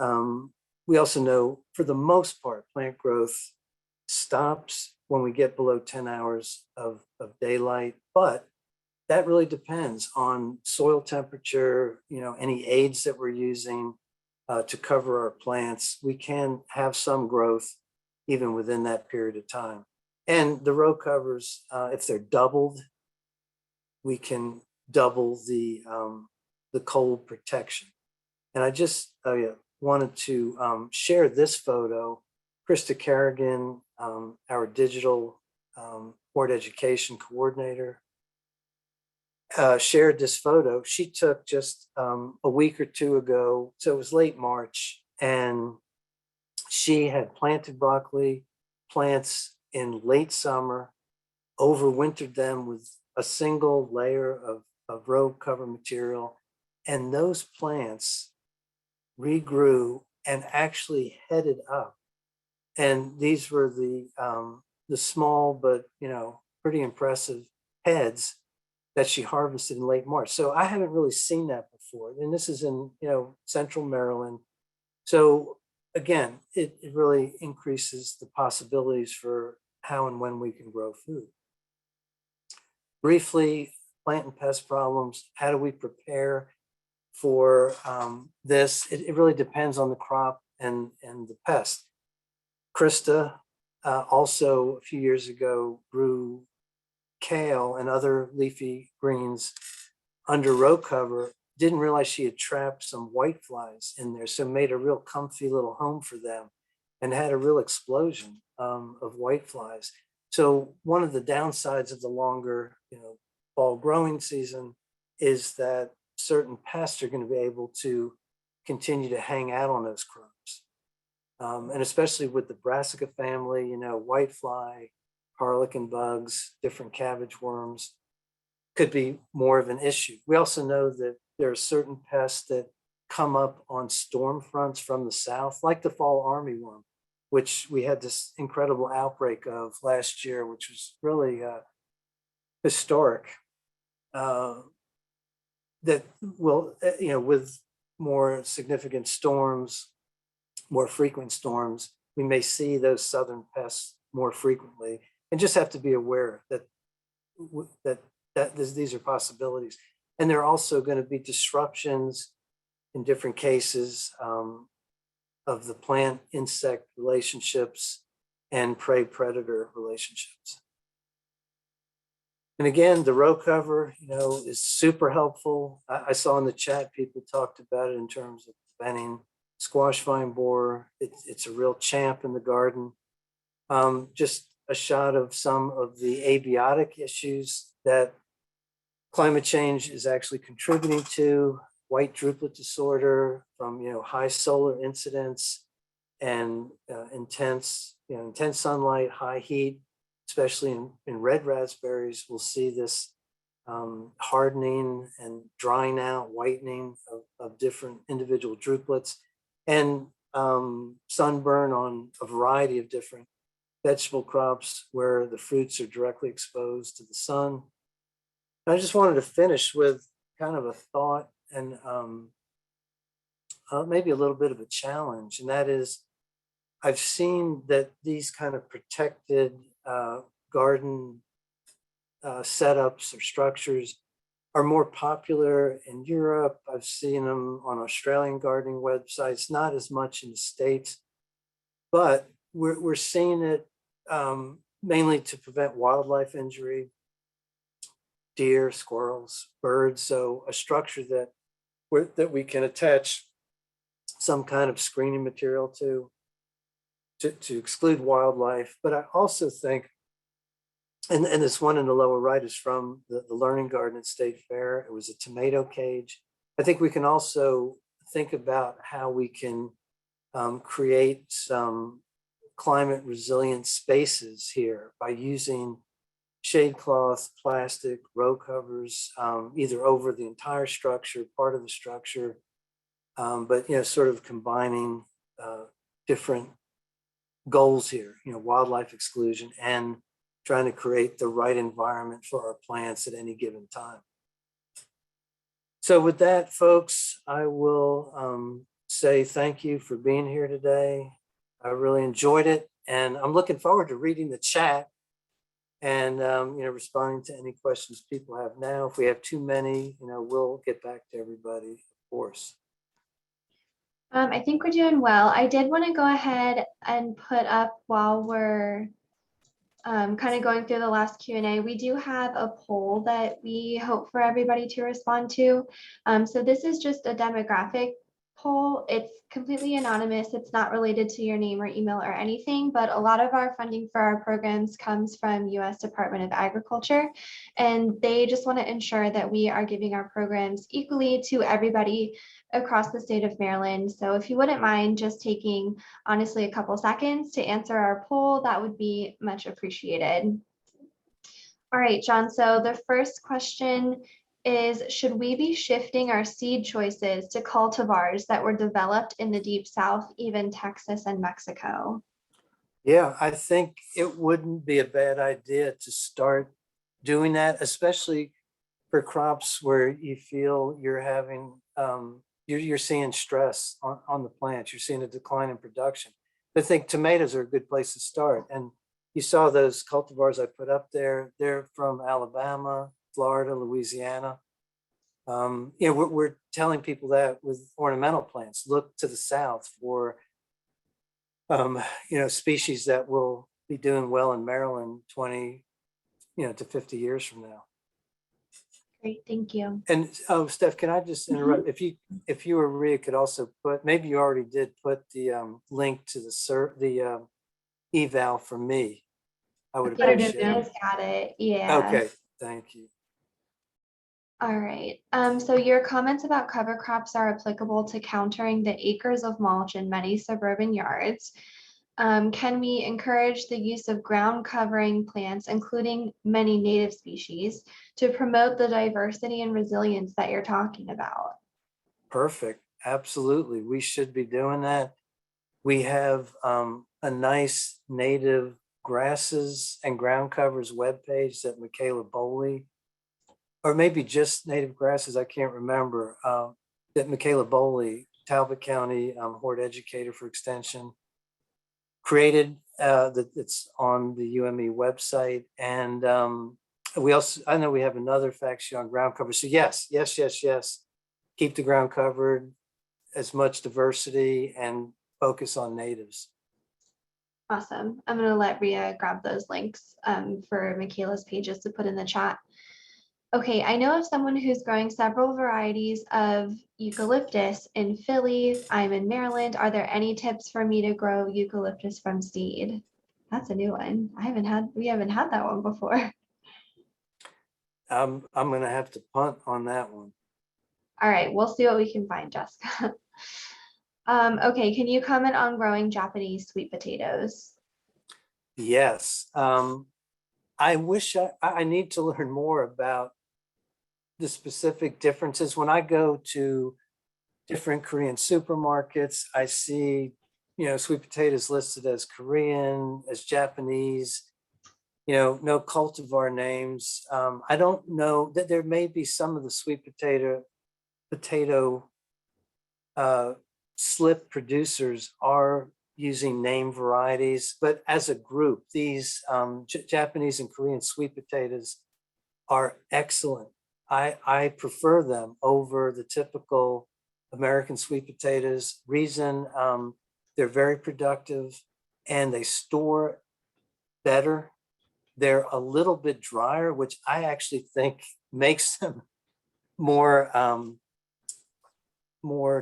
we also know, for the most part, plant growth stops when we get below 10 hours of daylight, but that really depends on soil temperature, any aids that we're using to cover our plants. We can have some growth even within that period of time. And the row covers, if they're doubled, we can double the cold protection. And I just wanted to share this photo. Krista Kerrigan, our digital board education coordinator, shared this photo. She took just a week or two ago, so it was late March, and she had planted broccoli plants in late summer, overwintered them with a single layer of row cover material, and those plants regrew and actually headed up. And these were the small but pretty impressive heads that she harvested in late March. So I haven't really seen that before, and this is in central Maryland. So again, it really increases the possibilities for how and when we can grow food. Briefly, plant and pest problems. How do we prepare for this? It really depends on the crop and the pest. Krista also a few years ago grew kale and other leafy greens under row cover. Didn't realize she had trapped some whiteflies in there, so made a real comfy little home for them and had a real explosion of whiteflies. So one of the downsides of the longer fall growing season is that certain pests are going to be able to continue to hang out on those crops. And especially with the brassica family, whitefly, harlequin bugs, different cabbage worms could be more of an issue. We also know that there are certain pests that come up on storm fronts from the south, like the fall armyworm, which we had this incredible outbreak of last year, which was really historic. That will, with more significant storms, more frequent storms, we may see those southern pests more frequently, and just have to be aware that these are possibilities. And there are also going to be disruptions in different cases of the plant insect relationships and prey predator relationships. And again, the row cover, is super helpful. I saw in the chat people talked about it in terms of preventing squash vine borer. It's a real champ in the garden. Just a shot of some of the abiotic issues that climate change is actually contributing to: white druplet disorder from high solar incidence and intense sunlight, high heat, especially in red raspberries. We'll see this hardening and drying out, whitening of different individual druplets, and sunburn on a variety of different vegetable crops where the fruits are directly exposed to the sun. And I just wanted to finish with kind of a thought and maybe a little bit of a challenge, and that is, I've seen that these kind of protected garden setups or structures are more popular in Europe. I've seen them on Australian gardening websites, not as much in the States, but we're seeing it mainly to prevent wildlife injury, deer, squirrels, birds. So a structure that we can attach some kind of screening material to exclude wildlife. But I also think, and this one in the lower right is from the Learning Garden at State Fair. It was a tomato cage. I think we can also think about how we can create some climate resilient spaces here by using shade cloth, plastic, row covers, either over the entire structure, part of the structure, but sort of combining different goals here, wildlife exclusion and trying to create the right environment for our plants at any given time. So with that, folks, I will say thank you for being here today. I really enjoyed it, and I'm looking forward to reading the chat and responding to any questions people have now. If we have too many, we'll get back to everybody, of course. I think we're doing well. I did want to go ahead and put up, while we're kind of going through the last Q&A, we do have a poll that we hope for everybody to respond to. So this is just a demographic poll. It's completely anonymous. It's not related to your name or email or anything, but a lot of our funding for our programs comes from US Department of Agriculture, and they just want to ensure that we are giving our programs equally to everybody across the state of Maryland. So if you wouldn't mind just taking honestly a couple seconds to answer our poll, that would be much appreciated. All right, John, so the first question is, should we be shifting our seed choices to cultivars that were developed in the Deep South, even Texas and Mexico? Yeah, I think it wouldn't be a bad idea to start doing that, especially for crops where you feel you're having, you're seeing stress on the plants, you're seeing a decline in production. I think tomatoes are a good place to start. And you saw those cultivars I put up there. They're from Alabama, Florida, Louisiana. We're telling people that with ornamental plants, look to the South for, species that will be doing well in Maryland 20, to 50 years from now. Great, thank you. And Steph, can I just interrupt? If you or Rhea could also put, maybe you already did put the link to the eval for me. I would appreciate it. Got it. Yeah. Okay, thank you. All right. So your comments about cover crops are applicable to countering the acres of mulch in many suburban yards. Can we encourage the use of ground covering plants, including many native species, to promote the diversity and resilience that you're talking about? Perfect. Absolutely. We should be doing that. We have a nice native grasses and ground covers webpage that Michaela Boley, or maybe just native grasses, I can't remember, that Michaela Boley, Talbot County hort educator for extension, created that's on the UME website. And we also, I know we have another fact sheet on ground cover. So yes. Keep the ground covered, as much diversity, and focus on natives. Awesome. I'm going to let Rhea grab those links for Michaela's pages to put in the chat. Okay, I know of someone who's growing several varieties of eucalyptus in Philly. I'm in Maryland. Are there any tips for me to grow eucalyptus from seed? That's a new one. We haven't had that one before. I'm going to have to punt on that one. All right, we'll see what we can find, Jessica. Okay, can you comment on growing Japanese sweet potatoes? Yes. I wish I need to learn more about the specific differences. When I go to different Korean supermarkets, I see, sweet potatoes listed as Korean, as Japanese, no cultivar names. I don't know that there may be some of the sweet potato slip producers are using name varieties, but as a group, these Japanese and Korean sweet potatoes are excellent. I prefer them over the typical American sweet potatoes. Reason, they're very productive and they store better. They're a little bit drier, which I actually think makes them more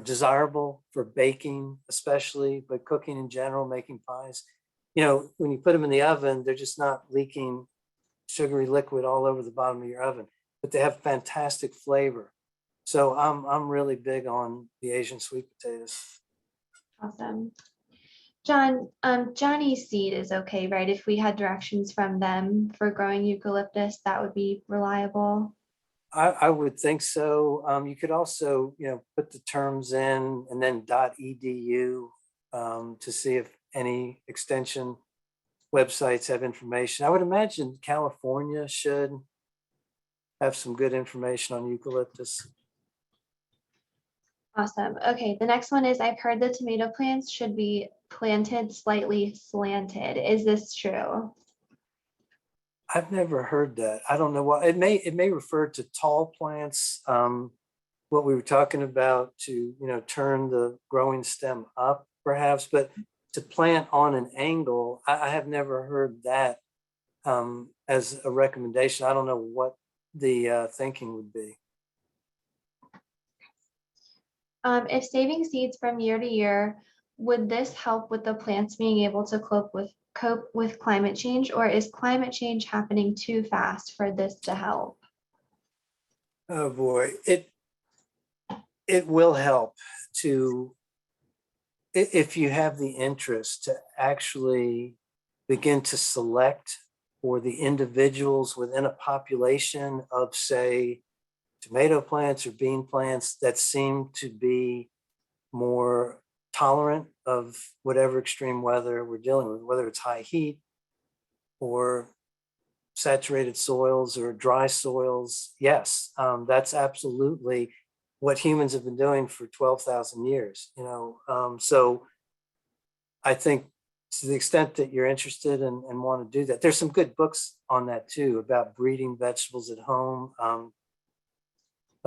desirable for baking, especially, but cooking in general, making pies. When you put them in the oven, they're just not leaking sugary liquid all over the bottom of your oven, but they have fantastic flavor. So I'm really big on the Asian sweet potatoes. Awesome. John, Johnny Seed is okay, right? If we had directions from them for growing eucalyptus, that would be reliable. I would think so. You could also, put the terms in and then .edu to see if any extension websites have information. I would imagine California should have some good information on eucalyptus. Awesome. Okay, the next one is I've heard the tomato plants should be planted slightly slanted. Is this true? I've never heard that. I don't know why. It may refer to tall plants. What we were talking about to, turn the growing stem up perhaps, but to plant on an angle, I have never heard that as a recommendation. I don't know what the thinking would be. If saving seeds from year to year, would this help with the plants being able to cope with climate change, or is climate change happening too fast for this to help? Oh boy, it will help to, if you have the interest, to actually begin to select for the individuals within a population of, say, tomato plants or bean plants that seem to be more tolerant of whatever extreme weather we're dealing with, whether it's high heat or saturated soils or dry soils. Yes, that's absolutely what humans have been doing for 12,000 years, so I think to the extent that you're interested and want to do that, there's some good books on that too, about breeding vegetables at home.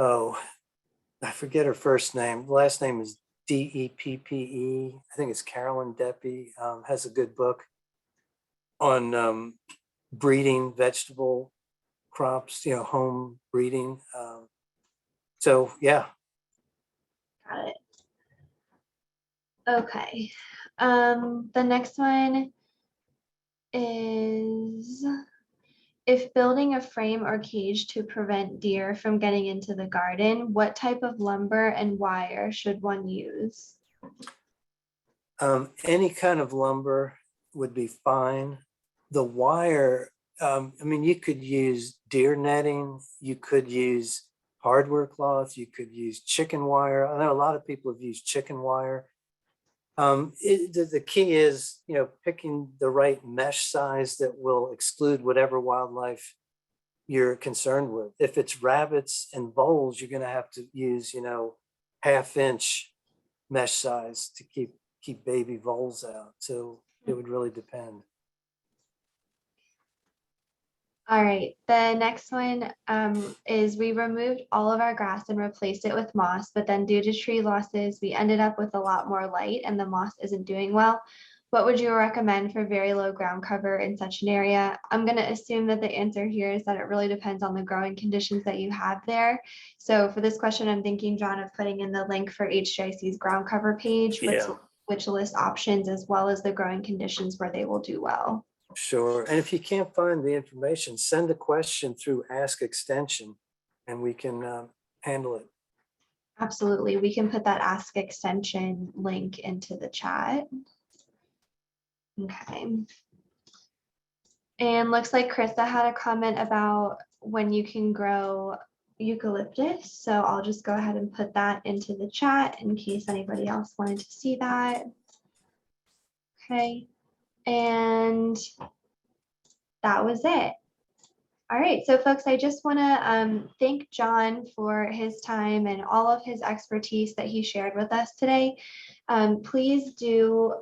I forget her first name. The last name is Deppe. I think it's Carolyn Deppe, has a good book on breeding vegetable crops, home breeding. So yeah. Got it. Okay. The next one is, if building a frame or cage to prevent deer from getting into the garden, what type of lumber and wire should one use? Any kind of lumber would be fine. The wire, you could use deer netting, you could use hardware cloth, you could use chicken wire. I know a lot of people have used chicken wire. The key is, picking the right mesh size that will exclude whatever wildlife you're concerned with. If it's rabbits and voles, you're going to have to use, 1/2 inch mesh size to keep baby voles out. So it would really depend. All right, the next one is we removed all of our grass and replaced it with moss, but then due to tree losses, we ended up with a lot more light and the moss isn't doing well. What would you recommend for very low ground cover in such an area? I'm going to assume that the answer here is that it really depends on the growing conditions that you have there. So for this question, I'm thinking, John, of putting in the link for HJC's ground cover page, which lists options as well as the growing conditions where they will do well. Sure. And if you can't find the information, send a question through Ask Extension and we can handle it. Absolutely. We can put that Ask Extension link into the chat. Okay. And looks like Krista had a comment about when you can grow eucalyptus. So I'll just go ahead and put that into the chat in case anybody else wanted to see that. Okay. And that was it. All right, so folks, I just want to thank John for his time and all of his expertise that he shared with us today. Please do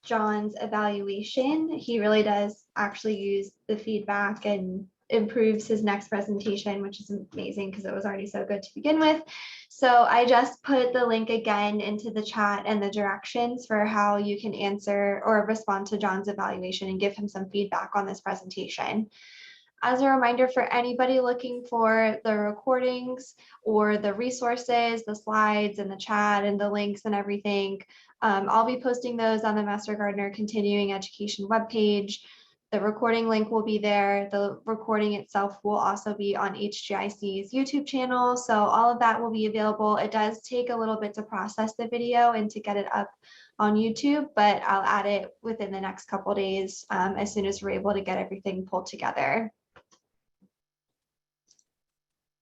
John's evaluation. He really does actually use the feedback and improves his next presentation, which is amazing because it was already so good to begin with. So I just put the link again into the chat and the directions for how you can answer or respond to John's evaluation and give him some feedback on this presentation. As a reminder for anybody looking for the recordings or the resources, the slides and the chat and the links and everything, I'll be posting those on the Master Gardener Continuing Education webpage. The recording link will be there. The recording itself will also be on HGIC's YouTube channel. So all of that will be available. It does take a little bit to process the video and to get it up on YouTube, but I'll add it within the next couple days as soon as we're able to get everything pulled together.